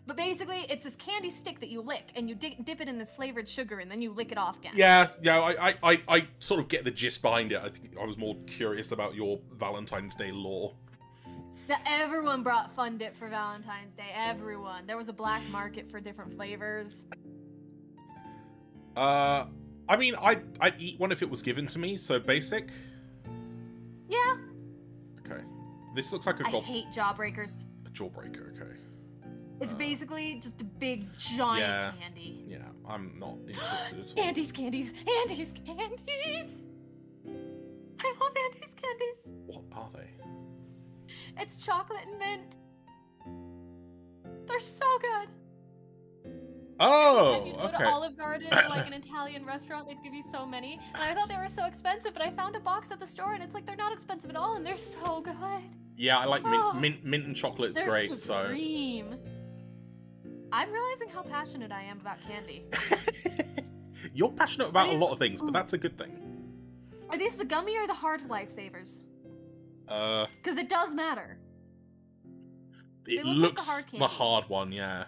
But basically, it's this candy stick that you lick, and you dip it in this flavored sugar, and then you lick it off again. Yeah, I sort of get the gist behind it. I think I was more curious about your Valentine's Day lore. That everyone brought Fun Dip for Valentine's Day. Everyone. There was a black market for different flavors. I mean, I'd eat one if it was given to me, so basic. Yeah. Okay. This looks like I hate jawbreakers. a jawbreaker. Okay. It's basically just a big giant candy. Yeah, I'm not interested at all. Andy's candies. Andy's candies. I love Andy's candies. What are they? It's chocolate and mint. They're so good. Oh, Like, you'd go to Olive Garden or like an Italian restaurant, they'd give you so many. And I thought they were so expensive, but I found a box at the store and it's like they're not expensive at all and they're so good. Yeah, I like mint and chocolate. It's great. Supreme. I'm realizing how passionate I am about candy. You're passionate about a lot of things, but that's a good thing. Are these the gummy or the hard lifesavers? Because it does matter. It look looks like the the hard hard one, yeah.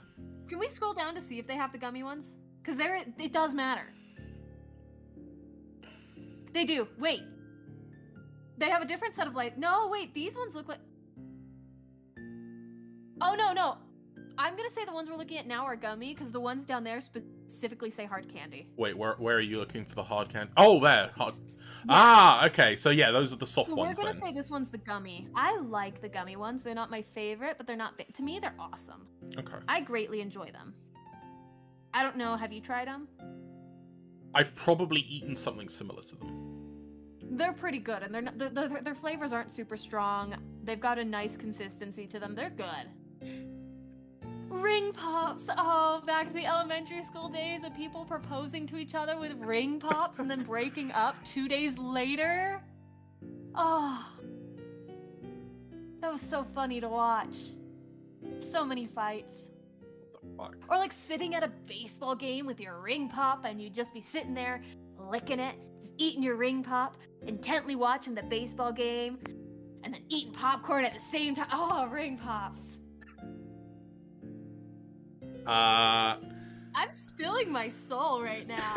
Can we scroll down to see if they have the gummy ones? Because it does matter. They do. Wait. They have a different set of light. No, wait. These ones look like... Oh, no. I'm going to say the ones we're looking at now are gummy because the ones down there specifically say hard candy. Wait, where are you looking for the hard candy? Oh, there. Hard. Yeah. Ah, okay. So, yeah, those are the soft ones We're going to say this one's the gummy. I like the gummy ones. They're not my favorite, but they're not... To me, they're awesome. Okay. I greatly enjoy them. I don't know. Have you tried them? I've probably eaten something similar to them. They're pretty good, and their flavors aren't super strong. They've got a nice consistency to them. They're good. Ring pops! Oh, back to the elementary school days of people proposing to each other with ring pops and then breaking up 2 days later. Oh, that was so funny to watch. So many fights. What the fuck? Or like sitting at a baseball game with your ring pop and you'd just be sitting there licking it, just eating your ring pop, intently watching the baseball game, and then eating popcorn at the same time. Oh, ring pops. I'm spilling my soul right now.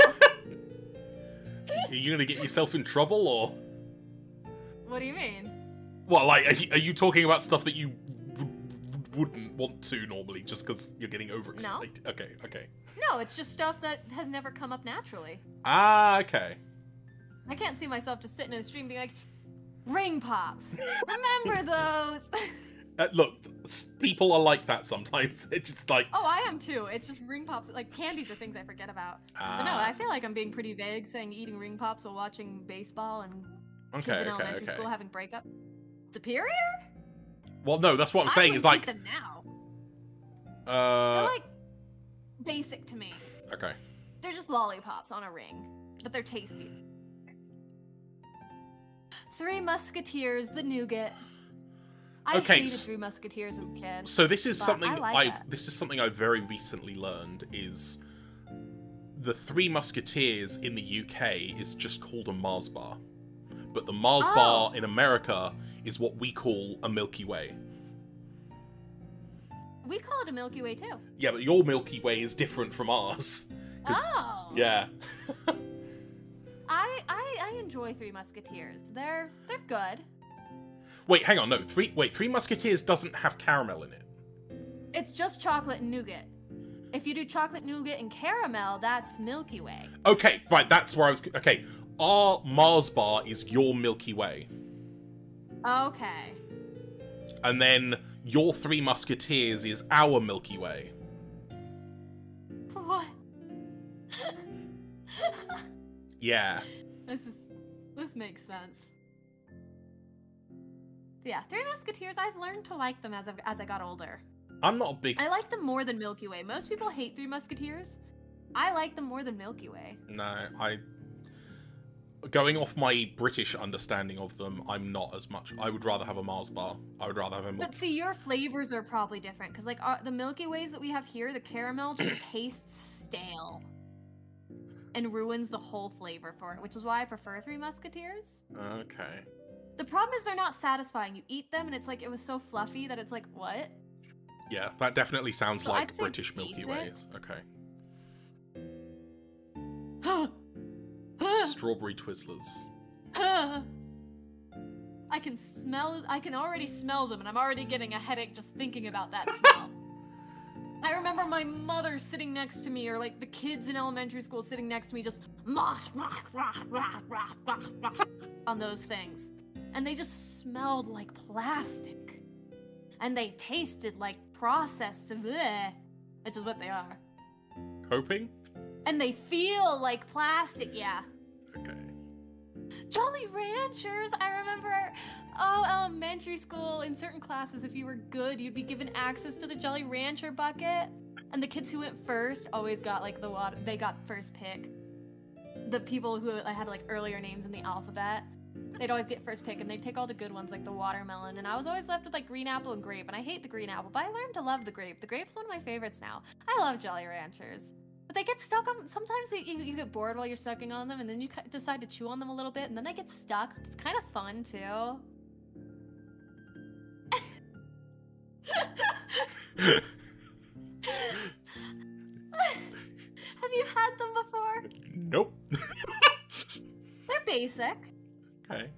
Are you gonna get yourself in trouble, or? What do you mean? Well, like, are you talking about stuff that you wouldn't want to normally, just because you're getting overexcited? No. Okay. No, it's just stuff that has never come up naturally. Ah, okay. I can't see myself just sitting in a stream being like, ring pops. Remember those? Look, people are like that sometimes. It's just like... Oh, I am too. It's just ring pops. Like, candies are things I forget about. But no, I feel like I'm being pretty vague saying eating ring pops while watching baseball and kids in elementary school having breakup. Superior? Well, no, that's what I'm saying. Is like... eat them now. They're like basic to me. Okay. They're just lollipops on a ring, but they're tasty. Three Musketeers, the nougat. I hated Three Musketeers as a kid. So this is something this is something I very recently learned is the Three Musketeers in the UK is just called a Mars bar. But the Mars bar in America is what we call a Milky Way. We call it a Milky Way too. Yeah, but your Milky Way is different from ours. Oh. Yeah. I enjoy Three Musketeers. They're good. Wait, hang on, no. Three Musketeers doesn't have caramel in it. It's just chocolate and nougat. If you do chocolate, nougat, and caramel, that's Milky Way. Okay, right, that's where I was... Okay, our Mars bar is your Milky Way. Okay. And then your Three Musketeers is our Milky Way. What? Yeah. This makes sense. Yeah, Three Musketeers, I've learned to like them as I got older. I'm not a big... I like them more than Milky Way. Most people hate Three Musketeers. I like them more than Milky Way. No, going off my British understanding of them, I'm not as much... I would rather have a Mars bar. I would rather have a... But see, your flavors are probably different, because like the Milky Ways that we have here, the caramel just tastes stale. And ruins the whole flavor for it, which is why I prefer Three Musketeers. Okay. The problem is they're not satisfying. You eat them and it's like, it was so fluffy that it's like, what? Yeah, that definitely sounds like British basic. Milky Ways. Okay. Strawberry Twizzlers. I can already smell them and I'm already getting a headache just thinking about that smell. I remember my mother sitting next to me, or like the kids in elementary school sitting next to me just on those things. and they just smelled like plastic. And they tasted like processed bleh, which is what they are. Coping? And they feel like plastic, yeah. Okay. Jolly Ranchers! I remember, elementary school, in certain classes, if you were good, you'd be given access to the Jolly Rancher bucket. And the kids who went first always got, like, the water, they got first pick. The people who had, like, earlier names in the alphabet, they'd always get first pick, and they'd take all the good ones, like the watermelon. And I was always left with, like, green apple and grape, and I hate the green apple, but I learned to love the grape. The grape's one of my favorites now. I love Jolly Ranchers. But they get stuck on, sometimes you get bored while you're sucking on them, and then you decide to chew on them a little bit, and then they get stuck. It's kind of fun, too. Have you had them before? Nope. They're basic. Okay.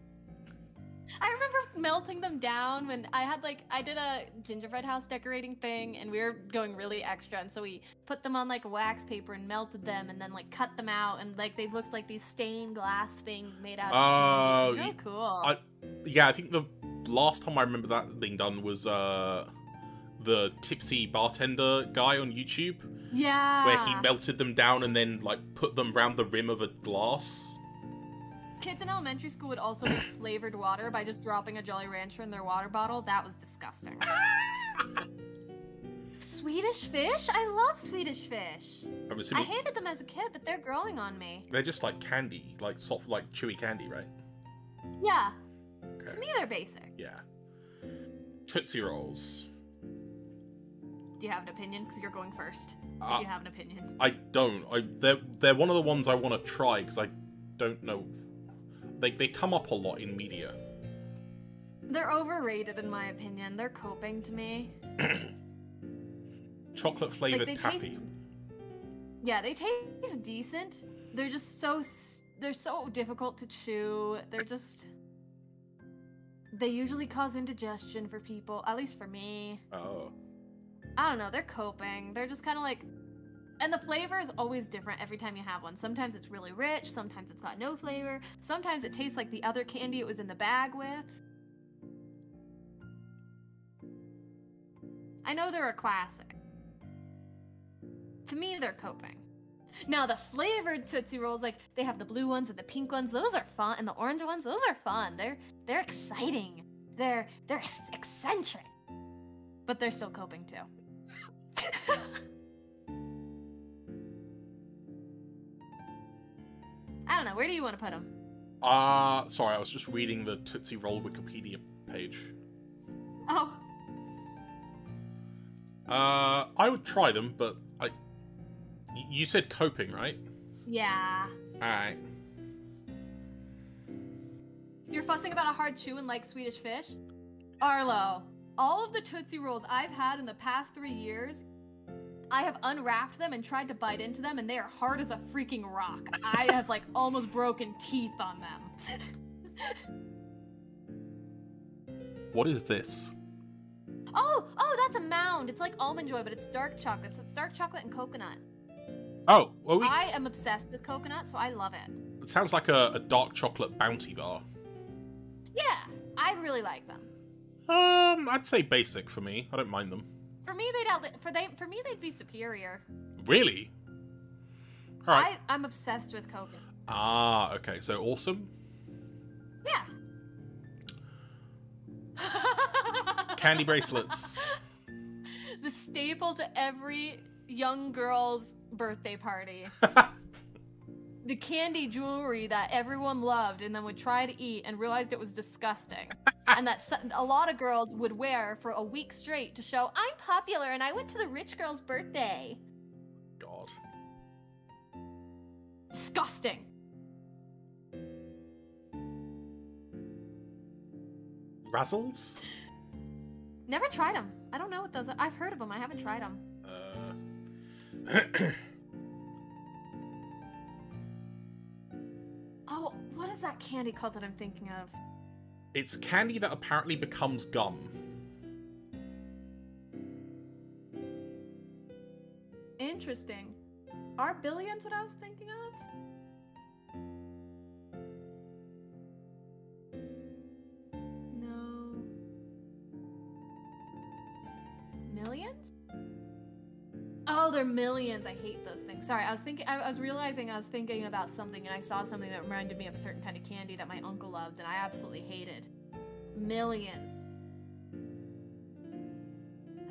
I remember melting them down when I did a gingerbread house decorating thing, and we were going really extra, and so we put them on like wax paper and melted them, and then like cut them out, and like they looked like these stained glass things made out of candy. It was really cool. I think the last time I remember that being done was the tipsy bartender guy on YouTube. Yeah. Where he melted them down and then like put them around the rim of a glass. Kids in elementary school would also make flavored water by just dropping a Jolly Rancher in their water bottle. That was disgusting. Swedish Fish? I love Swedish Fish. I'm assuming I hated them as a kid, but they're growing on me. they're just like candy, like soft, like chewy candy, right? Yeah. Okay. To me, they're basic. Yeah. Tootsie Rolls. Do you have an opinion? Because you're going first. Do you have an opinion? I don't. They're one of the ones I want to try because I don't know. They come up a lot in media. They're overrated in my opinion. They're coping to me. Chocolate flavored taffy. Yeah, they taste decent. They're just so difficult to chew. They usually cause indigestion for people, at least for me. Oh. I don't know, they're coping. They're just kind of like, and the flavor is always different every time you have one. Sometimes it's really rich, sometimes it's got no flavor, sometimes it tastes like the other candy it was in the bag with. I know they're a classic. To me, they're coping. Now, the flavored Tootsie Rolls, like, they have the blue ones and the pink ones, those are fun, and the orange ones, those are fun. They're exciting. They're eccentric. But they're still coping, too. I don't know, where do you want to put them? Sorry, I was just reading the Tootsie Roll Wikipedia page. Oh. I would try them, but you said coping, right? Yeah. Alright. You're fussing about a hard chew and like Swedish Fish? Arlo, all of the Tootsie Rolls I've had in the past 3 years, I have unwrapped them and tried to bite into them, and they are hard as a freaking rock. I have, like, almost broken teeth on them. What is this? Oh, that's a mound. It's like Almond Joy, but it's dark chocolate. So it's dark chocolate and coconut. Oh, well, I am obsessed with coconut, so I love it. It sounds like a dark chocolate bounty bar. Yeah, I really like them. I'd say basic for me. I don't mind them. For me, they'd be superior. Really? All right. I'm obsessed with coconut. Ah, okay. So awesome. Yeah. Candy bracelets. The staple to every young girl's birthday party. The candy jewelry that everyone loved and then would try to eat and realized it was disgusting. And that a lot of girls would wear for a week straight to show, I'm popular and I went to the rich girl's birthday. God. Disgusting. Razzles? Never tried them. I don't know what those are. I've heard of them. I haven't tried them. Oh, what is that candy called that I'm thinking of? It's candy that apparently becomes gum. Interesting. Are billions what I was thinking of? they're millions. I hate those things. Sorry, I was realizing I was thinking about something, and I saw something that reminded me of a certain kind of candy that my uncle loved, and I absolutely hated. Million.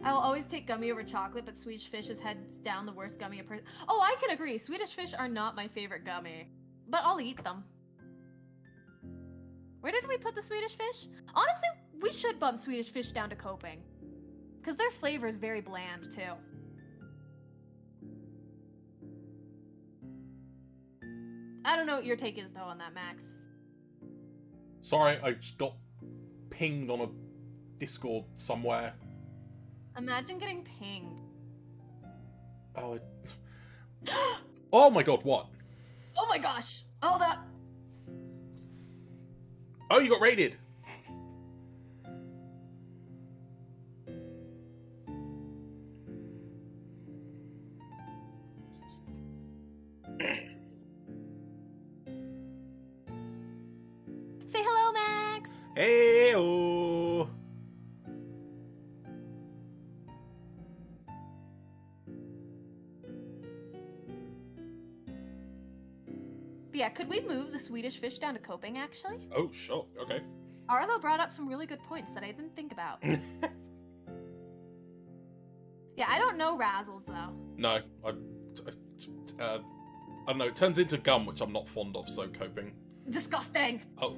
I will always take gummy over chocolate, but Swedish Fish is hands down the worst gummy a person. Oh, I can agree. Swedish Fish are not my favorite gummy, but I'll eat them. Where did we put the Swedish Fish? Honestly, we should bump Swedish Fish down to coping, because their flavor is very bland too. I don't know what your take is though on that, Max. Sorry, I just got pinged on a Discord somewhere. Imagine getting pinged. Oh, oh my god, what? Oh my gosh! Oh, that. Oh, you got raided. Say hello, Max! Hey-oh. But yeah, could we move the Swedish Fish down to coping, actually? Oh, sure, okay. Arlo brought up some really good points that I didn't think about. Yeah, I don't know Razzles, though. No, I don't know, it turns into gum, which I'm not fond of, so coping. Disgusting! Oh.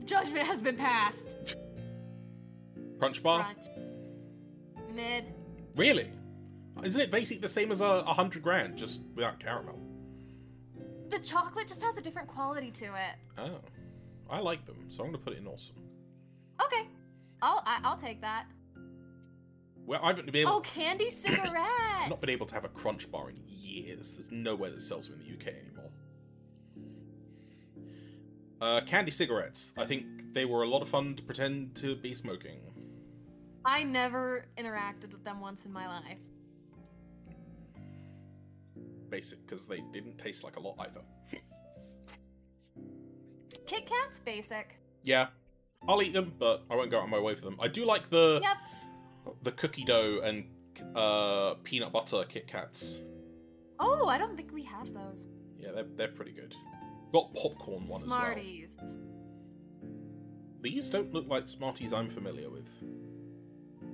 Judgment has been passed. Crunch bar? Crunch. Mid. Really? Isn't it basically the same as 100 grand, just without caramel? The chocolate just has a different quality to it. Oh. I like them, so I'm going to put it in awesome. Okay. I'll take that. Well, I haven't been able... Oh, candy cigarettes! I've not been able to have a crunch bar in years. There's nowhere that sells them in the UK anymore. Candy cigarettes. I think they were a lot of fun to pretend to be smoking. I never interacted with them once in my life. Basic, because they didn't taste like a lot either. Kit Kat's basic. Yeah. I'll eat them, but I won't go out of my way for them. I do like the cookie dough and peanut butter Kit Kats. Oh, I don't think we have those. Yeah, they're pretty good. Got popcorn one Smarties. as well. These don't look like Smarties I'm familiar with.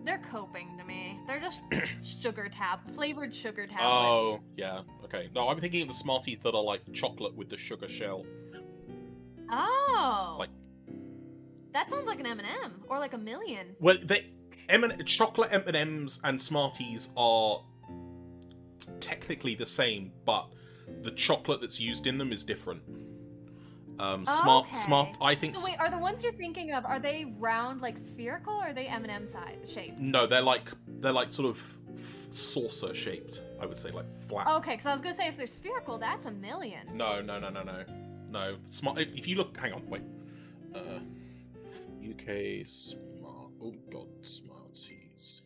They're coping to me. They're just flavored sugar tablets. Oh, yeah. Okay. No, I'm thinking of the Smarties that are like chocolate with the sugar shell. Oh. Like. That sounds like an M&M or like a Million. Well, chocolate M&Ms and Smarties are technically the same, but the chocolate that's used in them is different. Smart. I think. So wait, are the ones you're thinking of? Are they round, like spherical, or are they M&M shape? No, they're like sort of saucer shaped. I would say like flat. Okay, because I was gonna say if they're spherical, that's a Million. No. Smart. If you look, hang on, wait. UK smart. Oh god, Smarties.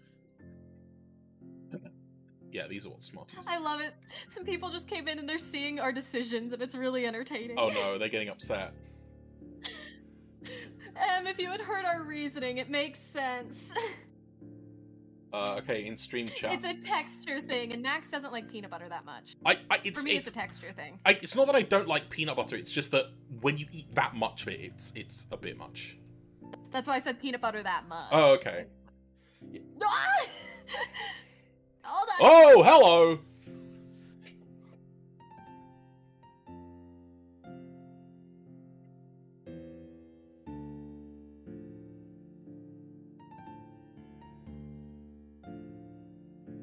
Yeah, these are what Smarties. I love it. Some people just came in and they're seeing our decisions, and it's really entertaining. Oh no, they're getting upset. If you had heard our reasoning, it makes sense. Okay, in stream chat. It's a texture thing, and Max doesn't like peanut butter that much. For me, it's a texture thing. It's not that I don't like peanut butter. It's just that when you eat that much of it, it's a bit much. That's why I said peanut butter that much. Oh, okay. Yeah. Hold on. Oh, hello.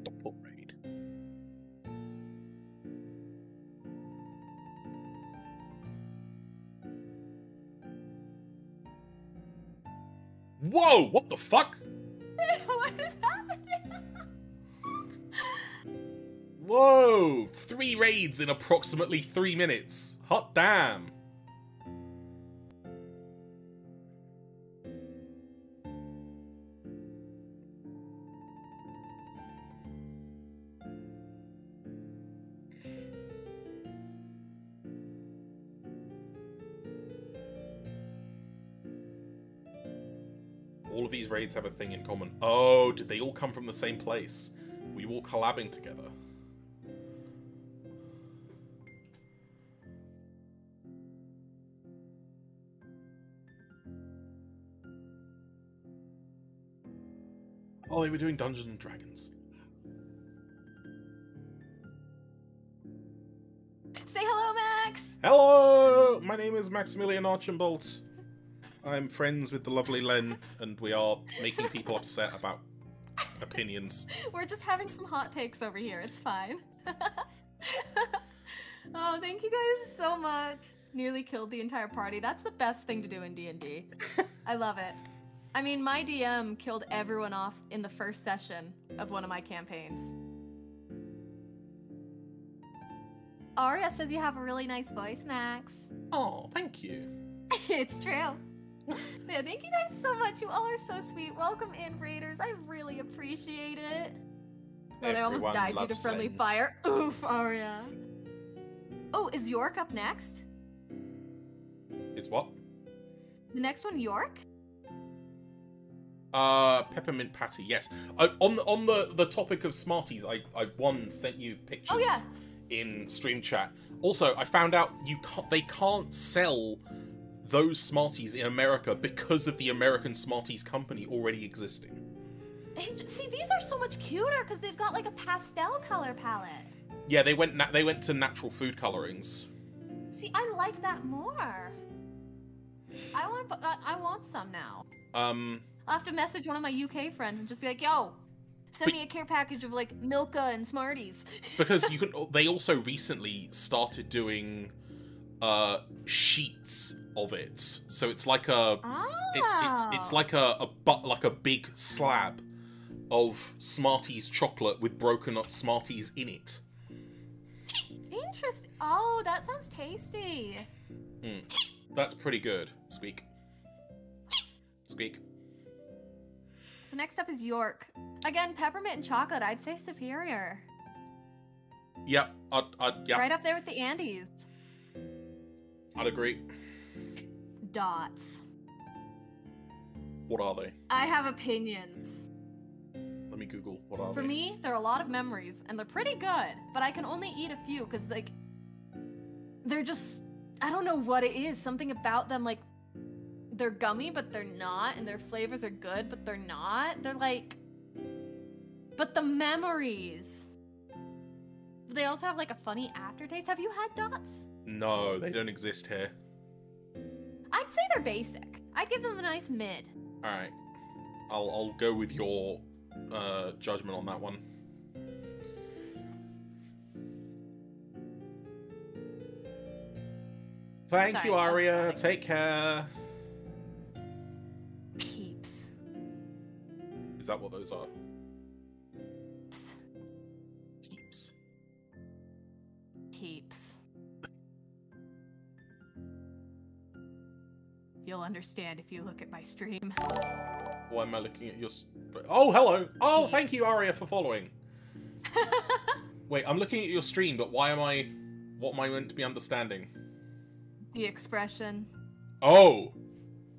Double raid. Whoa! What the fuck? What is happening? Whoa! 3 raids in approximately 3 minutes. Hot damn. these raids have a thing in common. Oh, did they all come from the same place? Were you all collabing together? Oh, they were doing Dungeons and Dragons. Say hello, Max! Hello! My name is Maximilian Archambault. I'm friends with the lovely Lenn, and we are making people upset about opinions. We're just having some hot takes over here, it's fine. Oh, thank you guys so much. Nearly killed the entire party. That's the best thing to do in D&D. I love it. I mean, my DM killed everyone off in the first session of one of my campaigns. Aria says you have a really nice voice, Max. Oh, thank you. It's true. Yeah, thank you guys so much. You all are so sweet. Welcome in, Raiders. I really appreciate it. And I almost died due to friendly fire. Oof, Aria. Oh, is York up next? Is what? The next one, York? Peppermint patty, yes. On the topic of Smarties, I sent you pictures. Oh, yeah. In stream chat. Also, I found out they can't sell those Smarties in America because of the American Smarties company already existing. And see, these are so much cuter because they've got like a pastel color palette. Yeah, they went to natural food colorings. See, I like that more. I want some now. I'll have to message one of my UK friends and just be like, yo, send me a care package of like Milka and Smarties. Because you can. They also recently started doing sheets of it, so it's like a it's like a big slab of Smarties chocolate with broken up Smarties in it. Interesting. Oh, that sounds tasty. That's pretty good. Squeak. Squeak. So next up is York. Again, peppermint and chocolate, I'd say superior. Yep, yep. Right up there with the Andes. I'd agree. Dots. What are they? I have opinions. Let me Google. What are they? For me, they're a lot of memories, and they're pretty good, but I can only eat a few, because, like, they're just, I don't know what it is. Something about them, like, they're gummy, but they're not, and their flavors are good, but they're not. They're like, but the memories. They also have, like, a funny aftertaste. Have you had dots? No, they don't exist here. I'd say they're basic. I'd give them a nice mid. Alright. I'll go with your judgment on that one. Thank you, Aria. Take care. Peeps. Is that what those are? Peeps. Peeps. Peeps. You'll understand if you look at my stream. Why am I looking at your... Oh, hello! Oh, thank you, Aria, for following. Wait, I'm looking at your stream, but why am I... What am I meant to be understanding? The expression. Oh!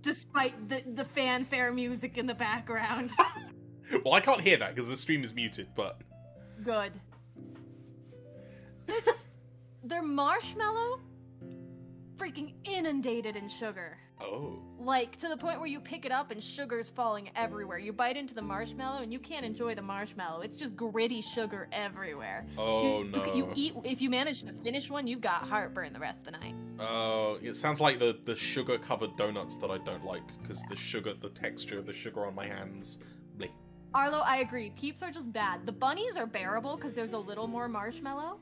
Despite the fanfare music in the background. Well, I can't hear that because the stream is muted, but... Good. They're marshmallow, freaking inundated in sugar. Oh. Like, to the point where you pick it up and sugar's falling everywhere. You bite into the marshmallow and you can't enjoy the marshmallow. It's just gritty sugar everywhere. Oh, no. You eat, if you manage to finish one, you've got heartburn the rest of the night. Oh, it sounds like the sugar-covered donuts that I don't like, because the texture of the sugar on my hands. Bleh. Arlo, I agree. Peeps are just bad. The bunnies are bearable because there's a little more marshmallow.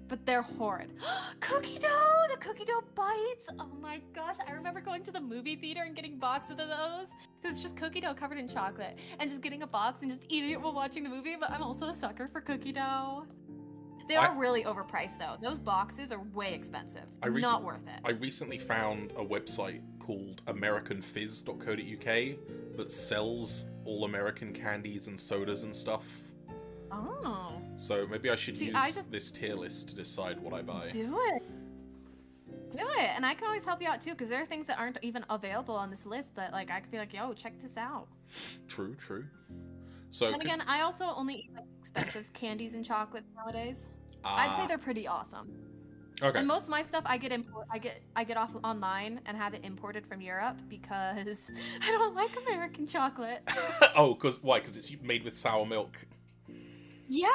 But they're horrid. Cookie dough! The cookie dough bites! Oh my gosh, I remember going to the movie theater and getting boxes of those. It's just cookie dough covered in chocolate. And just getting a box and just eating it while watching the movie, but I'm also a sucker for cookie dough. They are really overpriced though. Those boxes are way expensive. Not worth it. I recently found a website called AmericanFizz.co.uk that sells all American candies and sodas and stuff. Oh. So maybe I should use this tier list to decide what I buy. Do it. Do it, and I can always help you out too, because there are things that aren't even available on this list that like I could be like, yo, check this out. True, true. So And again, I also only eat like expensive candies and chocolates nowadays. I'd say they're pretty awesome. okay. And most of my stuff I get off online and have it imported from Europe because I don't like American chocolate. Oh, why? Because it's made with sour milk. Yeah.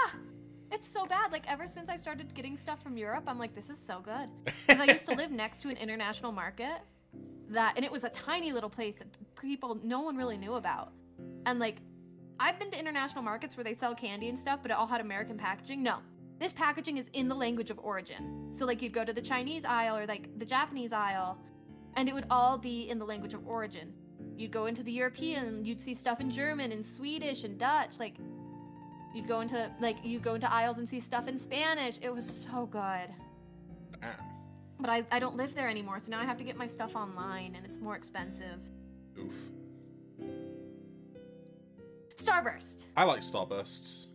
It's so bad. Like, ever since I started getting stuff from Europe, I'm like, this is so good. Because I used to live next to an international market and it was a tiny little place that no one really knew about. And like, I've been to international markets where they sell candy and stuff, but it all had American packaging. No, this packaging is in the language of origin. So like, you'd go to the Chinese aisle or like the Japanese aisle, and it would all be in the language of origin. You'd go into the European, you'd see stuff in German and Swedish and Dutch, like, you'd go into aisles and see stuff in Spanish. It was so good. Damn. But I don't live there anymore, so now I have to get my stuff online, and it's more expensive. Oof. Starburst. I like Starbursts.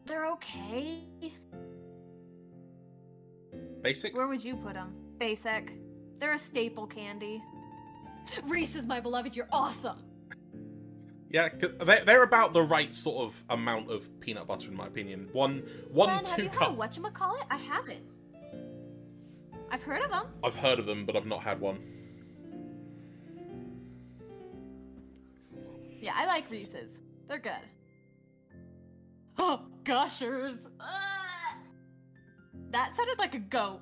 They're okay. Basic? Where would you put them? Basic. They're a staple candy. Reese's, my beloved, you're awesome. Yeah, they're about the right sort of amount of peanut butter, in my opinion. One, Lenn, 2 have you cup. had a whatchamacallit? I haven't. I've heard of them. I've heard of them, but I've not had one. Yeah, I like Reese's. They're good. Oh, gushers. That sounded like a goat.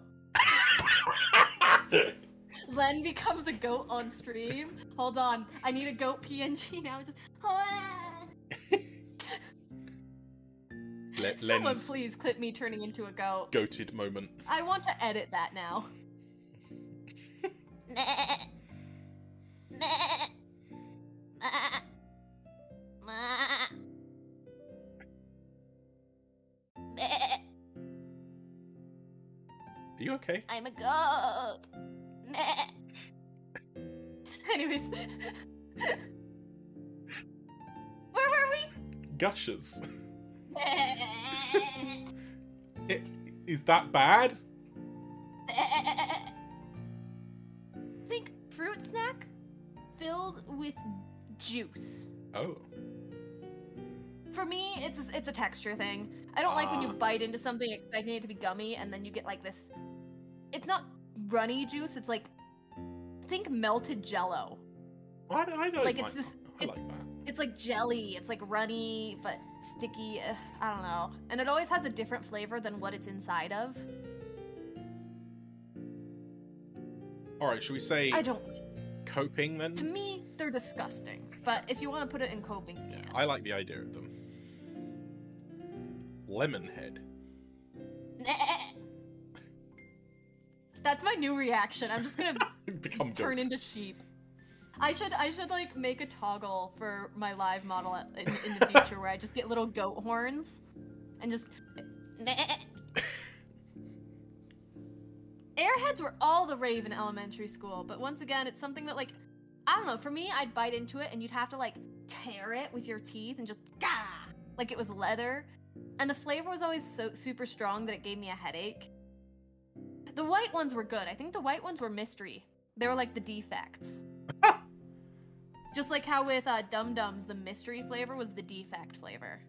Lenn becomes a goat on stream. Hold on, I need a goat PNG now. Just someone Lenn's please clip me turning into a goat. goated moment. I want to edit that now. Are you okay? I'm a goat. Anyways, where were we? Gushers. Is that bad? Think fruit snack filled with juice. Oh. For me, it's a texture thing. I don't like when you bite into something expecting it to be gummy and then you get like this. It's not runny juice. It's like, think melted Jello. I don't Like, it's this. I like that. It's like jelly. It's like runny but sticky. I don't know. And it always has a different flavor than what it's inside of. All right, should we say I don't. coping then? To me, they're disgusting. But if you want to put it in coping, you Yeah, can. I like the idea of them. Lemonhead. That's my new reaction. I'm just gonna Become turn goat. into sheep. I should like make a toggle for my live model in the future where I just get little goat horns and just. Airheads were all the rave in elementary school, but once again, it's something that like, I don't know. For me, I'd bite into it and you'd have to like tear it with your teeth and just gah, like it was leather, and the flavor was always so super strong that it gave me a headache. The white ones were good. I think the white ones were mystery. They were like the defects. Just like how with Dum Dums, the mystery flavor was the defect flavor.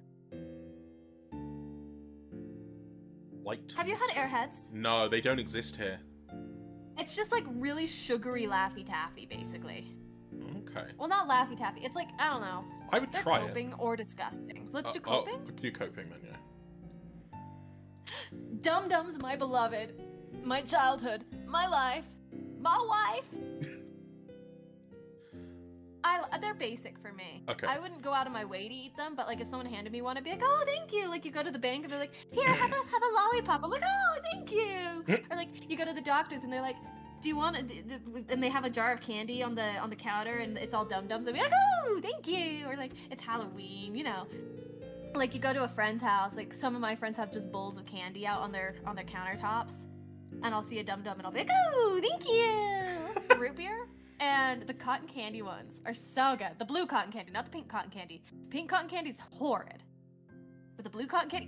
Light. Have you had Airheads? No, they don't exist here. It's just like really sugary Laffy Taffy, basically. Okay. Well, not Laffy Taffy. It's like, I don't know. I would They're try coping or disgusting. Let's do it. coping. Do coping then, yeah. Dum Dums, my beloved. My childhood. My life. My wife. They're basic for me. Okay. I wouldn't go out of my way to eat them, but like if someone handed me one, I'd be like, oh, thank you. Like you go to the bank and they're like, here, have a lollipop. I'm like, oh, thank you. Or like you go to the doctors and they're like, do you want and they have a jar of candy on the counter and it's all Dum Dums. I'd be like, oh, thank you. Or like it's Halloween, you know. Like you go to a friend's house, like some of my friends have just bowls of candy out on their countertops, and I'll see a Dum Dum and I'll be like, oh, thank you. Root beer. And the cotton candy ones are so good. The blue cotton candy, not the pink cotton candy. Pink cotton candy is horrid. But the blue cotton candy,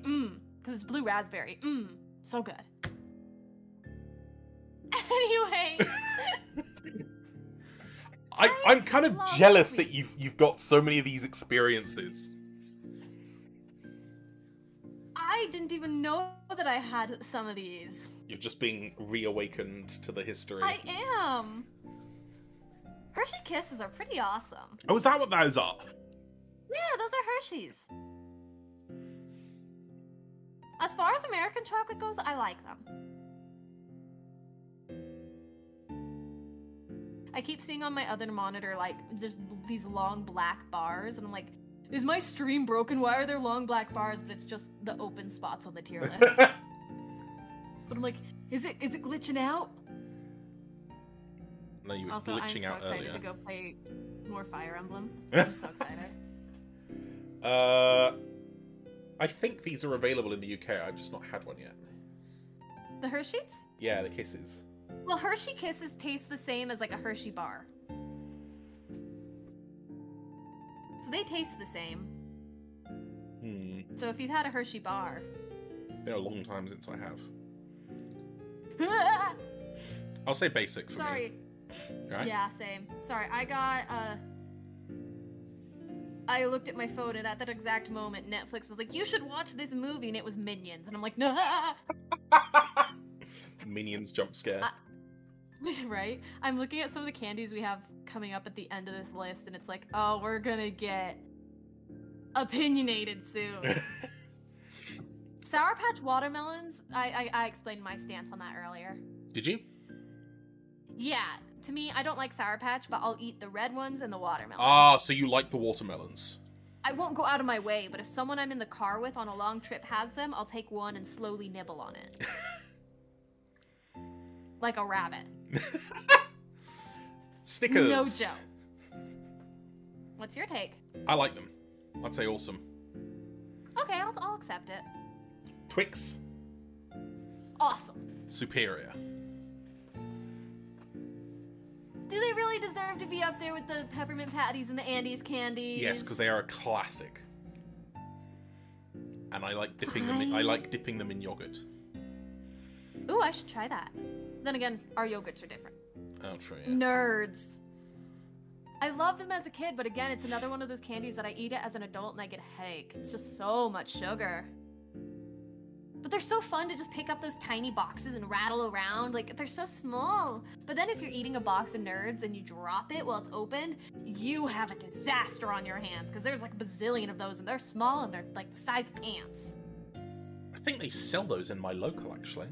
because it's blue raspberry, so good. Anyway. I'm kind of love jealous movies. that you've got so many of these experiences. I didn't even know that I had some of these. You're just being reawakened to the history. I am. Hershey Kisses are pretty awesome. Oh, is that what those are? Yeah, those are Hershey's. As far as American chocolate goes, I like them. I keep seeing on my other monitor, like, there's these long black bars, and I'm like, is my stream broken? Why are there long black bars? But it's just the open spots on the tier list. But I'm like, is it glitching out? No, you were Also, glitching I'm out so excited earlier. to go play more Fire Emblem. I'm so excited. I think these are available in the UK. I've just not had one yet. The Hershey's? Yeah, the Kisses. Well, Hershey Kisses taste the same as like a Hershey bar. So they taste the same. So if you've had a Hershey bar... Been a long time since I have. I'll say basic for Sorry. me. Right? Yeah, same. Sorry, I looked at my phone, and at that exact moment, Netflix was like, you should watch this movie, and it was Minions. And I'm like, no. Minions jump scare. Right? I'm looking at some of the candies we have coming up at the end of this list, and it's like, oh, we're gonna get opinionated soon. Sour Patch Watermelons, I explained my stance on that earlier. Did you? Yeah, to me, I don't like Sour Patch, but I'll eat the red ones and the watermelon. Ah, so you like the watermelons. I won't go out of my way, but if someone I'm in the car with on a long trip has them, I'll take one and slowly nibble on it. Like a rabbit. Snickers. No joke. What's your take? I like them. I'd say awesome. Okay, I'll accept it. Twix. Awesome. Superior. Do they really deserve to be up there with the peppermint patties and the Andes candies? Yes, because they are a classic. And I like dipping them. I like dipping them in yogurt. Ooh, I should try that. Then again, our yogurts are different. Oh, true. Yeah. Nerds. I loved them as a kid, but again, it's another one of those candies that I eat it as an adult and I get a headache. It's just so much sugar. But they're so fun to just pick up those tiny boxes and rattle around. Like, they're so small. But then if you're eating a box of Nerds and you drop it while it's opened, you have a disaster on your hands. Because there's like a bazillion of those, and they're small, and they're like the size of pants. I think they sell those in my local, actually.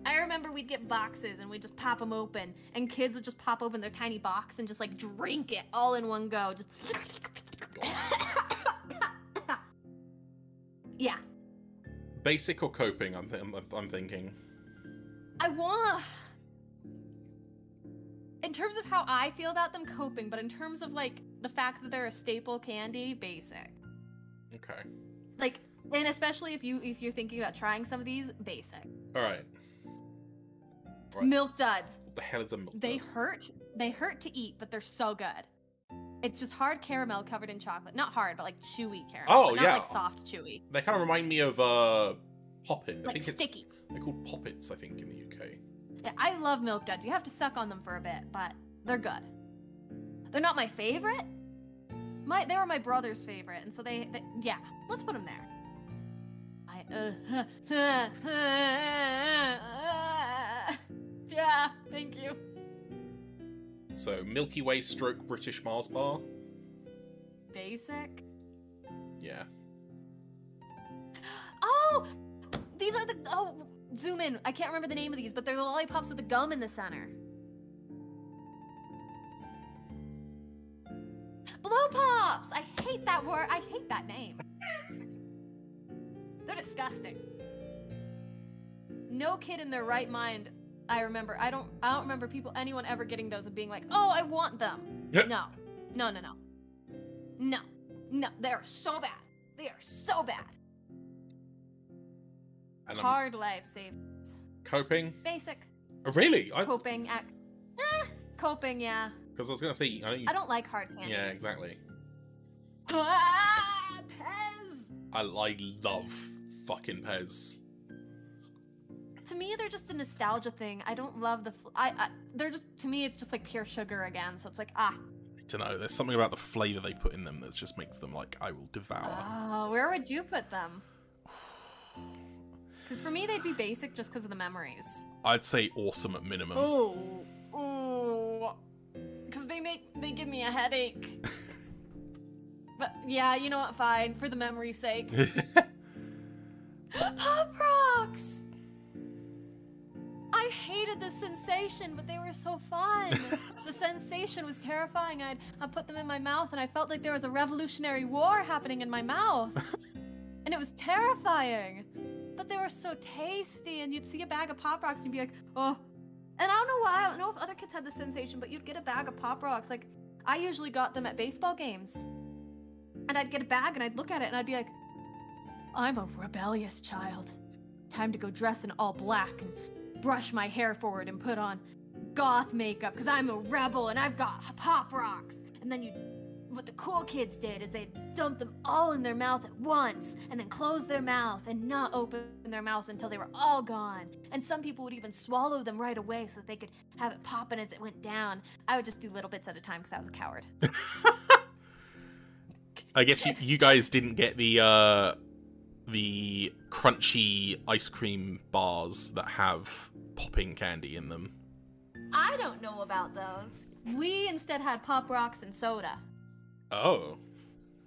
I remember we'd get boxes, and we'd just pop them open. And kids would just pop open their tiny box and just like drink it all in one go. Just... Yeah. Basic or coping? I'm thinking. I want... In terms of how I feel about them, coping, but in terms of, like, the fact that they're a staple candy, basic. Okay. Like, and especially if you're thinking about trying some of these, basic. Alright. Milk Duds. What the hell is a milk They dud? hurt. They hurt to eat, but they're so good. It's just hard caramel covered in chocolate. Not hard, but like chewy caramel. Oh, but not yeah. like soft chewy. They kind of remind me of Poppet. I Like think sticky. They're called Poppets, I think, in the UK. Yeah, I love Milk Duds. You have to suck on them for a bit, but they're good. They're not my favorite. They were my brother's favorite, and so they yeah. Let's put them there. Yeah, thank you. So, Milky Way stroke British Mars bar. Basic. Yeah. Oh, these are the zoom in. I can't remember the name of these, but they're the lollipops with the gum in the center. Blow pops. I hate that word. I hate that name. They're disgusting. No kid in their right mind. I don't remember anyone ever getting those and being like, oh, I want them. No. No, they're so bad. They are so bad. And Hard life savings. Coping? Basic. Oh, really? Coping. Coping, yeah. Because I was going to say, I don't like hard candies. Yeah, exactly. Ah, Pez! I love fucking Pez. to me, they're just a nostalgia thing. I don't love the. They're just, to me, it's just like pure sugar again. So it's like, ah. I don't know. There's something about the flavor they put in them that just makes them like I will devour. Oh, where would you put them? Because for me, they'd be basic just because of the memories. I'd say awesome at minimum. Oh, because they give me a headache. But yeah, you know what? Fine, for the memory's sake. Pop Rocks! I hated the sensation, but they were so fun. The sensation was terrifying. I'd put them in my mouth, and I felt like there was a revolutionary war happening in my mouth. And it was terrifying. But they were so tasty, and you'd see a bag of Pop Rocks, and you'd be like, oh. And I don't know why, I don't know if other kids had the sensation, but you'd get a bag of Pop Rocks. Like, I usually got them at baseball games. And I'd get a bag, and I'd look at it, and I'd be like, I'm a rebellious child. Time to go dress in all black and brush my hair forward and put on goth makeup because I'm a rebel and I've got Pop Rocks. And then what the cool kids did is they'd dump them all in their mouth at once and then close their mouth and not open their mouth until they were all gone. And some people would even swallow them right away so that they could have it popping as it went down. I would just do little bits at a time because I was a coward. I guess you guys didn't get the crunchy ice cream bars that have popping candy in them. I don't know about those. We instead had Pop Rocks and soda. Oh.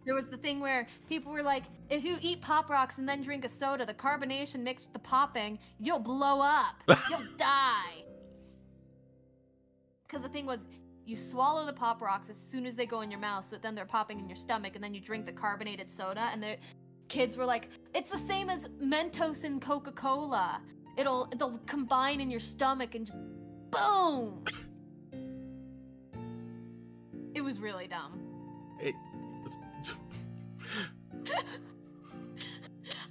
There was the thing where people were like, if you eat Pop Rocks and then drink a soda, the carbonation mixed with the popping, you'll blow up. You'll die. Because the thing was, you swallow the Pop Rocks as soon as they go in your mouth, so then they're popping in your stomach, and then you drink the carbonated soda, and the kids were like, it's the same as Mentos and Coca-Cola. They'll combine in your stomach and just boom. It was really dumb.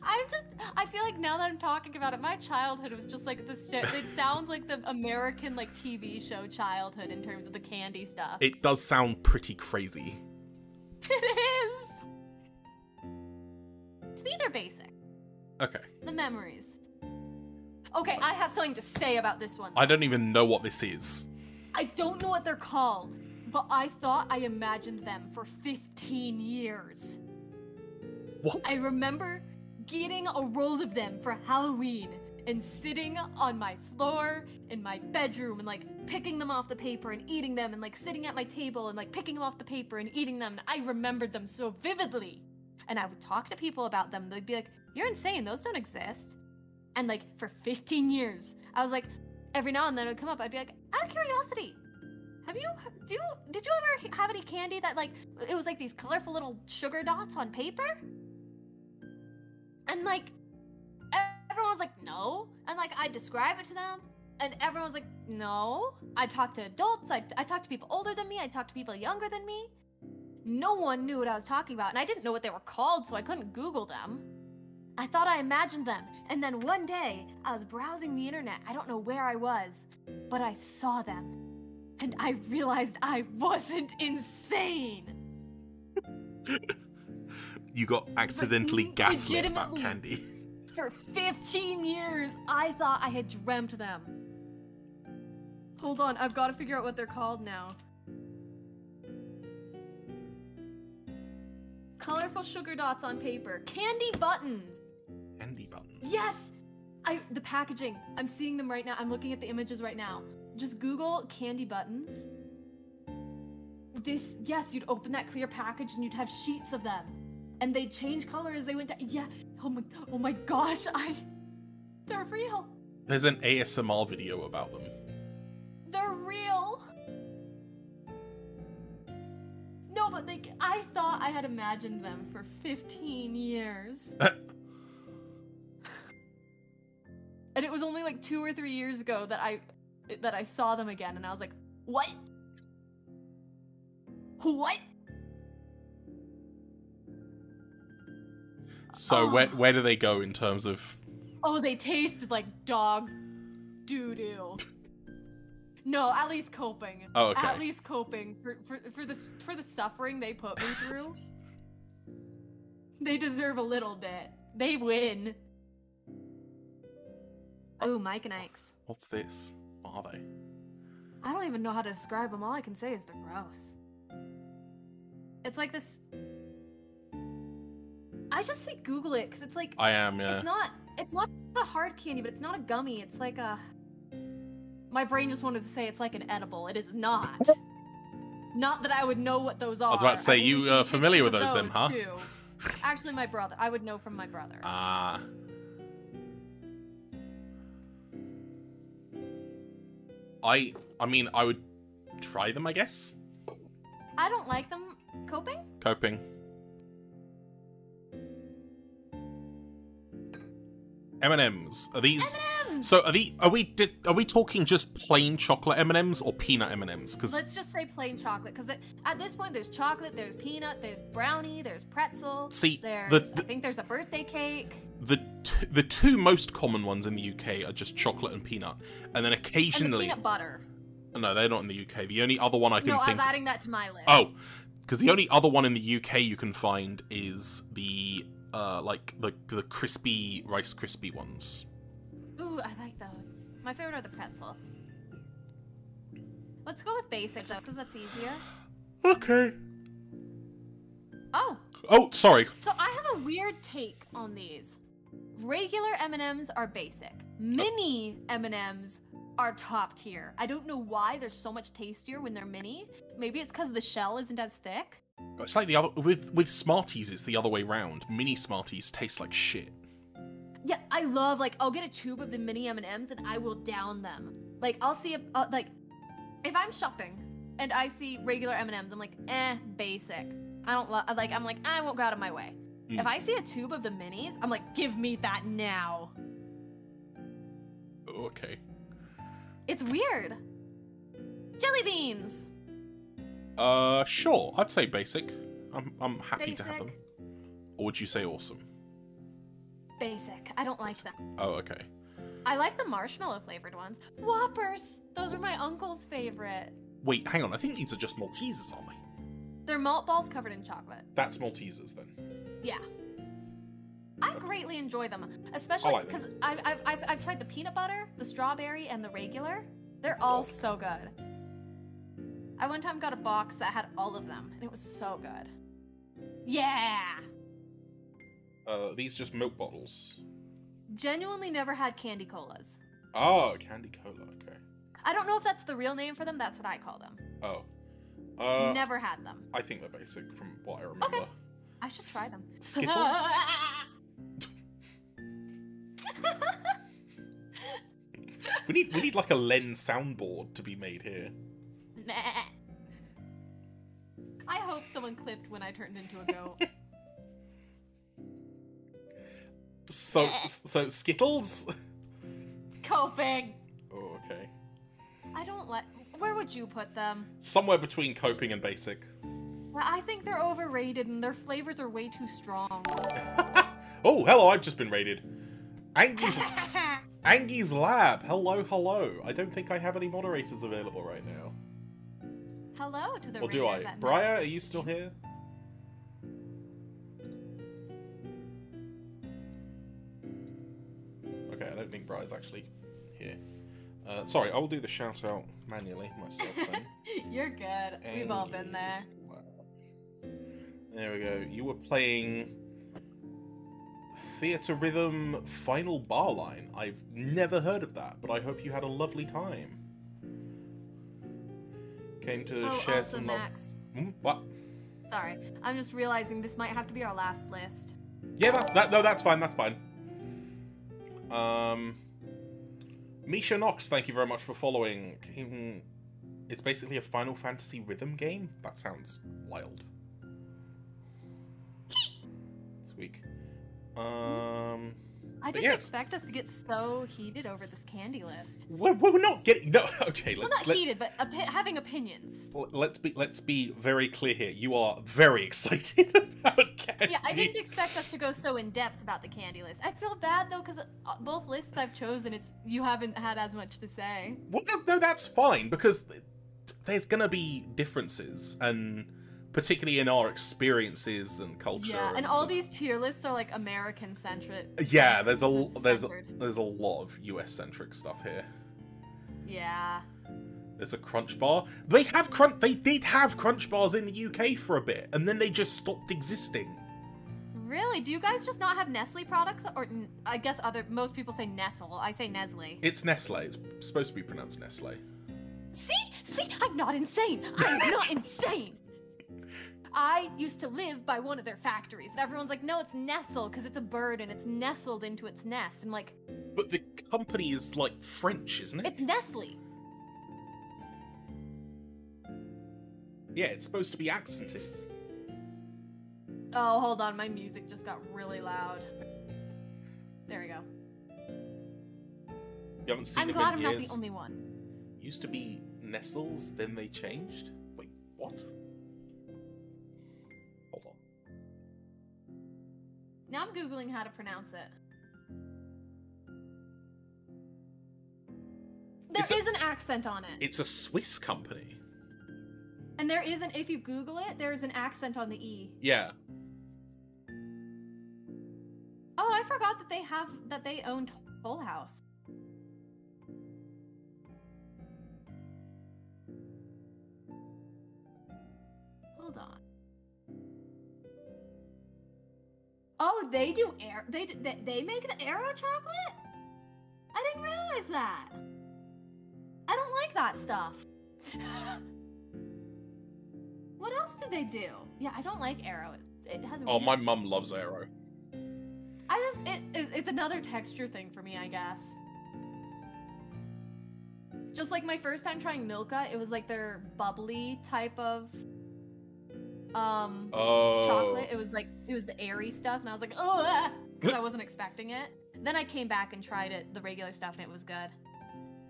I feel like now that I'm talking about it, my childhood was just like this. It sounds like the American like TV show childhood in terms of the candy stuff. It does sound pretty crazy. It is. To me, they're basic. Okay. The memories. Okay, I have something to say about this one. I don't even know what this is. I don't know what they're called, but I thought I imagined them for 15 years. What? I remember getting a roll of them for Halloween and sitting on my floor in my bedroom and like picking them off the paper and eating them and like sitting at my table and like picking them off the paper and eating them. And I remembered them so vividly. And I would talk to people about them. They'd be like, you're insane. Those don't exist. And like for 15 years, I was like, every now and then it would come up. I'd be like, out of curiosity, did you ever have any candy that like, it was like these colorful little sugar dots on paper? And like, everyone was like, no. And like, I describe it to them, and everyone was like, no. I talked to adults, I talked to people older than me, I talked to people younger than me. No one knew what I was talking about, and I didn't know what they were called, so I couldn't Google them. I thought I imagined them, and then one day, I was browsing the internet, I don't know where I was, but I saw them, and I realized I wasn't insane. You got accidentally gaslit about candy. For 15 years, I thought I had dreamt them. Hold on, I've got to figure out what they're called now. Colorful sugar dots on paper. Candy buttons. Candy buttons. Yes! The packaging. I'm seeing them right now. I'm looking at the images right now. Just Google candy buttons. Yes, you'd open that clear package and you'd have sheets of them. And they'd change color as they went down. Yeah. Oh my gosh, they're real. There's an ASMR video about them. They're real. No, but I thought I had imagined them for 15 years. And it was only like 2 or 3 years ago that I saw them again, and I was like, what? What? So where do they go in terms of... Oh, they tasted like dog doo-doo. No, at least coping. Oh, okay. At least coping for the suffering they put me through. They deserve a little bit. They win. Ooh, Mike and Ike's. What's this? What are they? I don't even know how to describe them. All I can say is they're gross. It's like this. I just say Google it because it's like. I am, yeah. It's not a hard candy, but it's not a gummy. It's like a. My brain just wanted to say it's like an edible. It is not. Not that I would know what those are. I was about to say, you are familiar with those then, huh? Too. Actually, my brother. I would know from my brother. Ah. I mean, I would try them, I guess. I don't like them. Coping? Coping. M&Ms. Are these? M&Ms! So are we talking just plain chocolate M&Ms or peanut M&Ms? Because let's just say plain chocolate, because at this point there's chocolate, there's peanut, there's brownie, there's pretzel. See, there's I think there's a birthday cake. The two most common ones in the UK are just chocolate and peanut, and then occasionally and the peanut butter. No, they're not in the UK. The only other one I can think. No, I was adding that to my list. Oh, because the only other one in the UK you can find is the like the crispy Rice Krispie ones. Ooh, I like those. My favorite are the pretzel. Let's go with basic though, because that's easier. Okay. Oh. Oh, sorry. So I have a weird take on these. Regular M&Ms are basic. Mini M&Ms are top tier. I don't know why they're so much tastier when they're mini. Maybe it's because the shell isn't as thick. It's like the other with Smarties. It's the other way round. Mini Smarties taste like shit. Yeah, I love, like, I'll get a tube of the mini M&Ms and I will down them. Like, I'll see like, if I'm shopping and I see regular M&Ms, I'm like, basic. I don't like, I'm like, I won't go out of my way. If I see a tube of the minis, I'm like, give me that now. Okay. It's weird. Jelly beans. Sure. I'd say basic. I'm happy to have Basic. them. Or would you say awesome? Basic. I don't like them. Oh, okay. I like the marshmallow flavored ones. Whoppers. Those were my uncle's favorite. Wait, hang on. I think these are just Maltesers, aren't they? They're malt balls covered in chocolate. That's Maltesers then. Yeah. I greatly enjoy them, especially like because I've tried the peanut butter, the strawberry, and the regular. They're all so good. I one time got a box that had all of them, and it was so good. Yeah! These just milk bottles. Genuinely never had candy colas. Oh, candy cola, okay. I don't know if that's the real name for them, that's what I call them. Oh. Never had them. I think they're basic from what I remember. Okay. I should try them. Skittles? we need like a Lenn soundboard to be made here. Nah. I hope someone clipped when I turned into a goat. So Skittles? Coping. Oh, okay. I don't like. Where would you put them? Somewhere between coping and basic. I think they're overrated and their flavors are way too strong. Oh, hello, I've just been raided. Angie's Lab. Hello, hello. I don't think I have any moderators available right now. Hello to the Or do I? raiders at Briar, are Nexus. you still here? Okay, I don't think Briar's actually here. Sorry, I will do the shout out manually myself then. You're good. We've all been there. Angie's Lab. There we go. You were playing Theatre Rhythm Final Bar Line. I've never heard of that, but I hope you had a lovely time. Came to share also, some Max. What? Sorry, I'm just realizing this might have to be our last list. Yeah, no, that's fine. That's fine. Misha Knox, thank you very much for following. It's basically a Final Fantasy rhythm game. That sounds wild. Sweet. I didn't expect us to get so heated over this candy list. We're not getting no. Okay, Well, not heated, but having opinions. Let's be very clear here. You are very excited about candy. Yeah, I didn't expect us to go so in depth about the candy list. I feel bad though because both lists I've chosen, you haven't had as much to say. Well, no, that's fine because there's gonna be differences, and particularly in our experiences and culture. Yeah, and all these tier lists are like American centric. Yeah, there's a lot of US centric stuff here. Yeah. There's a Crunch Bar. They did have Crunch Bars in the UK for a bit, and then they just stopped existing. Really? Do you guys just not have Nestle products? Or I guess most people say Nestle. I say Nestle. It's Nestle. It's supposed to be pronounced Nestle. See, I'm not insane. I'm not insane. I used to live by one of their factories, and everyone's like, no, it's Nestle, because it's a bird and it's nestled into its nest. I'm like... But the company is, like, French, isn't it? It's Nestle. Yeah, it's supposed to be accented. Oh, hold on, my music just got really loud. There we go. You haven't seen I'm it glad in I'm years. not the only one. Used to be Nestles, then they changed? Wait, what? Hold on. Now I'm Googling how to pronounce it. There is an accent on it. It's a Swiss company. And there isn't, if you Google it, there's an accent on the E. Yeah. Oh, I forgot that they own Toll House. Hold on. Oh, they do they make the Aero chocolate? I didn't realize that. I don't like that stuff. What else do they do? Yeah, I don't like Aero. It has. Oh, my mum loves Aero. It's another texture thing for me, I guess. Just like my first time trying Milka, it was like their bubbly type of chocolate. It was the airy stuff, and I was like, oh, because I wasn't expecting it. Then I came back and tried it, the regular stuff, and it was good.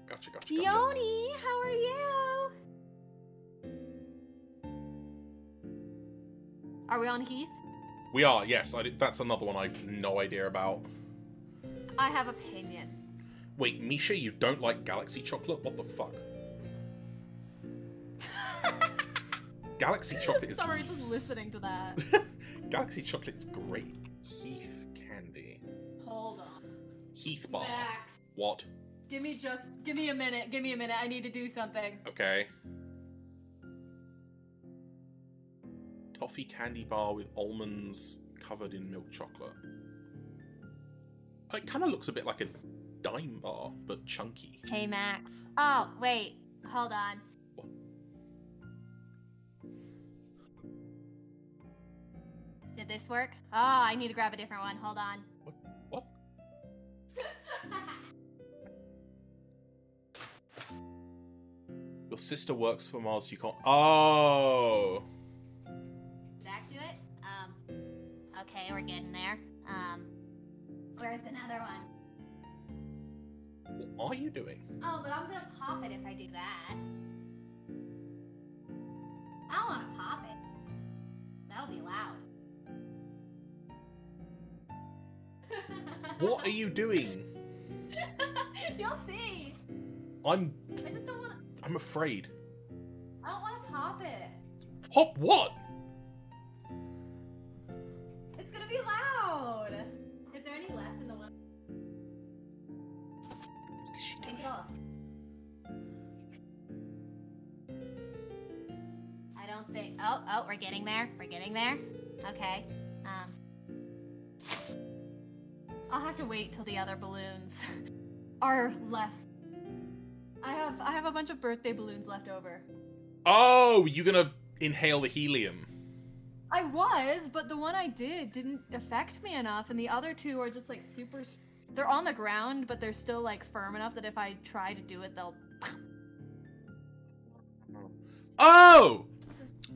Gotcha. Yoni, how are you? Are we on Heath? We are, yes. That's another one I have no idea about. I have opinion. Wait, Misha, you don't like Galaxy chocolate? What the fuck? Galaxy chocolate is... Sorry, just listening to that. Galaxy chocolate is great. Heath candy. Hold on. Heath bar. Max. What? Give me a minute. I need to do something. Okay. Toffee candy bar with almonds covered in milk chocolate. It kind of looks a bit like a dime bar, but chunky. Hey, Max. Oh, wait. Hold on. What? Did this work? Oh, I need to grab a different one. Hold on. What? Your sister works for Mars, you can't... Oh! Back to it. Okay, we're getting there. Where's another one? What are you doing? Oh, but I'm gonna pop it if I do that. I don't wanna pop it. That'll be loud. What are you doing? You'll see. I just don't wanna... I'm afraid. I don't wanna pop it. Pop what? It's gonna be loud. Is there any left in the one? Think it all. I don't think. Oh, we're getting there. Okay. I'll have to wait till the other balloons are less. I have a bunch of birthday balloons left over. Oh, you gonna inhale the helium? I was, but the one I didn't affect me enough, and the other two are just like super... They're on the ground, but they're still like firm enough that if I try to do it, they'll... Oh!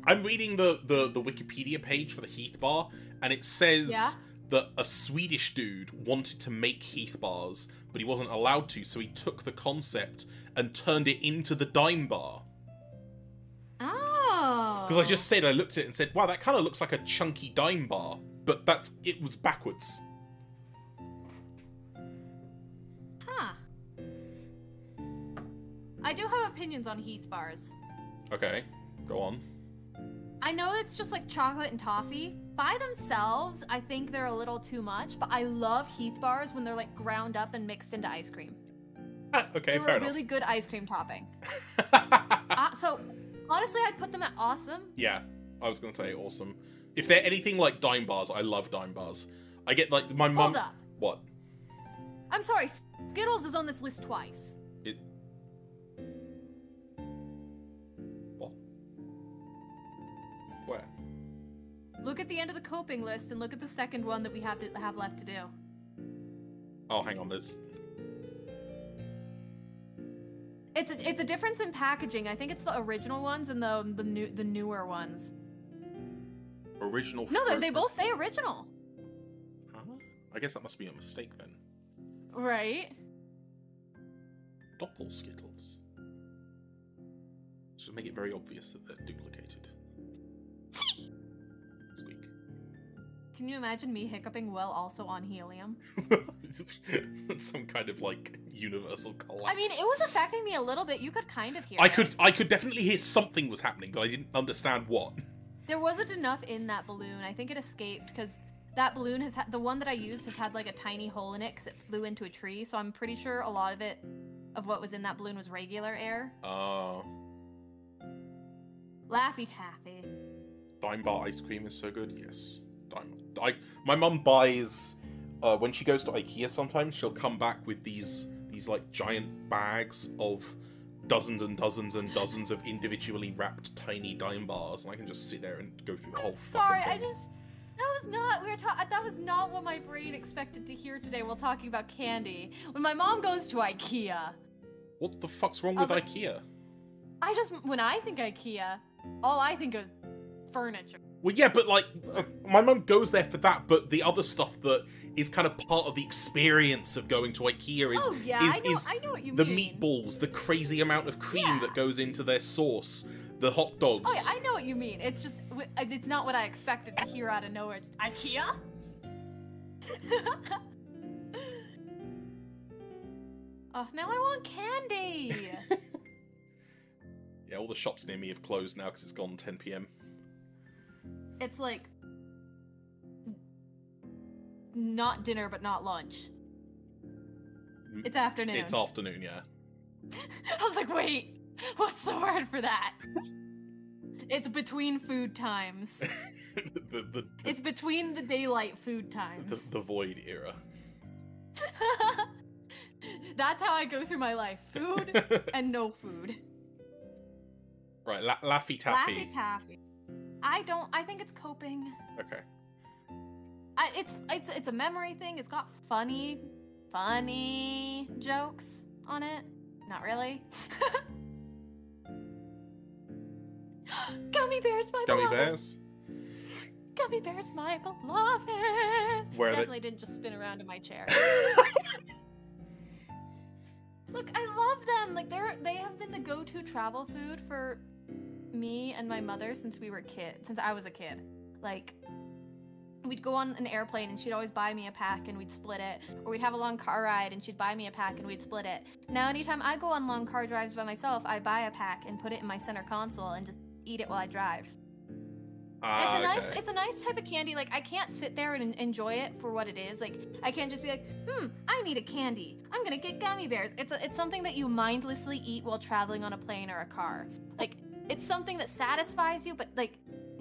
I'm reading the Wikipedia page for the Heath bar, and it says that a Swedish dude wanted to make Heath bars, but he wasn't allowed to, so he took the concept and turned it into the dime bar. Oh! Because I looked at it and said, wow, that kind of looks like a chunky dime bar, but it was backwards. Huh. I do have opinions on Heath bars. Okay, go on. I know it's just like chocolate and toffee. By themselves, I think they're a little too much, but I love Heath bars when they're like ground up and mixed into ice cream. Okay, They fair were a enough. really good ice cream topping. So, honestly, I'd put them at awesome. Yeah, I was gonna say awesome. If they're anything like Dime bars, I love Dime bars. I get like my mum. Hold up. What? I'm sorry, Skittles is on this list twice. What? Where? Look at the end of the coping list and look at the second one that we have left to do. Oh, hang on. There's. It's a difference in packaging. I think it's the original ones and the newer ones. Original. No, fruit. they both say original. Huh? I guess that must be a mistake then. Right. Doppel Skittles. Should make it very obvious that they're duplicated. Squeak. Can you imagine me hiccuping while also on helium? Some kind of like universal collapse. I mean, it was affecting me a little bit. You could kind of hear I it. could definitely hear something was happening, but I didn't understand what. There wasn't enough in that balloon. I think it escaped because that balloon has had, the one that I used has had like a tiny hole in it because it flew into a tree. So I'm pretty sure a lot of it, of what was in that balloon was regular air. Oh. Laffy Taffy. Dime bar ice cream is so good. Yes. My mum buys when she goes to IKEA. Sometimes she'll come back with these like giant bags of dozens and dozens and dozens of individually wrapped tiny dime bars, and I can just sit there and go through the whole. Sorry, fucking thing. that was not what my brain expected to hear today while talking about candy. When my mom goes to IKEA, What the fuck's wrong with IKEA? when I think IKEA, all I think of furniture. Well, yeah, but like, my mum goes there for that, but the other stuff that is kind of part of the experience of going to IKEA is, I know what you the mean. meatballs, the crazy amount of cream that goes into their sauce, the hot dogs. Oh yeah, I know what you mean. It's just, it's not what I expected to hear out of nowhere. It's IKEA? Oh, now I want candy! Yeah, all the shops near me have closed now because it's gone 10 p.m. It's like not dinner but not lunch. It's afternoon. It's afternoon, yeah. I was like, wait, what's the word for that? It's between food times. It's between the daylight food times. The void era. That's how I go through my life. Food and no food. Right, Laffy Taffy. Laffy Taffy. I think it's coping. Okay. It's a memory thing. It's got funny jokes on it. Not really. Gummy bears, my Gummy beloved. bears? Gummy bears, my beloved. Where Definitely didn't just spin around in my chair. Look, I love them. Like they have been the go-to travel food for me and my mother since I was a kid. Like, we'd go on an airplane and she'd always buy me a pack and we'd split it, or we'd have a long car ride and she'd buy me a pack and we'd split it. Now anytime I go on long car drives by myself, I buy a pack and put it in my center console and just eat it while I drive. It's a nice type of candy. Like, I can't sit there and enjoy it for what it is. Like, I can't just be like, I need a candy, I'm gonna get gummy bears. It's something that you mindlessly eat while traveling on a plane or a car. Like, it's something that satisfies you, but like, I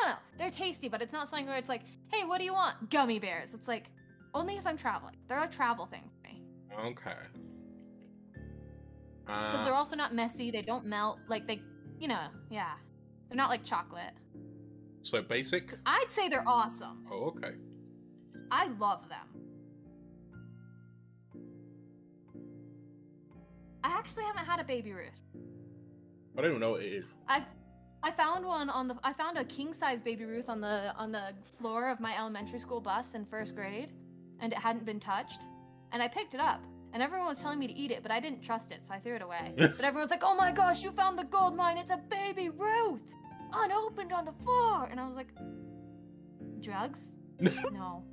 don't know, they're tasty, but it's not something where it's like, hey, what do you want? Gummy bears. It's like, only if I'm traveling. They're a travel thing for me. Okay. Because they're also not messy, they don't melt, like yeah. They're not like chocolate. So basic? I'd say they're awesome. Oh, okay. I love them. I actually haven't had a Baby Ruth. I don't even know what it is. I found a king-size Baby Ruth on the floor of my elementary school bus in first grade, and it hadn't been touched. And I picked it up, and everyone was telling me to eat it, but I didn't trust it, so I threw it away. But everyone was like, "Oh my gosh, you found the gold mine! It's a Baby Ruth, unopened on the floor!" And I was like, "Drugs? No."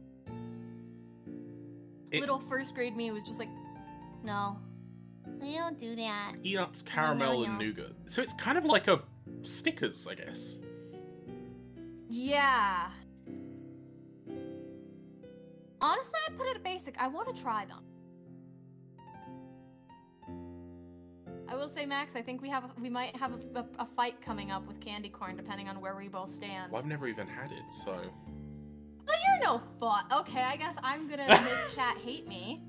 Little first grade me was just like, "No, We don't do that. Peanuts, caramel, No. and nougat. So it's kind of like a Snickers, I guess. Yeah. Honestly, I'd put it at basic. I want to try them. I will say, Max, I think we might have a fight coming up with candy corn, depending on where we both stand. Well, I've never even had it, so... Well, you're no fun. Okay, I guess I'm gonna make chat hate me.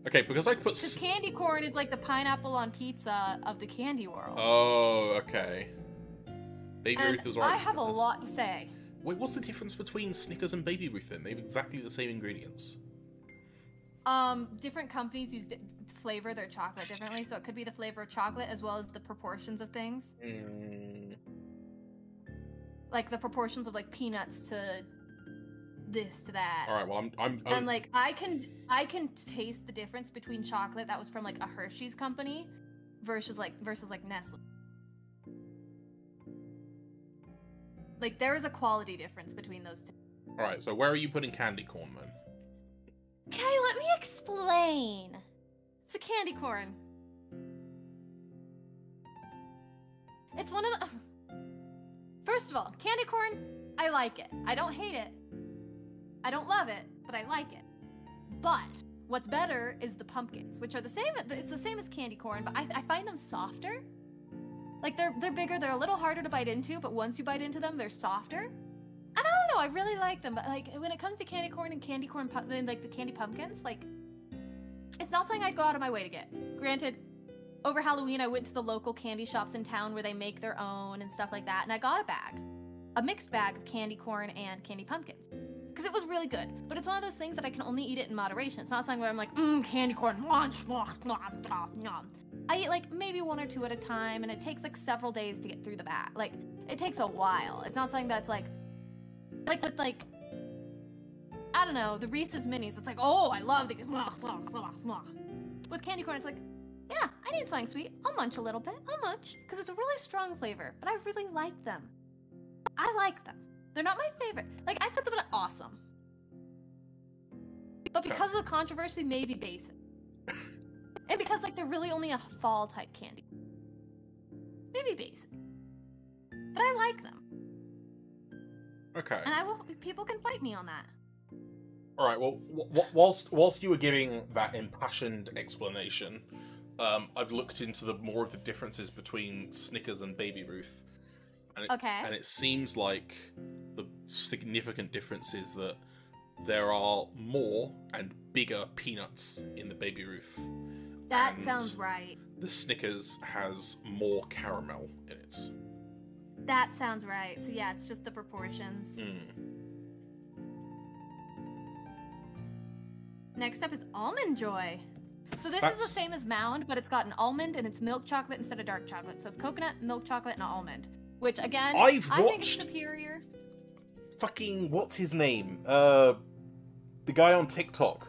Okay, because I put... Because candy corn is like the pineapple on pizza of the candy world. Oh, okay. Baby And Ruth was right. I have a lot to say. Wait, what's the difference between Snickers and Baby Ruth then? They have exactly the same ingredients. Different companies flavor their chocolate differently, so it could be the flavor of chocolate as well as the proportions of things. Like the proportions of like peanuts to this to that. All right, well and like I can taste the difference between chocolate that was from like a Hershey's company versus like Nestle. Like there is a quality difference between those two. All right, so where are you putting candy corn then? Okay, let me explain. It's a candy corn. It's one of the... First of all, candy corn, I like it. I don't hate it. I don't love it, but I like it. But what's better is the pumpkins, which are the same. It's the same as candy corn, but I find them softer. Like they're bigger, they're a little harder to bite into, but once you bite into them, they're softer. I don't know, I really like them, but like when it comes to candy corn and like the candy pumpkins, like it's not something I'd go out of my way to get. Granted, over Halloween I went to the local candy shops in town where they make their own and stuff like that, and I got a mixed bag of candy corn and candy pumpkins. Because it was really good, but it's one of those things that I can only eat it in moderation. It's not something where I'm like, candy corn, I eat like maybe one or two at a time, and it takes like several days to get through the bag. Like, it takes a while. It's not something that's like with like, I don't know, the Reese's Minis, it's like, oh, I love these. With candy corn, it's like, yeah, I need something sweet. I'll munch a little bit. I'll munch. Because it's a really strong flavor, but I really like them. I like them. They're not my favorite. Like, I put them at awesome. But because of the controversy, maybe basic. And because, like, they're really only a fall type candy. Maybe basic. But I like them. Okay. And people can fight me on that. All right. Well, whilst you were giving that impassioned explanation, I've looked into more of the differences between Snickers and Baby Ruth. And it seems like the significant difference is that there are more and bigger peanuts in the Baby Ruth. That sounds right. The Snickers has more caramel in it. That sounds right. So yeah, it's just the proportions. Next up is Almond Joy. So this is the same as Mound, but it's got an almond and it's milk chocolate instead of dark chocolate. So it's coconut, milk chocolate, and almond. Which, again, I think it's superior. Fucking, what's his name? The guy on TikTok.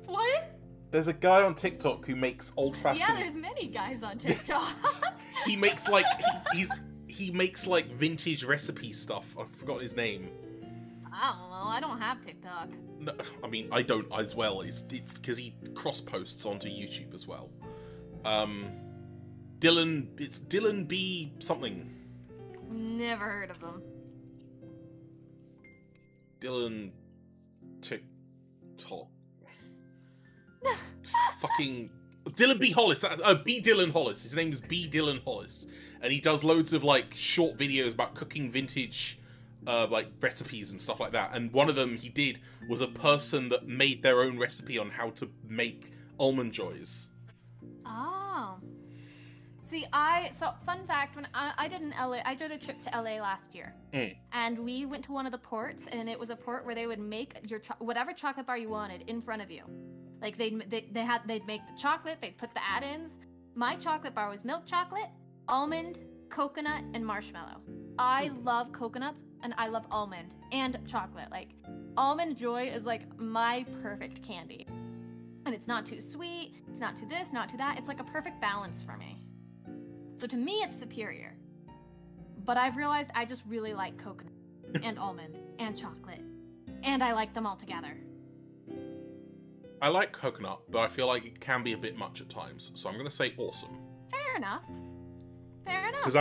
What? There's a guy on TikTok who makes old-fashioned... Yeah, there's many guys on TikTok. He makes, like, he makes, like, vintage recipe stuff. I've forgotten his name. I don't know. I don't have TikTok. No, I mean, I don't as well. It's because he cross-posts onto YouTube as well. It's Dylan B something. Never heard of them. Dylan TikTok. Fucking Dylan B Hollis. B Dylan Hollis. His name is B Dylan Hollis, and he does loads of like short videos about cooking vintage, like recipes and stuff like that. And one of them he did was a person that made their own recipe on how to make almond joys. Oh. See, so fun fact, when I did a trip to LA last year, and we went to one of the ports, and it was a port where they would make your whatever chocolate bar you wanted in front of you. Like they'd make the chocolate, they'd put the add-ins. My chocolate bar was milk chocolate, almond, coconut, and marshmallow. I love coconuts, and I love almond and chocolate. Like, Almond Joy is like my perfect candy. And it's not too sweet, it's not too this, not too that. It's like a perfect balance for me. So to me, it's superior. But I've realized I just really like coconut and almond and chocolate. And I like them all together. I like coconut, but I feel like it can be a bit much at times. So I'm going to say awesome. Fair enough. Fair enough. Because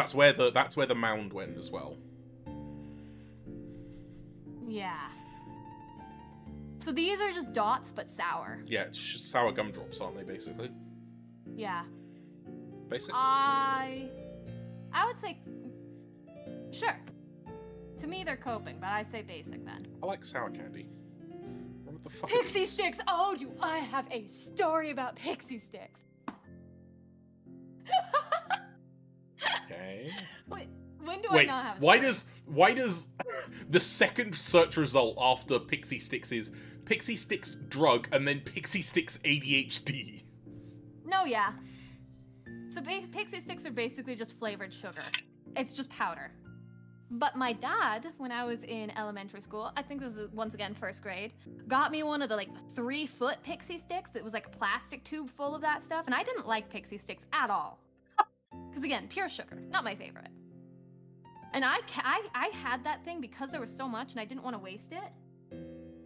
that's where the mound went as well. Yeah. So these are just dots, but sour. Yeah, it's just sour gumdrops, aren't they, basically? Yeah. Basic? I would say... Sure. To me, they're coping, but I say basic then. I like sour candy. What the fuck? Pixie sticks! Oh, do I have a story about pixie sticks? Okay. Wait, when do I not have a story? Why does the second search result after Pixie Sticks is Pixie Sticks drug and then Pixie Sticks ADHD? No, yeah. So pixie sticks are basically just flavored sugar. It's just powder. But my dad, when I was in elementary school, I think this was once again first grade, got me one of the 3-foot pixie sticks that was like a plastic tube full of that stuff, and I didn't like pixie sticks at all. Because again, pure sugar, not my favorite. And I had that thing because there was so much and I didn't want to waste it.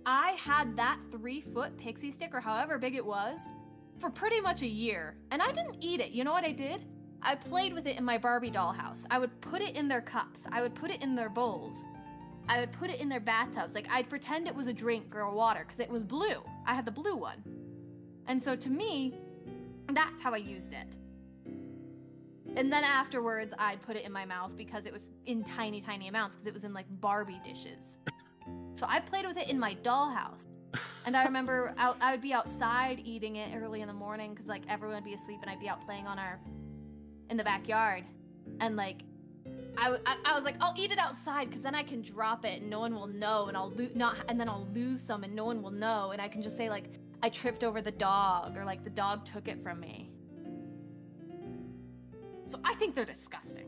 I had that 3-foot pixie stick, or however big it was, for pretty much a year. And I didn't eat it. You know what I did? I played with it in my Barbie doll house. I would put it in their cups. I would put it in their bowls. I would put it in their bathtubs. Like, I'd pretend it was a drink or a water because it was blue. I had the blue one. And so to me, that's how I used it. And then afterwards, I'd put it in my mouth because it was in tiny, tiny amounts because it was in like Barbie dishes. So I played with it in my dollhouse. And I remember I would be outside eating it early in the morning because like everyone would be asleep and I'd be out playing in the backyard. And like, I was like, I'll eat it outside because then I can drop it and no one will know, and then I'll lose some and no one will know, and I can just say like, I tripped over the dog, or like the dog took it from me. So I think they're disgusting.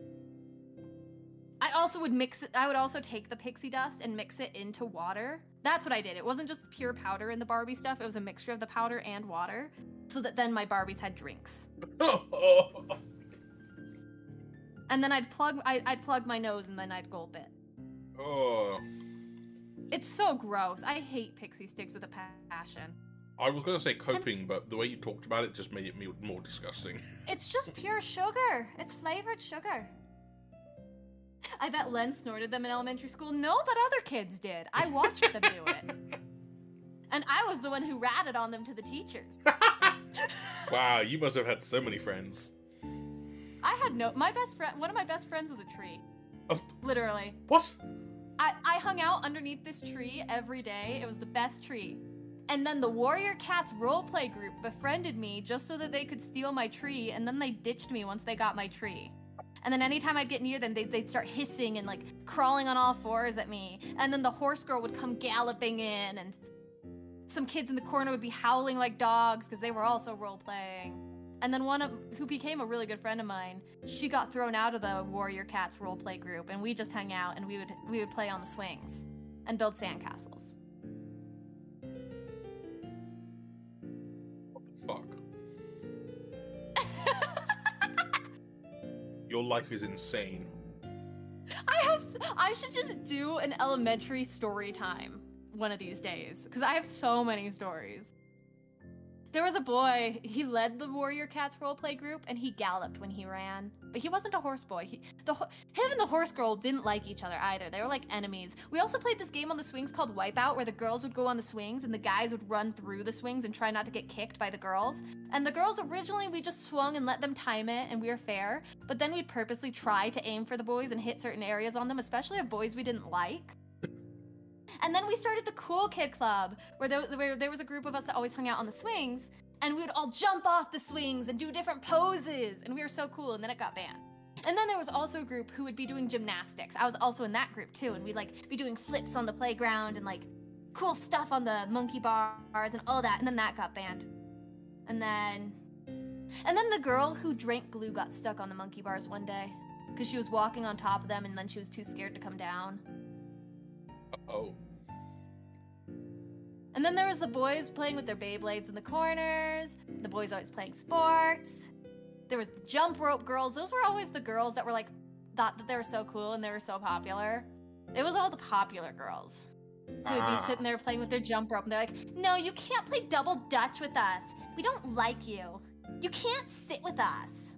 I also would mix it. I would also take the pixie dust and mix it into water. That's what I did. It wasn't just pure powder in the Barbie stuff. It was a mixture of the powder and water, so that then my Barbies had drinks. And then I'd plug my nose and then I'd gulp it. Oh. It's so gross. I hate pixie sticks with a passion. I was gonna say coping, but the way you talked about it just made it more disgusting. It's just pure sugar. It's flavored sugar. I bet Lenn snorted them in elementary school. No, but other kids did. I watched them do it. And I was the one who ratted on them to the teachers. Wow, you must have had so many friends. I had one of my best friends was a tree. Oh. Literally. What? I hung out underneath this tree every day. It was the best tree. And then the Warrior Cats roleplay group befriended me just so that they could steal my tree, and then they ditched me once they got my tree. And then anytime I'd get near them, they'd start hissing and like crawling on all fours at me. And then the horse girl would come galloping in, and some kids in the corner would be howling like dogs because they were also role-playing. And then who became a really good friend of mine, she got thrown out of the Warrior Cats roleplay group, and we just hung out and we would play on the swings and build sandcastles. Fuck. Your life is insane. I should just do an elementary story time one of these days, because I have so many stories. There was a boy, he led the Warrior Cats roleplay group, and he galloped when he ran. But he wasn't a horse boy. Him and the horse girl didn't like each other either. They were like enemies. We also played this game on the swings called Wipeout, where the girls would go on the swings, and the guys would run through the swings and try not to get kicked by the girls. And the girls, originally, we just swung and let them time it, and we were fair. But then we'd purposely try to aim for the boys and hit certain areas on them, especially of boys we didn't like. And then we started the Cool Kid Club, where there was a group of us that always hung out on the swings, and we would all jump off the swings and do different poses, and we were so cool, and then it got banned. And then there was also a group who would be doing gymnastics. I was also in that group too, and we'd like be doing flips on the playground and like cool stuff on the monkey bars and all that, and then that got banned. And then the girl who drank glue got stuck on the monkey bars one day because she was walking on top of them, and then she was too scared to come down. Oh. And then there was the boys playing with their Beyblades in the corners. The boys always playing sports. There was the jump rope girls. Those were always the girls that were like, thought that they were so cool and they were so popular. It was all the popular girls who would be sitting there playing with their jump rope, and they're like, no, you can't play double dutch with us. We don't like you. You can't sit with us.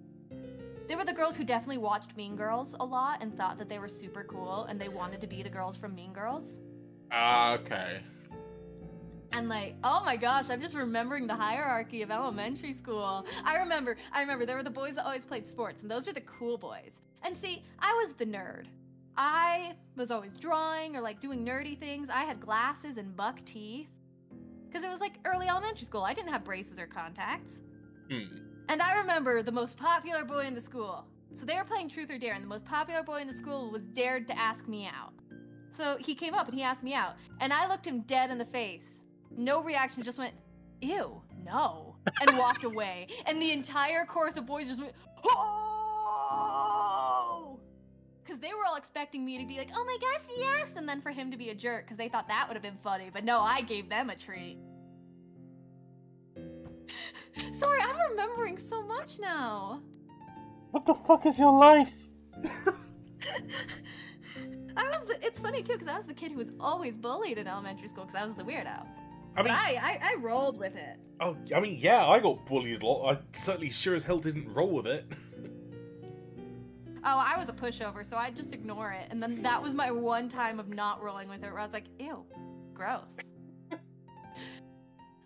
They were the girls who definitely watched Mean Girls a lot and thought that they were super cool and they wanted to be the girls from Mean Girls. Okay. And like, oh my gosh, I'm just remembering the hierarchy of elementary school. I remember there were the boys that always played sports, and those were the cool boys. And see, I was the nerd. I was always drawing or like doing nerdy things. I had glasses and buck teeth. Because it was like early elementary school. I didn't have braces or contacts. And I remember the most popular boy in the school. So they were playing Truth or Dare, and the most popular boy in the school was dared to ask me out. So he came up and he asked me out, and I looked him dead in the face. No reaction, just went, ew, no, and walked away. And the entire chorus of boys just went, oh! Because they were all expecting me to be like, oh my gosh, yes, and then for him to be a jerk, because they thought that would have been funny. But no, I gave them a treat. Sorry, I'm remembering so much now. What the fuck is your life? It's funny too, because I was the kid who was always bullied in elementary school because I was the weirdo. I mean, I rolled with it. Oh, I mean, yeah, I got bullied a lot. I certainly sure as hell didn't roll with it. Oh, I was a pushover, so I'd just ignore it. And then that was my one time of not rolling with it, where I was like, ew, gross.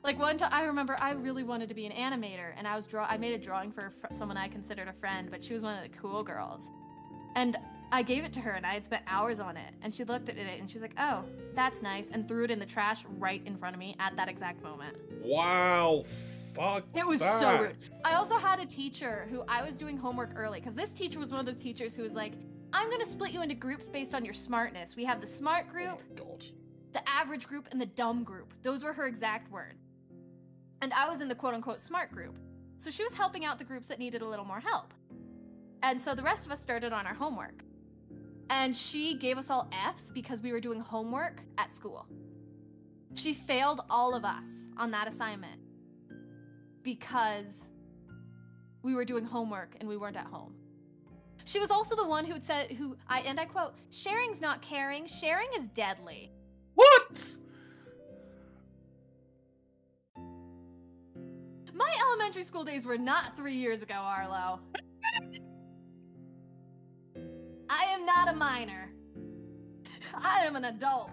Like one time, I remember I really wanted to be an animator, and I made a drawing for someone I considered a friend, but she was one of the cool girls. And I gave it to her, and I had spent hours on it, and she looked at it, and she's like, oh, that's nice, and threw it in the trash right in front of me at that exact moment. Wow, fuck It was that. so rude. I also had a teacher who I was doing homework early, because this teacher was one of those teachers who was like, I'm going to split you into groups based on your smartness. We have the smart group, Oh my God. the average group, and the dumb group. Those were her exact words. And I was in the quote-unquote smart group. So she was helping out the groups that needed a little more help. And so the rest of us started on our homework. And she gave us all Fs because we were doing homework at school. She failed all of us on that assignment because we were doing homework and we weren't at home. She was also the one who had said, and I quote, sharing's not caring, sharing is deadly. What? My elementary school days were not 3 years ago, Arlo. I am not a minor. I am an adult.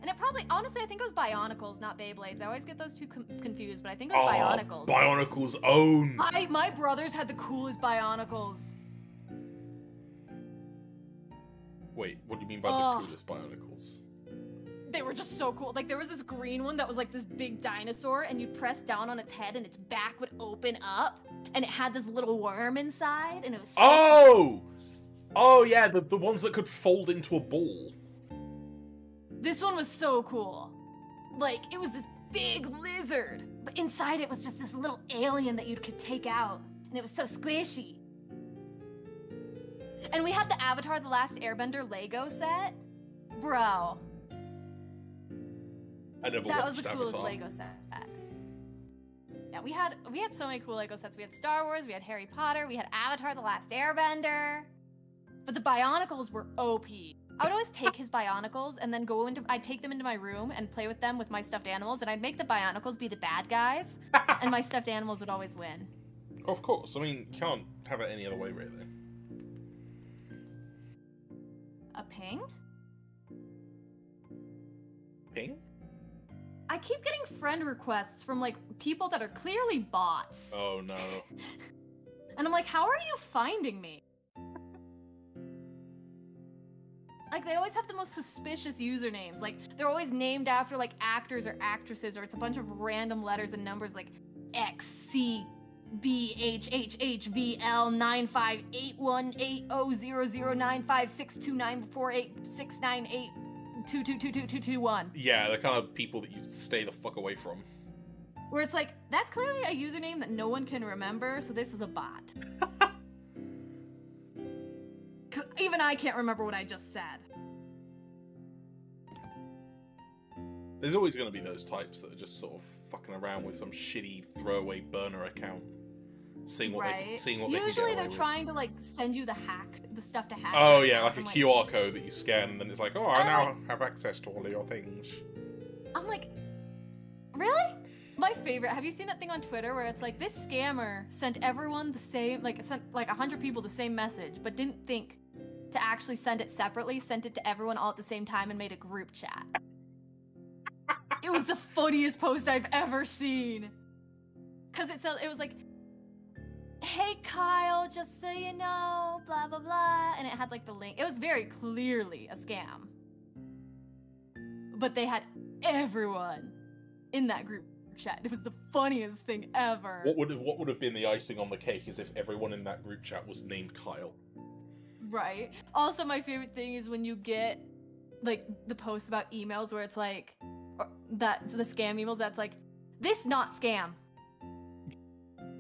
And it probably, honestly, I think it was Bionicles, not Beyblades. I always get those two confused, but I think it was Bionicles. Bionicles own. My brothers had the coolest Bionicles. Wait, what do you mean by the coolest Bionicles? They were just so cool. Like, there was this green one that was like this big dinosaur, and you'd press down on its head, and its back would open up, and it had this little worm inside, and it was squishy. Oh! Oh, yeah, the ones that could fold into a ball. This one was so cool. Like, it was this big lizard, but inside it was just this little alien that you could take out, and it was so squishy. And we had the Avatar: The Last Airbender Lego set. Bro. I never That watched was the coolest Avatar. Lego set. Yeah, we had so many cool Lego sets. We had Star Wars, we had Harry Potter, we had Avatar: The Last Airbender. But the Bionicles were OP. I would always take his Bionicles and then I'd take them into my room and play with them with my stuffed animals, and I'd make the Bionicles be the bad guys, and my stuffed animals would always win. Of course, I mean, you can't have it any other way, really. A ping? Ping? I keep getting friend requests from, like, people that are clearly bots. Oh, no. And I'm like, how are you finding me? Like, they always have the most suspicious usernames. Like, they're always named after, like, actors or actresses, or it's a bunch of random letters and numbers, like XCB-HHHVL95810095629486982222221. Yeah, the kind of people that you stay the fuck away from. Where it's like, that's clearly a username that no one can remember, so this is a bot. Because even I can't remember what I just said. There's always going to be those types that are just sort of fucking around with some shitty throwaway burner account, seeing what they can get Usually away they're with. trying to like send you the stuff to hack. Oh yeah, like a I'm QR code that you scan, and then it's like, oh, I now have access to all of your things. I'm like, really? My favorite, have you seen that thing on Twitter where it's like, this scammer sent everyone the same, like sent like 100 people the same message, but didn't think to actually send it separately, sent it to everyone all at the same time and made a group chat. It was the funniest post I've ever seen. Cause it was like, hey Kyle, just so you know, blah blah blah, and it had like the link. It was very clearly a scam. But they had everyone in that group chat. It was the funniest thing ever. What would have been the icing on the cake is if everyone in that group chat was named Kyle. Right. Also, my favorite thing is when you get like the posts about emails where it's like the scam emails that's like, this not scam.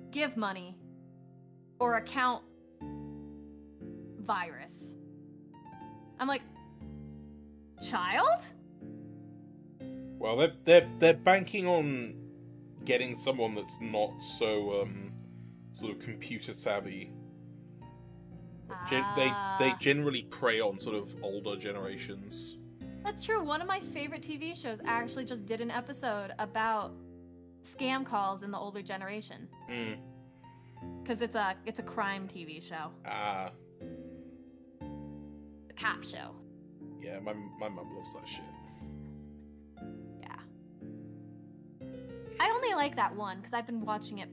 Give money or account virus. I'm like, child? Well, they're banking on getting someone that's not so sort of computer savvy. They generally prey on sort of older generations. That's true. One of my favorite TV shows actually just did an episode about scam calls in the older generation. Because it's a crime TV show. A cop show. Yeah, my mum loves that shit. Yeah. I only like that one because I've been watching it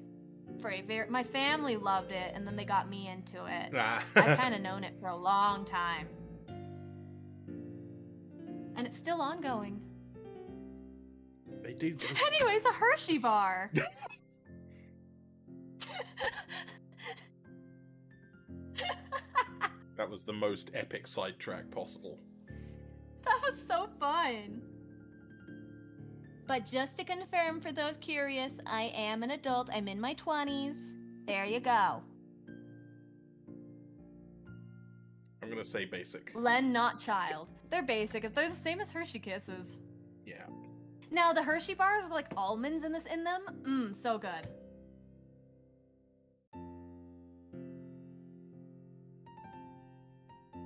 for my family loved it, and then they got me into it. I've kind of known it for a long time. And it's still ongoing. They do. Anyways, a Hershey bar. That was the most epic sidetrack possible. That was so fun. But just to confirm for those curious, I am an adult. I'm in my 20s. There you go. I'm gonna say basic. Lenn, not child. They're basic. They're the same as Hershey Kisses. Yeah. Now, the Hershey bars with like almonds in them. So good.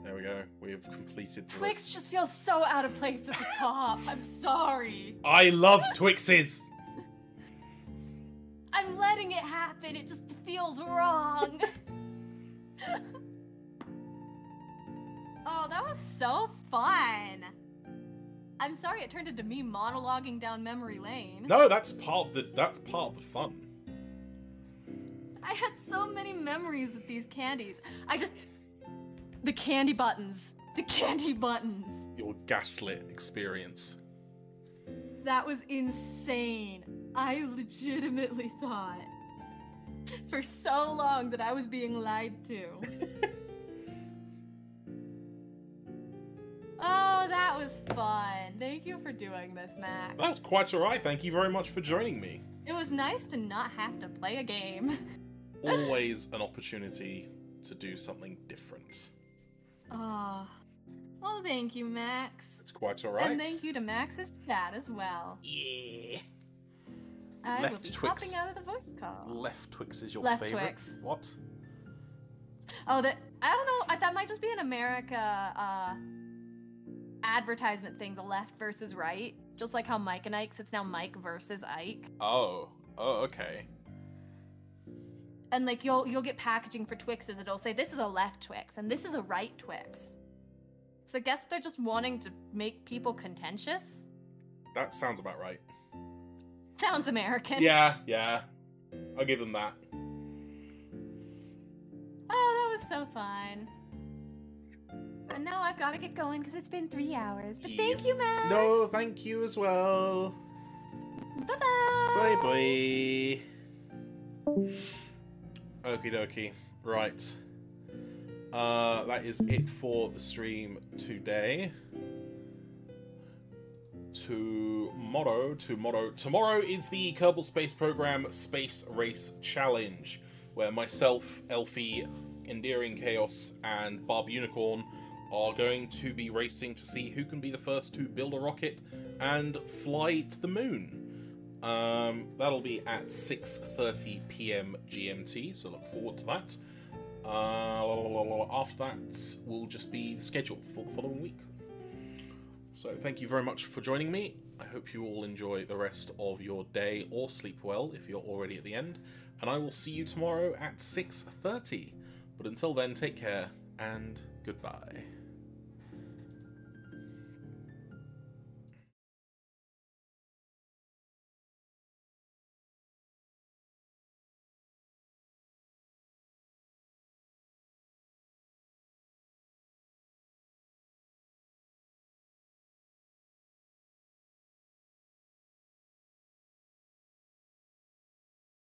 There we go. We have completed the Twix list. just feels so out of place at the top. I'm sorry. I love Twixes! I'm letting it happen. It just feels wrong. Oh, that was so fun. I'm sorry it turned into me monologuing down memory lane. No, that's part of the fun. I had so many memories with these candies. The candy buttons. The candy buttons. Your gaslit experience. That was insane. I legitimately thought for so long that I was being lied to. Oh, that was fun. Thank you for doing this, Max. That was quite alright. Thank you very much for joining me. It was nice to not have to play a game. Always an opportunity to do something different. Oh. Well, thank you, Max. It's quite alright. And thank you to Max's chat as well. Yeah. I will Left be Twix. hopping out of the voice call. Left Twix is your Left favorite? Twix. What? Oh, I don't know. That might just be an America advertisement thing, the left versus right. Just like how Mike and Ike's, it's now Mike versus Ike. Oh, okay. And like you'll get packaging for Twixes, it'll say this is a left Twix and this is a right Twix. So I guess they're just wanting to make people contentious. That sounds about right. Sounds American. Yeah. I'll give them that. Oh, that was so fun. And now I've got to get going because it's been 3 hours. But thank you, Max. No, thank you as well. Bye-bye. Bye-bye. Okie dokie. Right. That is it for the stream today. Tomorrow is the Kerbal Space Program Space Race Challenge, where myself, Elfie, Endearing Chaos, and Barb Unicorn are going to be racing to see who can be the first to build a rocket and fly to the moon. That'll be at 6:30 PM GMT, so look forward to that. After that will just be the schedule for the following week. So thank you very much for joining me. I hope you all enjoy the rest of your day, or sleep well if you're already at the end, and I will see you tomorrow at 6:30. But until then, take care, and goodbye.